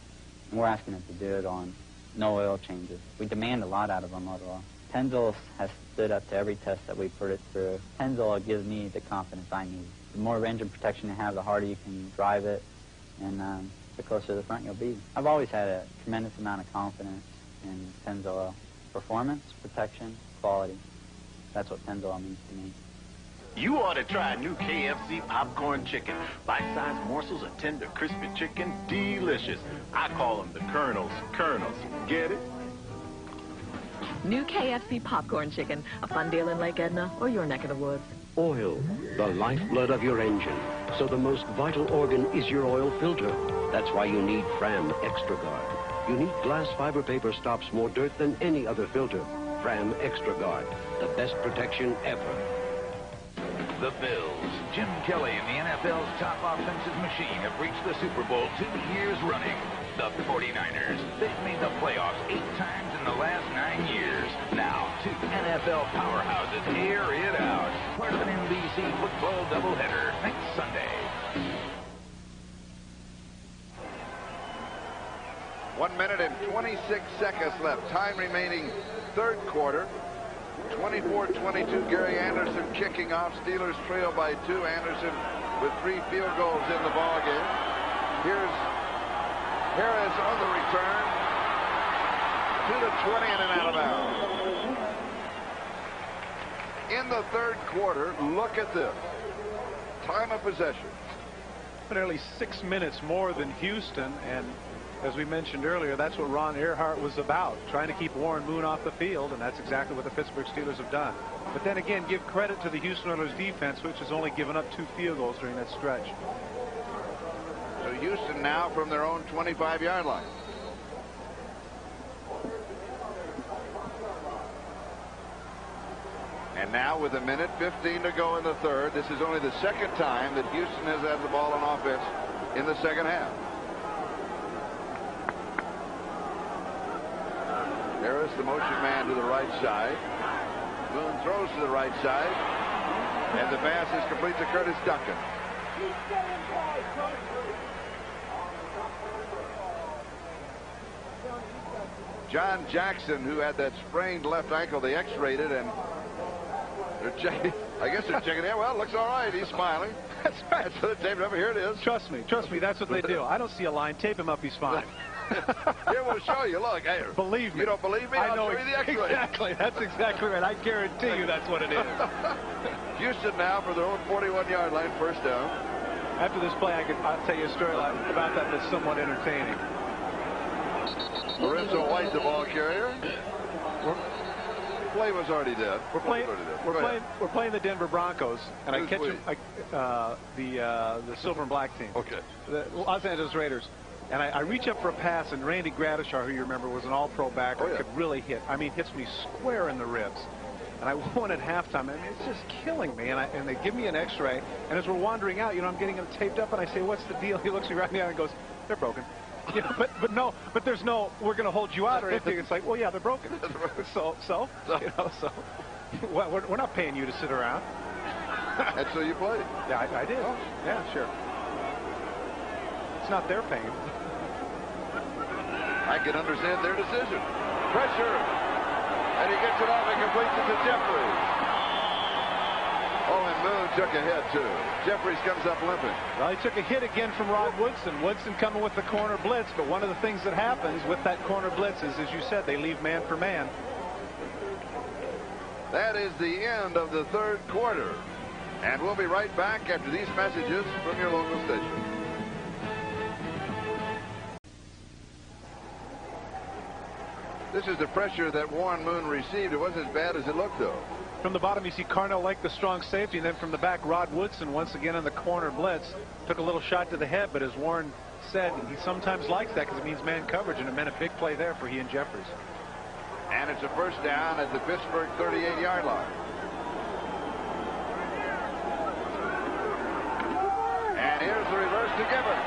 And we're asking it to do it on no oil changes. We demand a lot out of our motor oil. Pennzoil has stood up to every test that we put it through. Pennzoil gives me the confidence I need. The more engine protection you have, the harder you can drive it, and the closer to the front you'll be. I've always had a tremendous amount of confidence in Pennzoil. Performance, protection, quality. That's what Pennzoil means to me. You ought to try new KFC popcorn chicken. Bite-sized morsels of tender, crispy chicken, delicious. I call them the Colonel's Kernels. Get it? New KFC popcorn chicken, a fun deal in Lake Edna or your neck of the woods. Oil, the lifeblood of your engine. So the most vital organ is your oil filter. That's why you need Fram Extra Guard. Unique glass fiber paper stops more dirt than any other filter. Fram Extra Guard, the best protection ever. The Bills, Jim Kelly and the NFL's top offensive machine have reached the Super Bowl 2 years running. The 49ers, they've made the playoffs 8 times in the last 9 years. Now, 2 NFL powerhouses air it out. Part of an NBC football doubleheader next Sunday. 1 minute and 26 seconds left. Time remaining, third quarter. 24-22, Gary Anderson kicking off. Steelers trail by 2. Anderson with 3 field goals in the ball game. Here's Harris on the return to the 20 and an out of bounds. In the third quarter, look at this. Time of possession. Nearly 6 minutes more than Houston, and as we mentioned earlier, that's what Ron Earhart was about, trying to keep Warren Moon off the field, and that's exactly what the Pittsburgh Steelers have done. But then again, give credit to the Houston Oilers defense, which has only given up 2 field goals during that stretch. So Houston now from their own 25-yard line. And now with 1:15 to go in the third, this is only the second time that Houston has had the ball on offense in the second half. Harris, the motion man, to the right side. Moon throws to the right side. And the pass is complete to Curtis Duncan. John Jackson, who had that sprained left ankle, they x-rayed it, and they're checking. I guess they're checking it. Well, it looks all right. He's smiling. That's right. That's the tape over. Here it is. Trust me, that's what they do. I don't see a line. Tape him up. He's fine. Here, we'll show you. Look, hey, believe me. You don't believe me? I'll know show you the X-ray. Exactly. That's exactly right. I guarantee you that's what it is. Houston now for their own 41-yard line, first down. After this play, I'll tell you a story about that that's somewhat entertaining. Lorenzo White, the ball carrier. Play was already dead. We're playing the Denver Broncos, and I catch them, the silver and black team. Okay. The Los Angeles Raiders. And I reach up for a pass, and Randy Gradishar, who you remember was an all-pro backer, could really hit. I mean, hits me square in the ribs. and I won at halftime. I mean, it's just killing me. And they give me an X-ray, and as we're wandering out, you know, I'm getting them taped up, and I say, "What's the deal?" He looks me right in the eye and goes, "They're broken." You know, but there's no, "We're going to hold you out" or anything. It's like, well, yeah, they're broken. So you know, so well, we're not paying you to sit around. And so you played. Yeah, I did. Oh. Yeah, sure. It's not their pain. I can understand their decision. Pressure. And he gets it off and completes it to Jeffries. Oh, and Moon took a hit, too. Jeffries comes up limping. Well, he took a hit again from Rod Woodson. Woodson coming with the corner blitz, but one of the things that happens with that corner blitz is, as you said, they leave man for man. That is the end of the third quarter. And we'll be right back after these messages from your local station. This is the pressure that Warren Moon received. It wasn't as bad as it looked, though. From the bottom, you see Carnell Lake, the strong safety, and then from the back, Rod Woodson, once again on the corner blitz. Took a little shot to the head, but as Warren said, he sometimes likes that because it means man coverage, and it meant a big play there for he and Jeffries. And it's a first down at the Pittsburgh 38-yard line. And here's the reverse to Gibbons.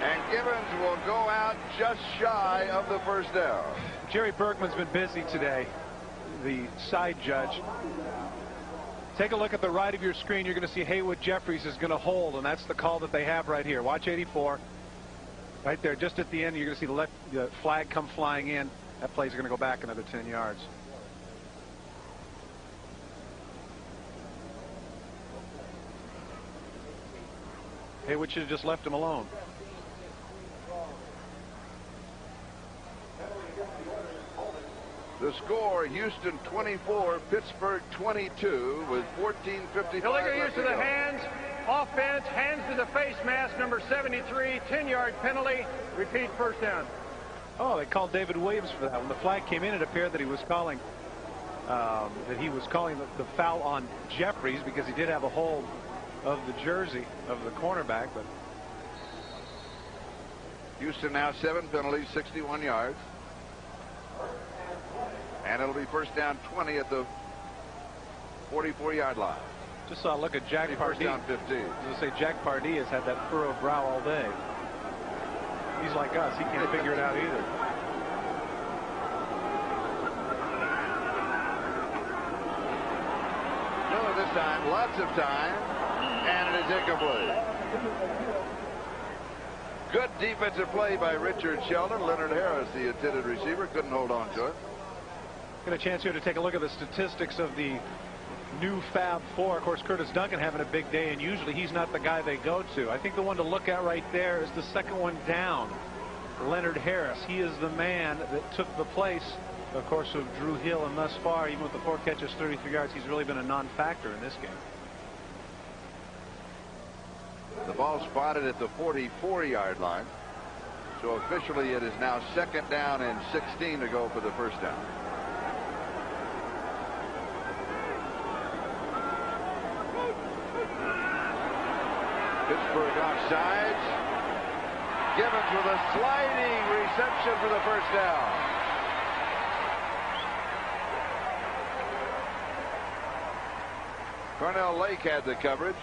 And Gibbons will go out just shy of the first down. Jerry Bergman's been busy today, the side judge. Take a look at the right of your screen. You're going to see Haywood Jeffries is going to hold, and that's the call that they have right here. Watch 84. Right there, just at the end, you're going to see the flag come flying in. That play's going to go back another 10 yards. Haywood should have just left him alone. The score, Houston 24, Pittsburgh 22 with 14:55. Illegal use of the hands. Offense, hands to the face mask, number 73, 10-yard penalty. Repeat, first down. Oh, they called David Williams for that. When the flag came in, it appeared that he was calling the foul on Jeffries because he did have a hold of the jersey of the cornerback. But Houston now 7 penalties, 61 yards. And it'll be first down 20 at the 44-yard line. Just saw a look at Jack Pardee. Down 15. I was going to say Jack Pardee has had that furrowed brow all day. He's like us. He can't figure it out either. No, this time, lots of time, and it is incomplete. Good defensive play by Richard Sheldon. Leonard Harris, the intended receiver, couldn't hold on to it. Get a chance here to take a look at the statistics of the new Fab Four. Of course, Curtis Duncan having a big day, and usually he's not the guy they go to. I think the one to look at right there is the second one down, Leonard Harris. He is the man that took the place, of course, of Drew Hill, and thus far, even with the 4 catches, 33 yards, he's really been a non-factor in this game. The ball spotted at the 44-yard line. So officially it is now second down and 16 to go for the first down. Pittsburgh offsides. Gibbons with a sliding reception for the first down. Carnell Lake had the coverage.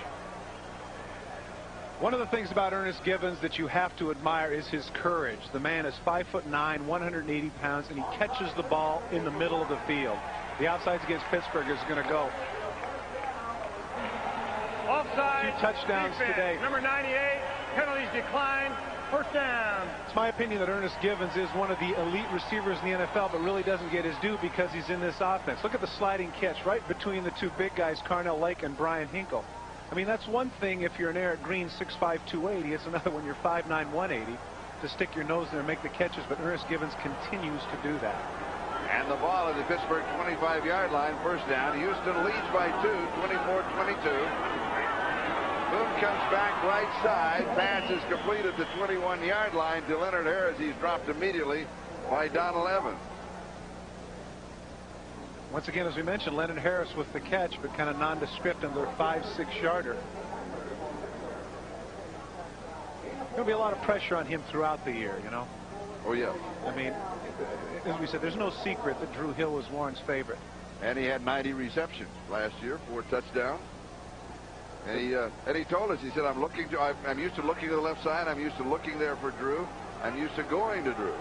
One of the things about Ernest Gibbons that you have to admire is his courage. The man is 5'9", 180 pounds, and he catches the ball in the middle of the field. The outsides against Pittsburgh is going to go. Offside. 2 touchdowns defense. today. Number 98. Penalties declined. First down. It's my opinion that Ernest Gibbons is one of the elite receivers in the NFL, but really doesn't get his due because he's in this offense. Look at the sliding catch right between the two big guys, Carnell Lake and Brian Hinkle. I mean, that's one thing if you're an Eric Green 6'5", 280. It's another when you're 5'9", 180 to stick your nose there and make the catches, but Ernest Gibbons continues to do that. And the ball at the Pittsburgh 25-yard line, first down. Houston leads by 2, 24-22. Boone comes back right side. Pass is complete at the 21-yard line to Leonard Harris. He's dropped immediately by Donald Evans. Once again, as we mentioned, Leonard Harris with the catch, but kind of nondescript under a 5-6 yarder. There's going to be a lot of pressure on him throughout the year, you know. Oh, yeah. I mean, as we said, there's no secret that Drew Hill was Warren's favorite. And he had 90 receptions last year, 4 touchdowns. And he told us, he said, I'm used to looking to the left side. I'm used to looking there for Drew. I'm used to going to Drew.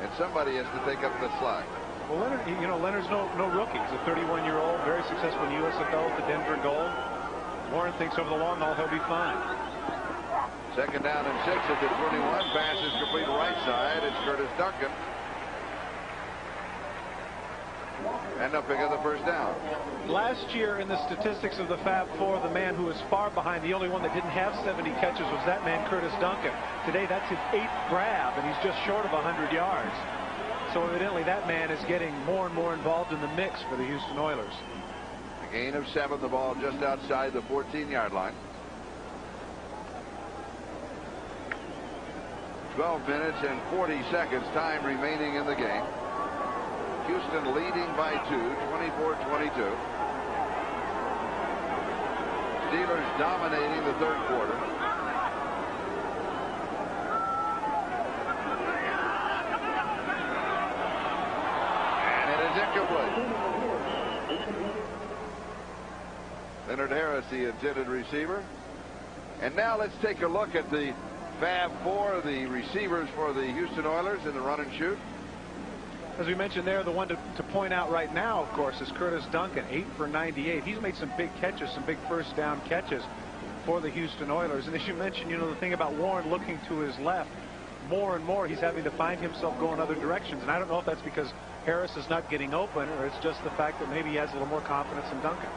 And somebody has to take up the slack. Well, Leonard, Leonard's no rookie. He's a 31-year-old, very successful in USFL, the Denver Gold. Warren thinks over the long haul he'll be fine. Second down and 6 at the 21. Pass is complete right side. It's Curtis Duncan. And they'll pick up the first down. Last year in the statistics of the Fab Four, the man who was far behind, the only one that didn't have 70 catches was that man, Curtis Duncan. Today, that's his 8th grab, and he's just short of 100 yards. So evidently that man is getting more and more involved in the mix for the Houston Oilers. A gain of 7, the ball just outside the 14-yard line. 12 minutes and 40 seconds time remaining in the game. Houston leading by 2, 24-22. Steelers dominating the third quarter. And it is incomplete. Leonard Harris, the intended receiver. And now let's take a look at the Fab Four, the receivers for the Houston Oilers in the run and shoot. As we mentioned there, the one to point out right now, of course, is Curtis Duncan, 8 for 98. He's made some big catches, some big first down catches for the Houston Oilers. And as you mentioned, the thing about Warren looking to his left, more and more he's having to find himself going other directions. And I don't know if that's because Harris is not getting open or it's just the fact that maybe he has a little more confidence in Duncan.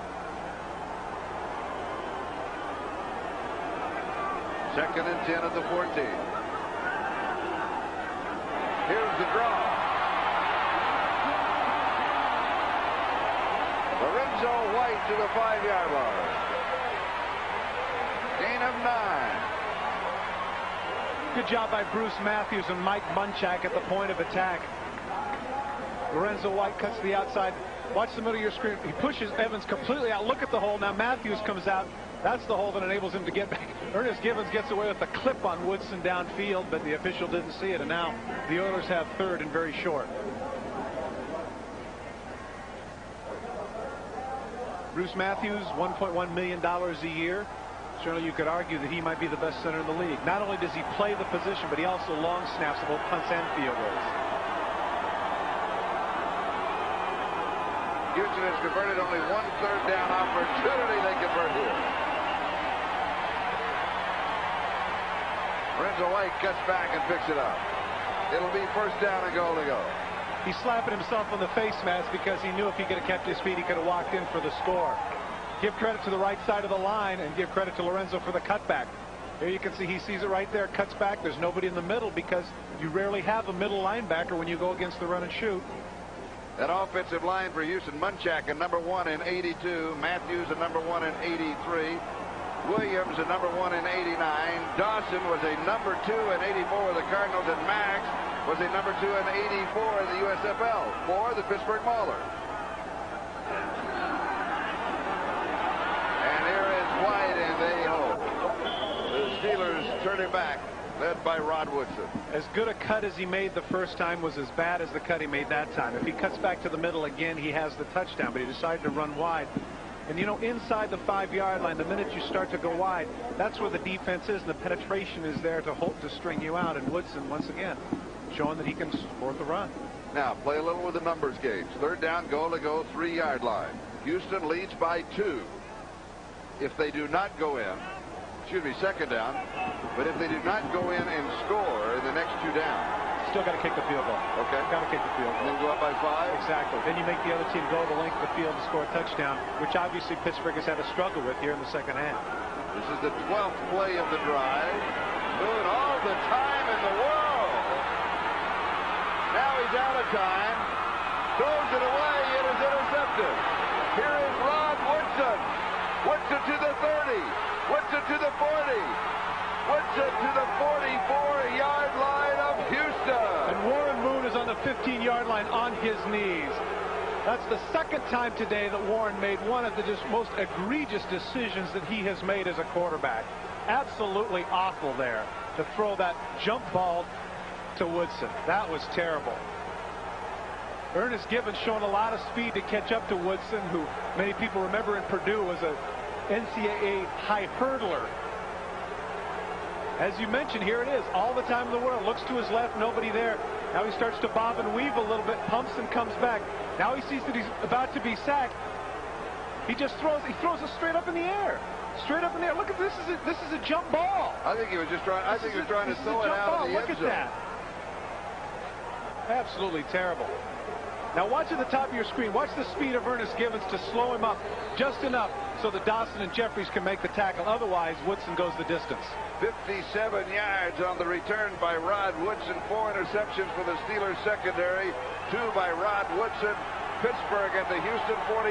Second and 10 at the 14. Here's the draw. Lorenzo White to the 5-yard line. Gain of 9. Good job by Bruce Matthews and Mike Munchak at the point of attack. Lorenzo White cuts to the outside. Watch the middle of your screen. He pushes Evans completely out. Look at the hole. Now Matthews comes out. That's the hole that enables him to get back. Ernest Givens gets away with a clip on Woodson downfield, but the official didn't see it. And now the Oilers have third and very short. Bruce Matthews, $1.1 million a year. Certainly you could argue that he might be the best center in the league. Not only does he play the position, but he also long snaps both punts and field goals. Houston has converted only 1 third down opportunity. They convert here. Lorenzo White cuts back and picks it up. It'll be first down and goal to go. He's slapping himself on the face mask because he knew if he could have kept his feet, he could have walked in for the score. Give credit to the right side of the line and give credit to Lorenzo for the cutback. Here you can see he sees it right there, cuts back. There's nobody in the middle because you rarely have a middle linebacker when you go against the run and shoot. That offensive line for Houston, Munchak a number 1 in 82, Matthews a number 1 in 83, Williams a number 1 in 89, Dawson was a number 2 in 84 with the Cardinals, and Max was a number 2 in 84 in the USFL for the Pittsburgh Maulers. And here is White, and they hold. The Steelers turn it back, led by Rod Woodson. As good a cut as he made the first time was as bad as the cut he made that time. If he cuts back to the middle again, he has the touchdown, but he decided to run wide. And inside the 5-yard line, the minute you start to go wide, that's where the defense is, and the penetration is there to string you out. And Woodson, once again, showing that he can support the run. Now, play a little with the numbers gauge. Third down, goal to go, 3-yard line. Houston leads by 2. If they do not go in, second down, but if they do not go in and score in the next 2 downs, still got to kick the field goal. Okay. Got to kick the field goal. And then go up by 5? Exactly. Then you make the other team go the length of the field to score a touchdown, which obviously Pittsburgh has had a struggle with here in the second half. This is the 12th play of the drive. Doing all the time in the world. Now he's out of time. Throws it away. It is intercepted. Here is Rod Woodson. Woodson to the 30. Woodson to the 40. Woodson to the 44-yard line of Houston. And Warren Moon is on the 15-yard line on his knees. That's the second time today that Warren made one of the just most egregious decisions that he has made as a quarterback. Absolutely awful there to throw that jump ball to Woodson. That was terrible. Ernest Gibbons showing a lot of speed to catch up to Woodson, who many people remember in Purdue was a NCAA high hurdler. As you mentioned, here it is, all the time in the world. Looks to his left, nobody there. Now he starts to bob and weave a little bit, pumps and comes back. Now he sees that he's about to be sacked. He just throws it straight up in the air. Straight up in the air. Look at this. This is a jump ball. I think he was just trying. I think he was trying to throw it out of the end zone. Look at that. Absolutely terrible. Now watch at the top of your screen. Watch the speed of Ernest Gibbons to slow him up just enough so that Dawson and Jeffries can make the tackle. Otherwise, Woodson goes the distance. 57 yards on the return by Rod Woodson. 4 interceptions for the Steelers secondary. 2 by Rod Woodson. Pittsburgh at the Houston 43.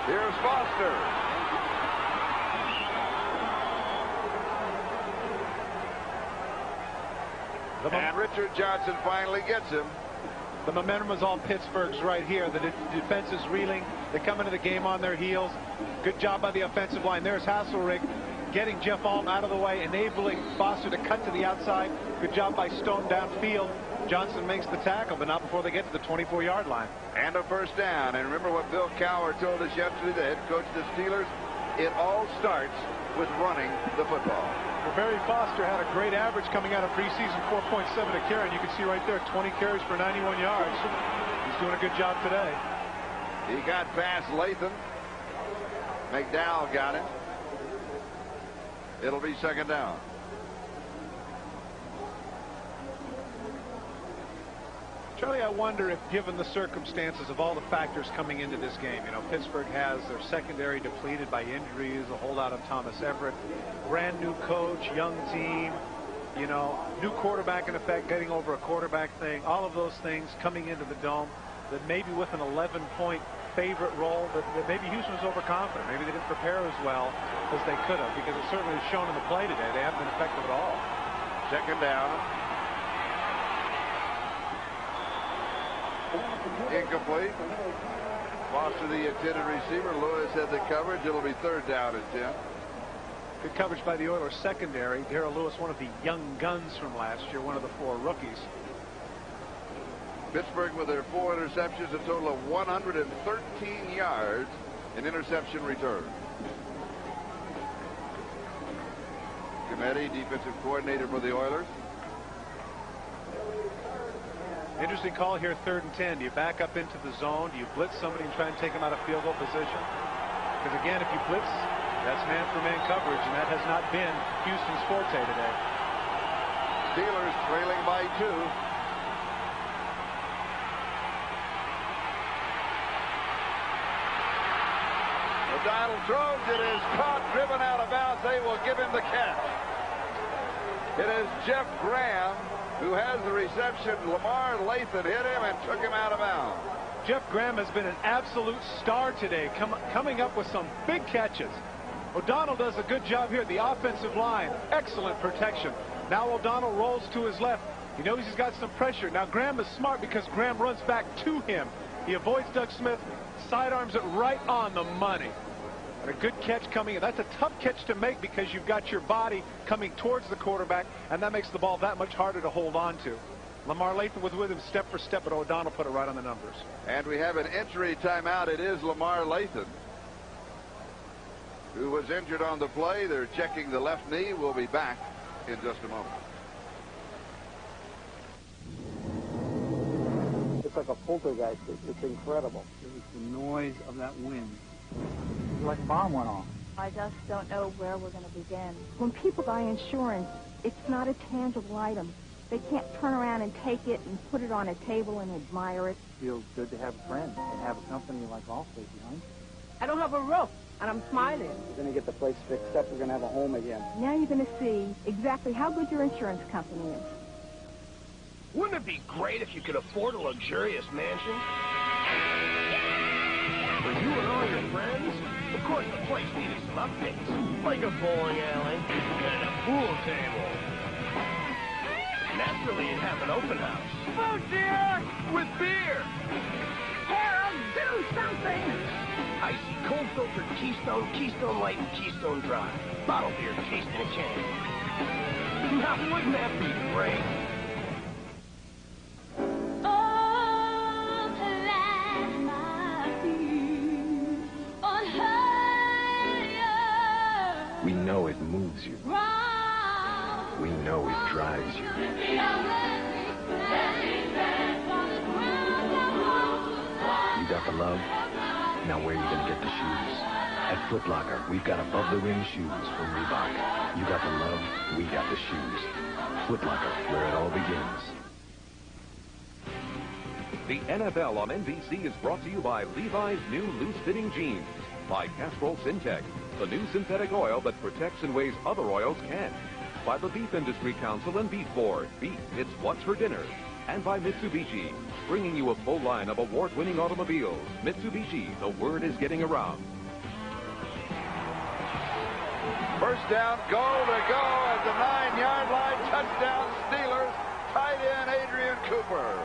Here's Foster. And Richard Johnson finally gets him. The momentum is all Pittsburgh's right here. The defense is reeling. They come into the game on their heels. Good job by the offensive line. There's Hasselrig getting Jeff Alm out of the way, enabling Foster to cut to the outside. Good job by Stone downfield. Johnson makes the tackle, but not before they get to the 24-yard line. And a first down. And remember what Bill Cowher told us yesterday, the head coach of the Steelers? It all starts with running the football. Well, Barry Foster had a great average coming out of preseason, 4.7 a carry. And you can see right there, 20 carries for 91 yards. He's doing a good job today. He got past Latham. McDowell got him. It'll be second down. Charlie, I wonder if, given the circumstances of all the factors coming into this game, you know, Pittsburgh has their secondary depleted by injuries, a holdout of Thomas Everett, brand new coach, young team, you know, new quarterback in effect, getting over a quarterback thing, all of those things coming into the Dome, that maybe with an 11-point favorite role, that maybe Houston was overconfident. Maybe they didn't prepare as well as they could have, because it certainly is shown in the play today. They haven't been effective at all. Second down. Incomplete. Foster the intended receiver. Lewis had the coverage. It'll be third down at 10. Good coverage by the Oilers secondary. Darrell Lewis, one of the young guns from last year, one of the 4 rookies. Pittsburgh with their 4 interceptions, a total of 113 yards in interception return. Cometti, defensive coordinator for the Oilers. Interesting call here, 3rd and 10. Do you back up into the zone? Do you blitz somebody and try and take him out of field goal position? Because again, if you blitz, that's man-for-man coverage, and that has not been Houston's forte today. Steelers trailing by 2. O'Donnell throws. It is caught, driven out of bounds. They will give him the catch. It is Jeff Graham who has the reception. Lamar Lathan hit him and took him out of bounds. Jeff Graham has been an absolute star today, coming up with some big catches. O'Donnell does a good job here. The offensive line, excellent protection. Now O'Donnell rolls to his left. He knows he's got some pressure. Now Graham is smart because Graham runs back to him. He avoids Doug Smith, sidearms it right on the money. And a good catch coming in. That's a tough catch to make because you've got your body coming towards the quarterback, and that makes the ball that much harder to hold on to. Lamar Lathan was with him step for step, but O'Donnell put it right on the numbers. And we have an injury timeout. It is Lamar Lathan who was injured on the play. They're checking the left knee. We'll be back in just a moment. It's like a poltergeist. It's incredible. It was the noise of that wind. It was like a bomb went off. I just don't know where we're going to begin. When people buy insurance, it's not a tangible item. They can't turn around and take it and put it on a table and admire it. It feels good to have a friend and have a company like Allstate behind. I don't have a roof, and I'm smiling. We're going to get the place fixed up. We're going to have a home again. Now you're going to see exactly how good your insurance company is. Wouldn't it be great if you could afford a luxurious mansion? For you and all your friends? Of course, the place needed some updates. Like a bowling alley and a pool table. Naturally, you'd have an open house. Oh, dear! With beer! Harold, do something! Icy, cold-filtered Keystone, Keystone Light, and Keystone Dry. Bottled beer cased in a can. Now, wouldn't that be great? you. You got the love? Now where are you going to get the shoes? At Foot Locker, we've got above-the-rim shoes from Reebok. You got the love, we got the shoes. Foot Locker, where it all begins. The NFL on NBC is brought to you by Levi's new loose-fitting jeans, by Castrol Syntex, the new synthetic oil that protects in ways other oils can't, by the Beef Industry Council and Beef Board. Beef, it's what's for dinner. And by Mitsubishi, bringing you a full line of award-winning automobiles. Mitsubishi, the word is getting around. First down, goal to go at the 9-yard line. Touchdown, Steelers. Tight end Adrian Cooper.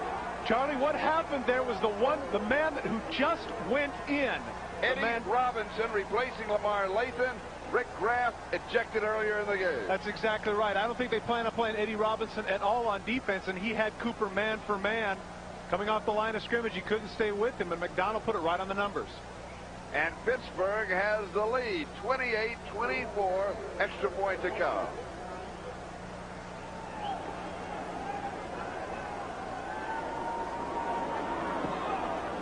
Charlie, what happened there was the man who just went in. Eddie Robinson replacing Lamar Lathan. Rick Graff ejected earlier in the game. That's exactly right. I don't think they plan on playing Eddie Robinson at all on defense, and he had Cooper man for man. Coming off the line of scrimmage, he couldn't stay with him, and McDonald put it right on the numbers. And Pittsburgh has the lead, 28-24, extra point to come.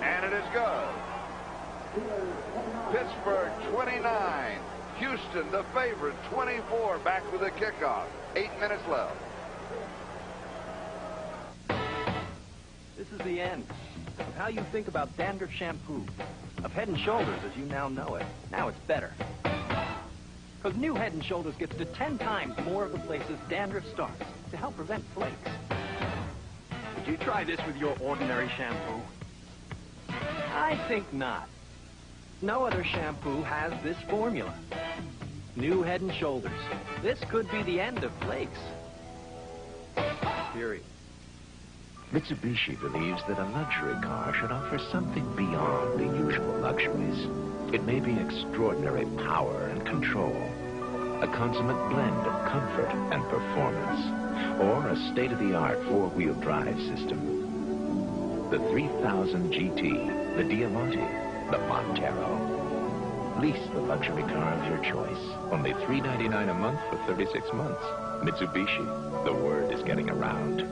And it is good. Pittsburgh 29. Houston, the favorite, 24, back with a kickoff. 8 minutes left. This is the end of how you think about dandruff shampoo. Of Head & Shoulders as you now know it. Now it's better. Because new Head & Shoulders gets to 10 times more of the places dandruff starts to help prevent flakes. Would you try this with your ordinary shampoo? I think not. No other shampoo has this formula. New Head & Shoulders. This could be the end of flakes. Period. Mitsubishi believes that a luxury car should offer something beyond the usual luxuries. It may be extraordinary power and control, a consummate blend of comfort and performance, or a state-of-the-art four-wheel drive system. The 3000 GT, the Diamante, the Montero. Lease the luxury car of your choice. Only $399 a month for 36 months. Mitsubishi, the word is getting around.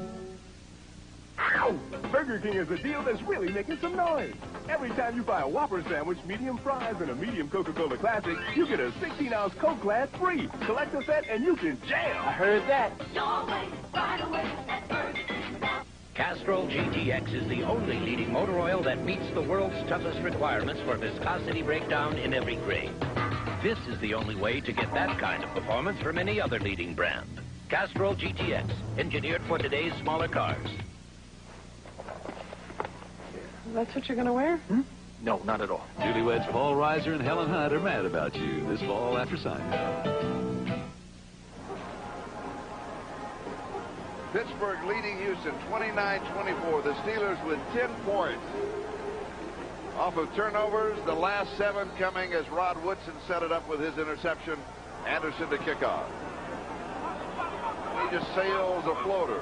Burger King is a deal that's really making some noise. Every time you buy a Whopper sandwich, medium fries, and a medium Coca-Cola Classic, you get a 16-ounce Coke glass free. Collect a set and you can jam. I heard that. Your way, right away at Burger King now. Castrol GTX is the only leading motor oil that meets the world's toughest requirements for viscosity breakdown in every grade. This is the only way to get that kind of performance from any other leading brand. Castrol GTX, engineered for today's smaller cars. That's what you're going to wear? No, not at all. Newlyweds Paul Reiser and Helen Hunt are mad about you this fall after Seinfeld. Pittsburgh leading Houston 29-24. The Steelers with 10 points. Off of turnovers, the last 7 coming as Rod Woodson set it up with his interception. Anderson to kick off. He just sails a floater.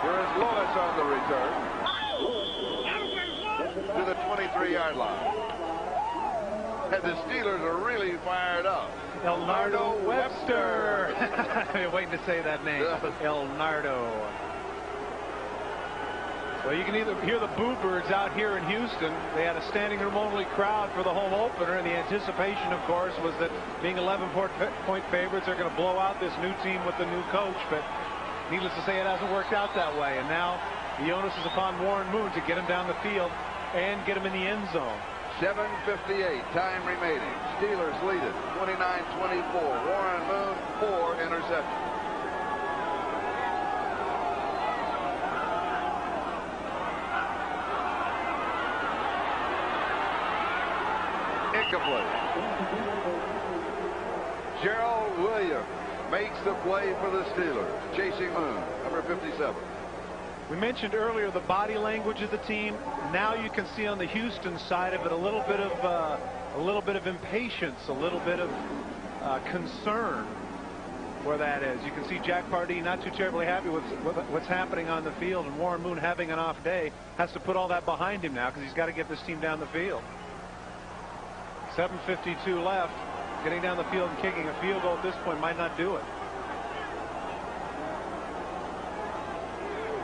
Here is Lewis on the return to the 23-yard line. And the Steelers are really fired up. Elnardo Webster. I've been waiting to say that name. Elnardo. Well, you can either hear the Boo Birds out here in Houston. They had a standing room only crowd for the home opener, and the anticipation, of course, was that being 11-point favorites, they're going to blow out this new team with the new coach. But needless to say, it hasn't worked out that way. And now the onus is upon Warren Moon to get him down the field and get him in the end zone. 7:58 time remaining. Steelers lead it 29-24. Warren Moon 4 interceptions. Incomplete. Gerald Williams makes the play for the Steelers. Chasing Moon, number 57. We mentioned earlier the body language of the team. Now you can see on the Houston side of it a little bit of impatience, a little bit of concern where that is. You can see Jack Pardee not too terribly happy with what's happening on the field, and Warren Moon, having an off day, has to put all that behind him now because he's got to get this team down the field. 7:52 left. Getting down the field and kicking a field goal at this point might not do it.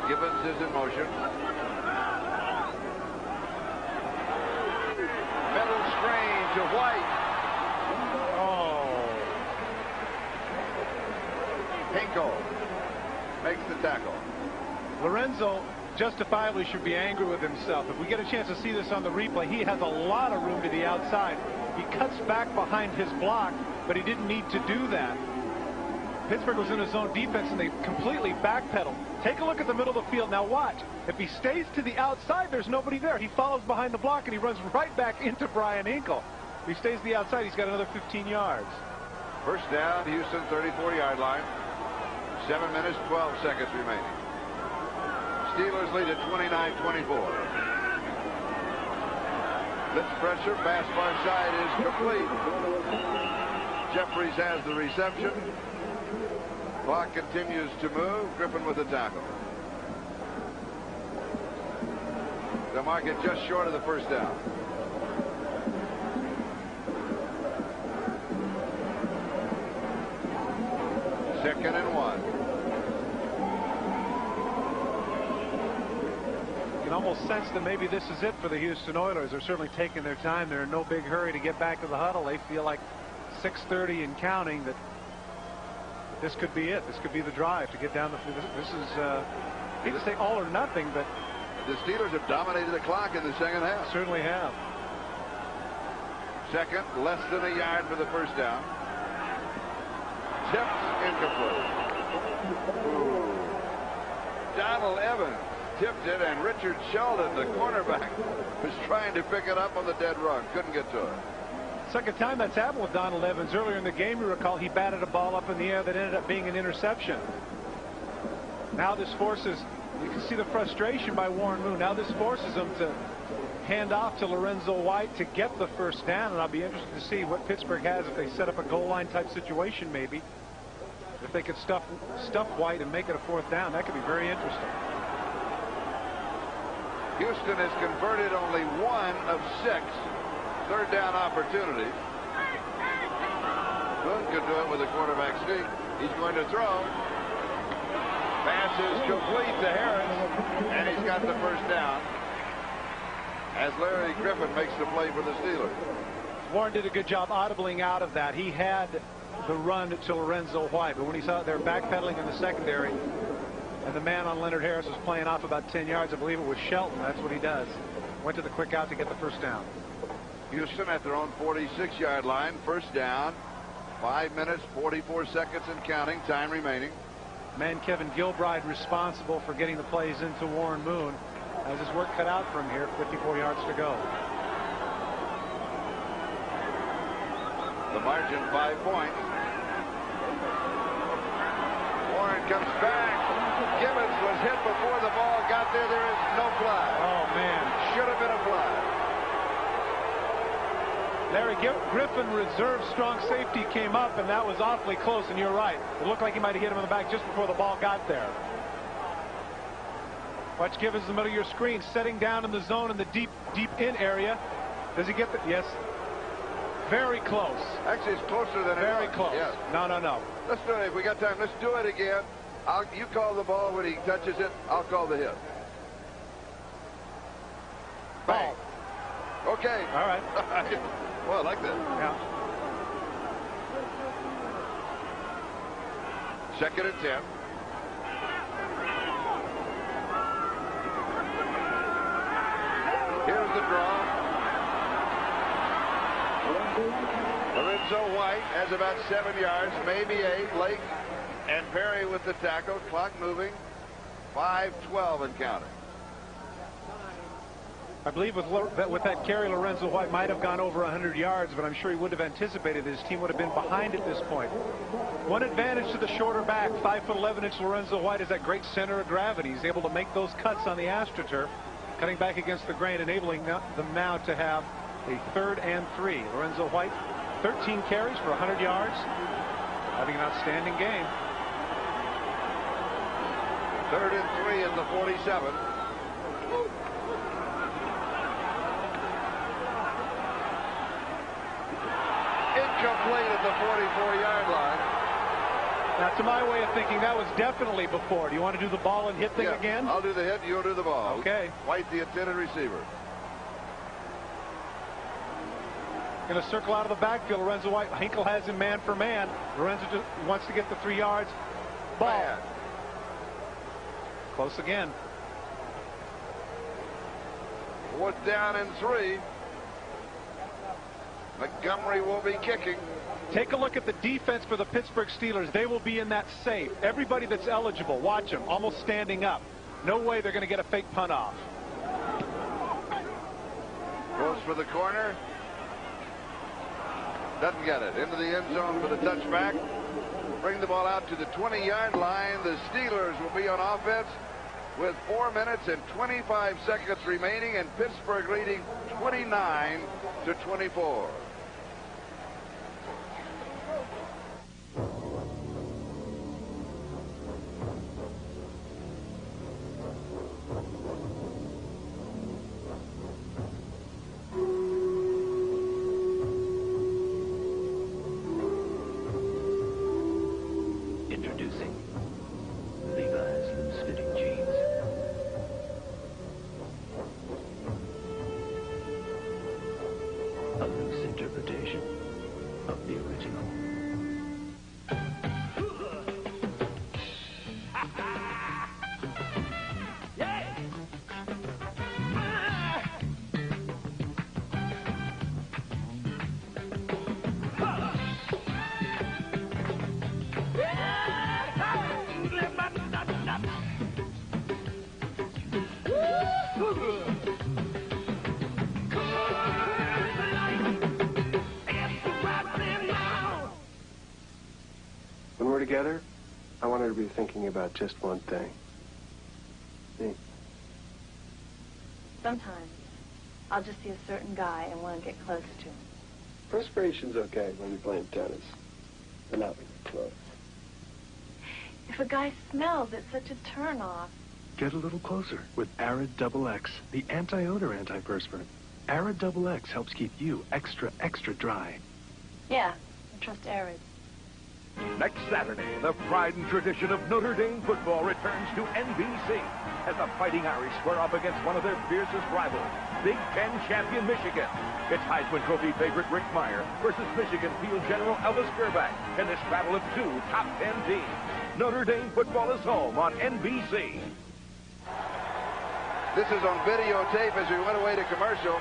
Gibbons is in motion. Middle screen to White. Oh. Hinkle makes the tackle. Lorenzo justifiably should be angry with himself. If we get a chance to see this on the replay, he has a lot of room to the outside. He cuts back behind his block, but he didn't need to do that. Pittsburgh was in his own defense, and they completely backpedaled. Take a look at the middle of the field. Now watch. If he stays to the outside, there's nobody there. He follows behind the block, and he runs right back into Brian Hinkle. If he stays to the outside, he's got another 15 yards. First down, Houston 34-yard line. 7 minutes, 12 seconds remaining. Steelers lead at 29-24. Blitz pressure, pass far side is complete. Jeffries has the reception. Clock continues to move. Griffin with the tackle. They'll mark it just short of the first down. Second and 1. You can almost sense that maybe this is it for the Houston Oilers. They're certainly taking their time. They're in no big hurry to get back to the huddle. They feel like 6:30 and counting that this could be it. This could be the drive to get down the field. This is, I hate to say all or nothing, but the Steelers have dominated the clock in the second half. Certainly have. Second, less than a yard for the first down. Tipped, incomplete. Ooh. Donald Evans tipped it, and Richard Sheldon, the cornerback, was trying to pick it up on the dead run. Couldn't get to it. Second time that's happened with Donald Evans. Earlier in the game, you recall, he batted a ball up in the air that ended up being an interception. Now this forces, you can see the frustration by Warren Moon. Now this forces him to hand off to Lorenzo White to get the first down, and I'll be interested to see what Pittsburgh has if they set up a goal line type situation maybe. If they could stuff White and make it a fourth down, that could be very interesting. Houston has converted only 1 of 6 third down opportunities. Boone could do it with a quarterback sneak. He's going to throw. Pass is complete to Harris, and he's got the first down as Larry Griffin makes the play for the Steelers. Warren did a good job audibling out of that. He had the run to Lorenzo White, but when he saw they're backpedaling in the secondary and the man on Leonard Harris was playing off about 10 yards, I believe it was Shelton. That's what he does. Went to the quick out to get the first down. Houston at their own 46-yard line. First down. 5 minutes, 44 seconds and counting. Time remaining. Man Kevin Gilbride responsible for getting the plays into Warren Moon. Has his work cut out for him here. 54 yards to go. The margin 5 points. Warren comes back. Gibbons was hit before the ball got there. There is no flag. Oh, man. Should have been a flag. Larry Griffin, reserve strong safety, came up, and that was awfully close, and you're right. It looked like he might have hit him in the back just before the ball got there. Watch Gibbons in the middle of your screen, setting down in the zone in the deep in area. Does he get the... Yes. Very close. Actually, it's closer than very it was. close. Yes. No. Let's do it. If we got time, let's do it again. You call the ball when he touches it. I'll call the hit. Bang. Okay. All right. Well, I like that. Yeah. Second and 10. Here's the draw. Lorenzo White has about 7 yards, maybe 8. Lake and Perry with the tackle. Clock moving. 5:12 and counting. I believe with that carry, Lorenzo White might have gone over 100 yards, but I'm sure he would have anticipated his team would have been behind at this point. One advantage to the shorter back, 5'11" Lorenzo White is that great center of gravity. He's able to make those cuts on the AstroTurf, cutting back against the grain, enabling them now to have a 3rd and 3. Lorenzo White, 13 carries for 100 yards, having an outstanding game. 3rd and 3 in the 47. Incomplete at the 44-yard line. Now, to my way of thinking, that was definitely before. Do you want to do the ball and hit thing again? I'll do the hit, you'll do the ball. Okay. White, the intended receiver. Going to circle out of the backfield. Lorenzo White. Hinkle has him man for man. Lorenzo just wants to get the 3 yards. Ball. Man. Close again. 4th down and 3. Montgomery will be kicking. Take a look at the defense for the Pittsburgh Steelers. They will be in that safe. Everybody that's eligible, watch them, almost standing up. No way they're going to get a fake punt off. Goes for the corner. Doesn't get it. Into the end zone for the touchback. Bring the ball out to the 20-yard line. The Steelers will be on offense with 4 minutes and 25 seconds remaining, and Pittsburgh leading 29-24. Introducing Levi's loose-fitting jeans. A loose interpretation of the original. When we're together, I want her to be thinking about just one thing. Me. Sometimes I'll just see a certain guy and want to get close to him. Perspiration's okay when you're playing tennis, but not when you're close. If a guy smells, it's such a turn-off. Get a little closer with Arid Double X, the anti-odor antiperspirant. Arid Double X helps keep you extra, extra dry. Yeah, I trust Arid. Next Saturday, the pride and tradition of Notre Dame football returns to NBC as the Fighting Irish square up against one of their fiercest rivals, Big Ten champion Michigan. It's Heisman Trophy favorite Rick Meyer versus Michigan field general Elvis Grbac in this battle of 2 top 10 teams. Notre Dame football is home on NBC. This is on videotape as we went away to commercial.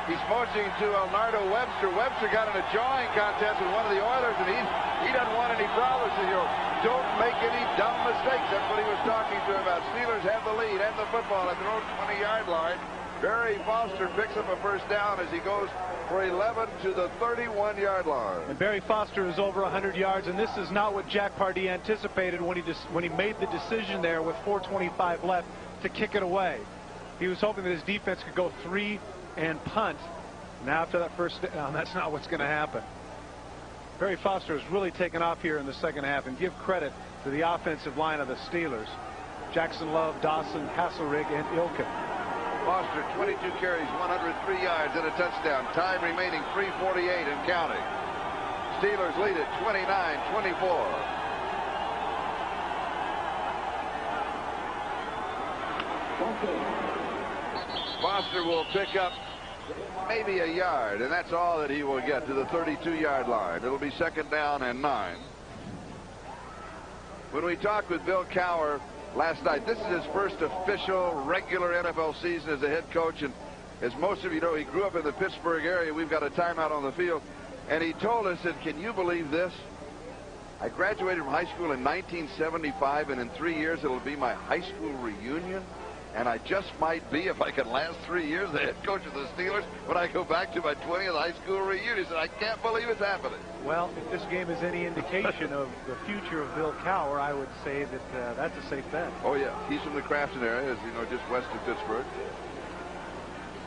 He's motioning to Elnardo Webster. Webster got in a jawing contest with one of the Oilers, and he doesn't want any problems. You know, don't make any dumb mistakes. That's what he was talking to him about. Steelers have the lead and the football at their own 20-yard line. Barry Foster picks up a first down as he goes for 11 to the 31-yard line. And Barry Foster is over 100 yards, and this is not what Jack Pardee anticipated when he made the decision there with 4:25 left to kick it away. He was hoping that his defense could go 3 and punt. Now after that first down, that's not what's going to happen. Barry Foster has really taken off here in the second half, and give credit to the offensive line of the Steelers. Jackson Love, Dawson, Hasselrig, and Ilkin. Foster, 22 carries, 103 yards, and a touchdown. Time remaining 3:48 and counting. Steelers lead it 29-24. Foster will pick up maybe a yard, and that's all that he will get to the 32-yard line. It'll be 2nd down and 9. When we talked with Bill Cowher last night, this is his first official regular NFL season as a head coach, and as most of you know, he grew up in the Pittsburgh area. We've got a timeout on the field, and he told us, and can you believe this? I graduated from high school in 1975, and in 3 years it'll be my high school reunion. And I just might be, if I can last 3 years, the head coach of the Steelers when I go back to my 20th high school reunion. He said, I can't believe it's happening. Well, if this game is any indication of the future of Bill Cowher, I would say that that's a safe bet. Oh, yeah. He's from the Crafton area, as you know, just west of Pittsburgh.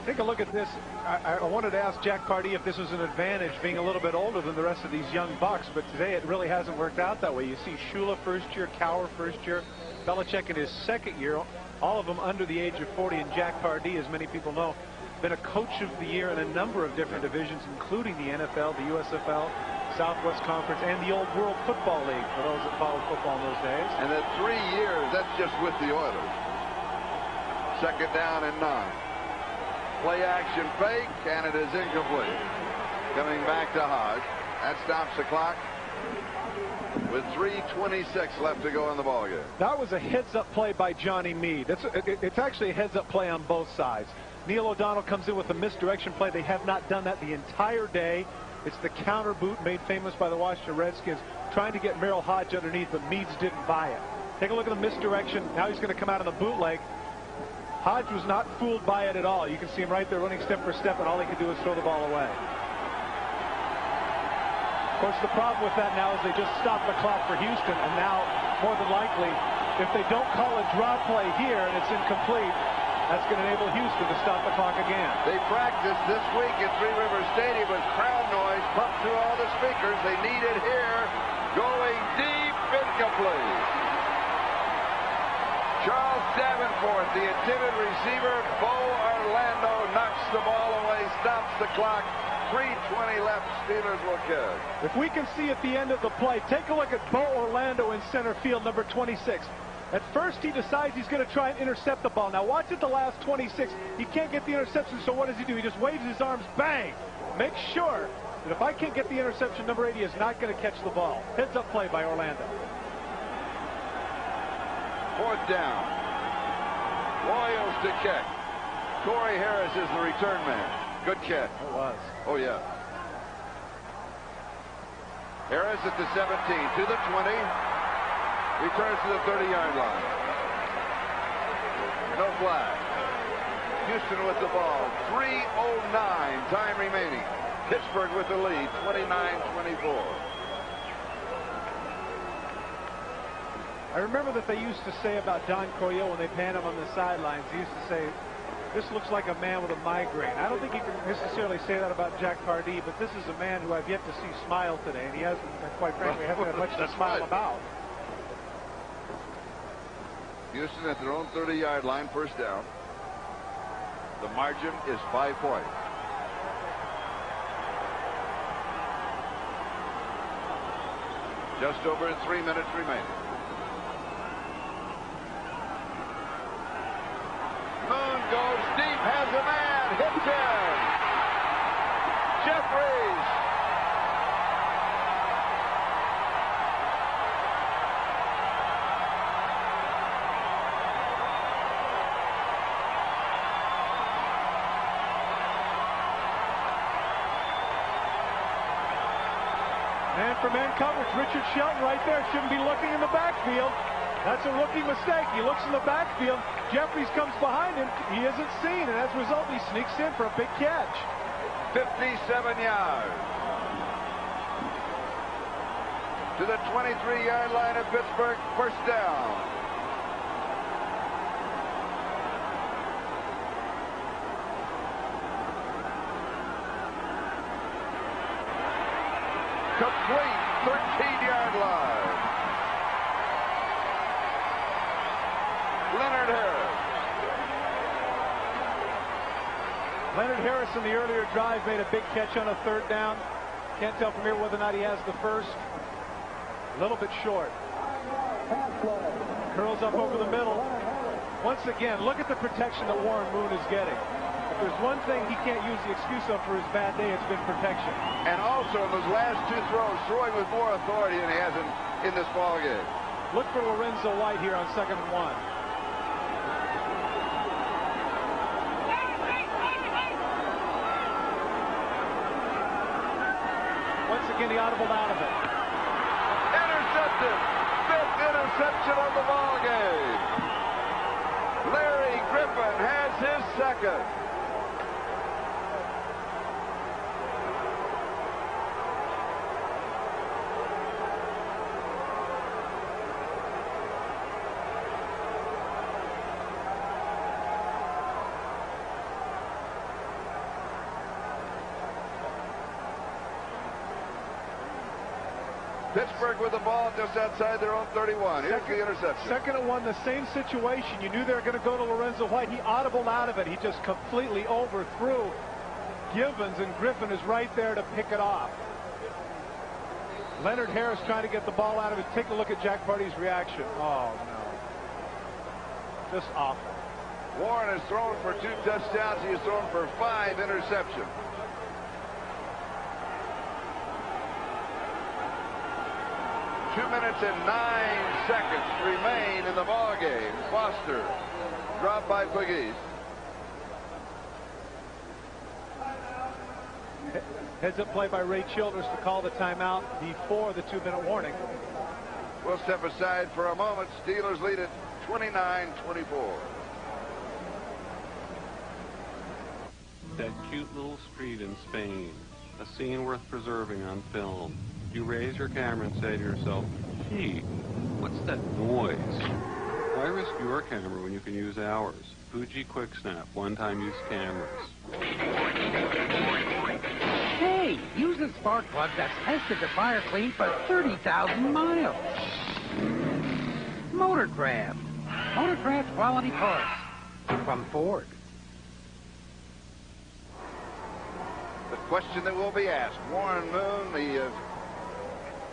Take a look at this. I wanted to ask Jack Pardee if this was an advantage, being a little bit older than the rest of these young Bucks, but today it really hasn't worked out that way. You see Shula first year, Cowher first year, Belichick in his second year, all of them under the age of 40, and Jack Pardee, as many people know, been a coach of the year in a number of different divisions, including the NFL, the USFL, Southwest Conference and the old World Football League for those that followed football in those days. And at 3 years, that's just with the Oilers. Second down and 9. Play action fake, and it is incomplete. Coming back to Hodge. That stops the clock with 3:26 left to go in the ballgame. That was a heads-up play by Johnny Mead. It's actually a heads-up play on both sides. Neil O'Donnell comes in with a misdirection play. They have not done that the entire day. It's the counter boot made famous by the Washington Redskins, trying to get Merrill Hodge underneath, but Meads didn't buy it. Take a look at the misdirection. Now he's going to come out on the bootleg. Hodge was not fooled by it at all. You can see him right there running step for step, and all he can do is throw the ball away. Of course, the problem with that now is they just stopped the clock for Houston, and now, more than likely, if they don't call a draw play here and it's incomplete, that's going to enable Houston to stop the clock again. They practiced this week at Three Rivers Stadium with crowd noise pumped through all the speakers. They need it here. Going deep, incomplete. Charles Davenport, the intended receiver. Bo Orlando knocks the ball away, stops the clock. 3:20 left. Steelers will kick. If we can see at the end of the play, take a look at Bo Orlando in center field, number 26. At first, he decides he's going to try and intercept the ball. Now, watch at the last 26. He can't get the interception, so what does he do? He just waves his arms, bang! Make sure that if I can't get the interception, number 80 is not going to catch the ball. Heads-up play by Orlando. 4th down. Royals to kick. Corey Harris is the return man. Good catch. It was. Oh, yeah. Harris at the 17, to the 20. Returns to the 30-yard line. No flag. Houston with the ball. 3:09 time remaining. Pittsburgh with the lead, 29-24. I remember that they used to say about Don Coryell when they panned him on the sidelines. They used to say, this looks like a man with a migraine. I don't think you can necessarily say that about Jack Pardee, but this is a man who I've yet to see smile today, and he hasn't, quite frankly, hasn't had much to smile about. Houston at their own 30-yard line, first down. The margin is 5 points. Just over 3 minutes remaining. Moon goes deep, has a man, hits him. Jeffries. Man-for-man coverage. Richard Shelton right there. Shouldn't be looking in the backfield. That's a rookie mistake. He looks in the backfield. Jeffries comes behind him. He isn't seen, and as a result, he sneaks in for a big catch. 57 yards. To the 23-yard line of Pittsburgh. First down. Complete, 13-yard line. Leonard Harris. Leonard Harris in the earlier drive made a big catch on a 3rd down. Can't tell from here whether or not he has the first. A little bit short. Curls up over the middle. Once again, look at the protection that Warren Moon is getting. If there's one thing he can't use the excuse of for his bad day, it's been protection. And also in those last 2 throws, throwing with more authority than he has in this ball game. Look for Lorenzo White here on 2nd and 1. Once again, he audibled out of it. Intercepted. 5th interception of the ball game. Larry Griffin has his 2nd. Pittsburgh with the ball just outside their own 31. Here's the interception. 2nd and 1, the same situation. You knew they were going to go to Lorenzo White. He audibled out of it. He just completely overthrew Givens, and Griffin is right there to pick it off. Leonard Harris trying to get the ball out of it. Take a look at Jack Pardee reaction. Oh, no. Just awful. Warren has thrown for 2 touchdowns. He has thrown for 5 interceptions. Two minutes and 9 seconds remain in the ball game. Foster dropped by Pegues. Heads-up play by Ray Childers to call the timeout before the 2-minute warning. We'll step aside for a moment. Steelers lead it 29-24. That cute little street in Spain, a scene worth preserving on film. You raise your camera and say to yourself, gee, what's that noise? Why risk your camera when you can use ours? Fuji Quick Snap, one-time use cameras. Hey, use a spark plug that's tested to fire clean for 30,000 miles. Motorcraft. Motorcraft quality parts from Ford. The question that will be asked, Warren Moon, he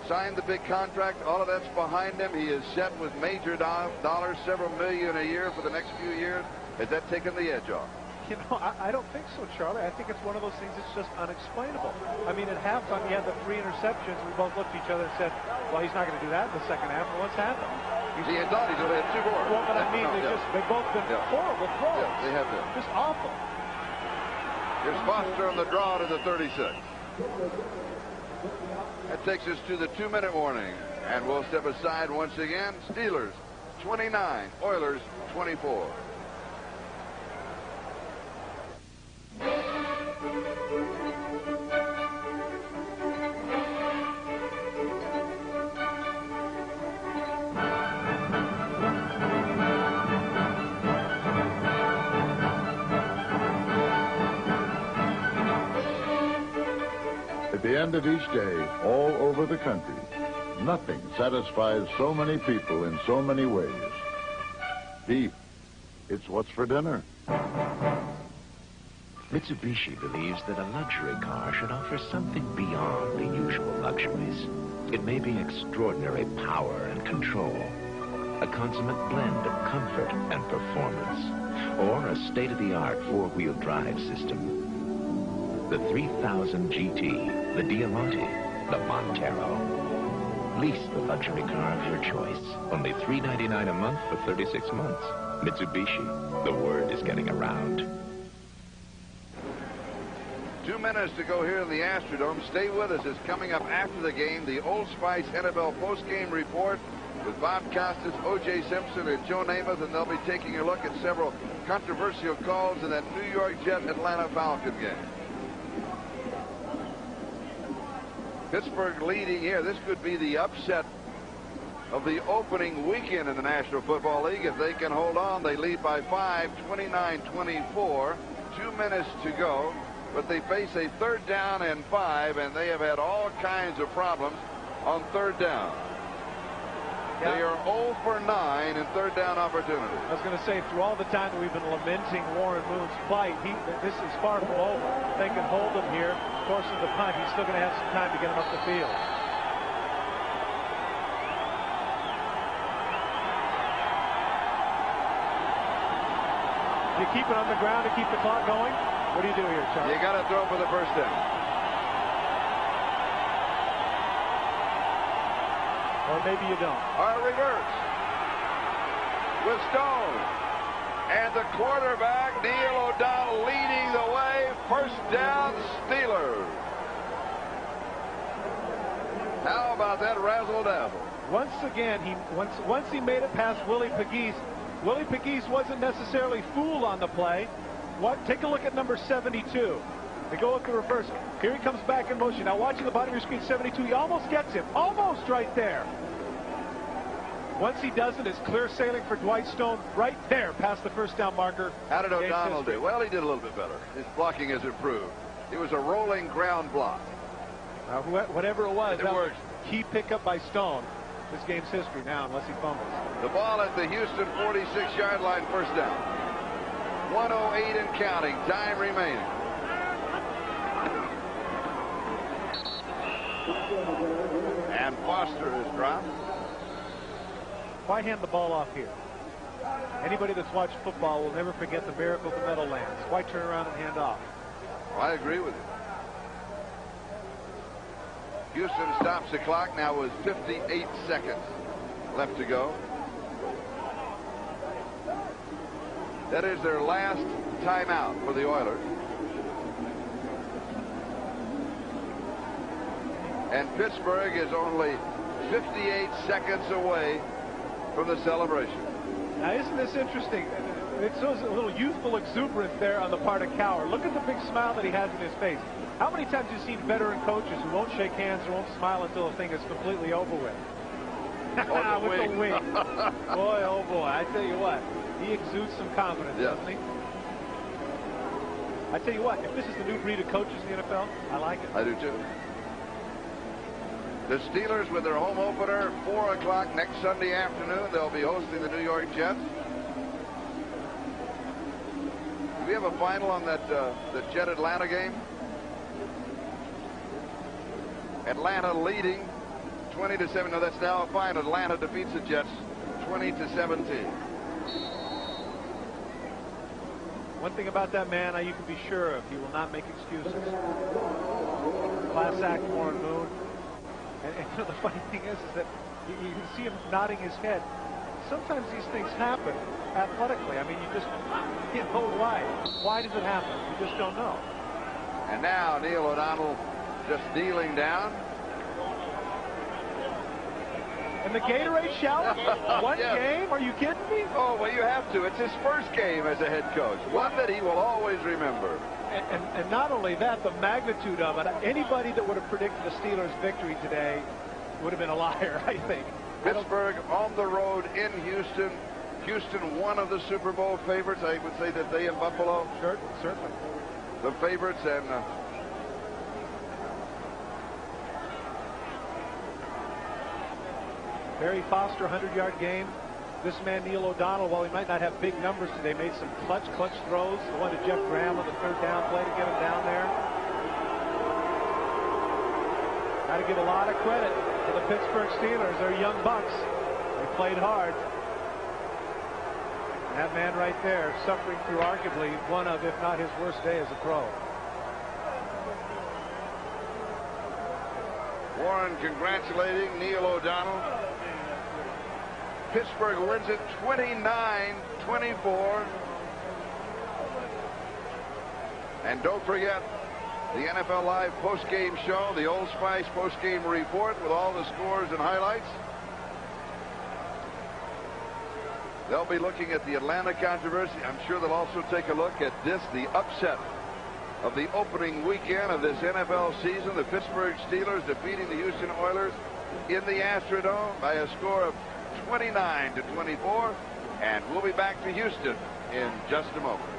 signed the big contract. All of that's behind him. He is set with major dollars, several million a year for the next few years. Has that taken the edge off? You know, I don't think so, Charlie. I think it's one of those things that's just unexplainable. I mean, at halftime, he had the 3 interceptions. We both looked at each other and said, well, he's not going to do that in the second half. Well, what's happened? He had thought he's only had 2 more. Well, but I mean, they've both been horrible throws. Yeah, they have been. Just awful. Here's Foster on the draw to the 36. That takes us to the 2-minute warning. And we'll step aside once again. Steelers 29, Oilers 24. At the end of each day, all over the country, nothing satisfies so many people in so many ways. Beef. It's what's for dinner. Mitsubishi believes that a luxury car should offer something beyond the usual luxuries. It may be extraordinary power and control, a consummate blend of comfort and performance, or a state-of-the-art four-wheel drive system. The 3000 GT, the Diamante, the Montero. Lease the luxury car of your choice. Only $399 a month for 36 months. Mitsubishi, the word is getting around. 2 minutes to go here in the Astrodome. Stay with us. It's coming up after the game, the Old Spice NFL postgame report with Bob Costas, O.J. Simpson, and Joe Namath, and they'll be taking a look at several controversial calls in that New York Jet-Atlanta Falcon game. Pittsburgh leading here. This could be the upset of the opening weekend in the National Football League. If they can hold on, they lead by 5, 29-24. 2 minutes to go. But they face a 3rd down and 5, and they have had all kinds of problems on 3rd down. They are 0 for 9 in 3rd down opportunities. I was going to say, through all the time that we've been lamenting Warren Moon's plight, this is far from over. They can hold him here. Of course, in the punt, he's still going to have some time to get him up the field. You keep it on the ground to keep the clock going? What do you do here, Charlie? You got to throw for the 1st down. Or maybe you don't. Our reverse with Stone. And the quarterback, Neil O'Donnell, leading the way. 1st down, Steelers. How about that razzle-dazzle? Once again, once he made it past Willie Pegues. Willie Pegues wasn't necessarily fooled on the play. Take a look at number 72. They go with the reverse. Here he comes back in motion. Now watching the bottom of your screen, 72. He almost gets him. Almost right there. Once he does it, it's clear sailing for Dwight Stone right there past the 1st down marker. How did O'Donnell do? Well, he did a little bit better. His blocking has improved. It was a rolling ground block. Whatever it was, it worked. Key pickup by Stone. This game's history now, unless he fumbles. The ball at the Houston 46-yard line, 1st down. 1:08 and counting. Time remaining. And Foster is dropped. Why hand the ball off here? Anybody that's watched football will never forget the miracle the Meadowlands. Why turn around and hand off? I agree with you. Houston stops the clock now with 58 seconds left to go. That is their last timeout for the Oilers. And Pittsburgh is only 58 seconds away from the celebration. Now, isn't this interesting? It shows a little youthful exuberance there on the part of Cowher. Look at the big smile that he has in his face. How many times have you seen veteran coaches who won't shake hands or won't smile until the thing is completely over with? Oh, with the wing. Boy, oh boy, I tell you what, he exudes some confidence, doesn't he? I tell you what, if this is the new breed of coaches in the NFL, I like it. I do too. The Steelers with their home opener, 4 o'clock next Sunday afternoon. They'll be hosting the New York Jets. Do we have a final on that the Jet-Atlanta game? Atlanta leading 20-7. No, that's now a final. Atlanta defeats the Jets 20-17. One thing about that man you can be sure of, he will not make excuses. Class act, Warren Moon. And you know, the funny thing is that you can see him nodding his head. Sometimes these things happen athletically. I mean, you just can't know why. Why does it happen? You just don't know. And now Neil O'Donnell just kneeling down. And the Gatorade shower? One game? Are you kidding me? Oh, well, you have to. It's his first game as a head coach. One that he will always remember. And not only that, the magnitude of it. Anybody that would have predicted the Steelers' victory today would have been a liar, I think. Pittsburgh on the road in Houston. Houston, one of the Super Bowl favorites. I would say that they in Buffalo. Sure, certainly. The favorites, and Barry Foster, 100-yard game. This man, Neil O'Donnell, while he might not have big numbers today, made some clutch throws. The one to Jeff Graham on the third down play to get him down there. Got to give a lot of credit to the Pittsburgh Steelers. They're young bucks. They played hard. That man right there suffering through arguably one of, if not his worst day as a pro. Warren congratulating Neil O'Donnell. Pittsburgh wins it 29-24. And don't forget the NFL Live post-game show, the Old Spice post-game report with all the scores and highlights. They'll be looking at the Atlanta controversy. I'm sure they'll also take a look at this, the upset of the opening weekend of this NFL season. The Pittsburgh Steelers defeating the Houston Oilers in the Astrodome by a score of 29-24. And we'll be back to Houston in just a moment.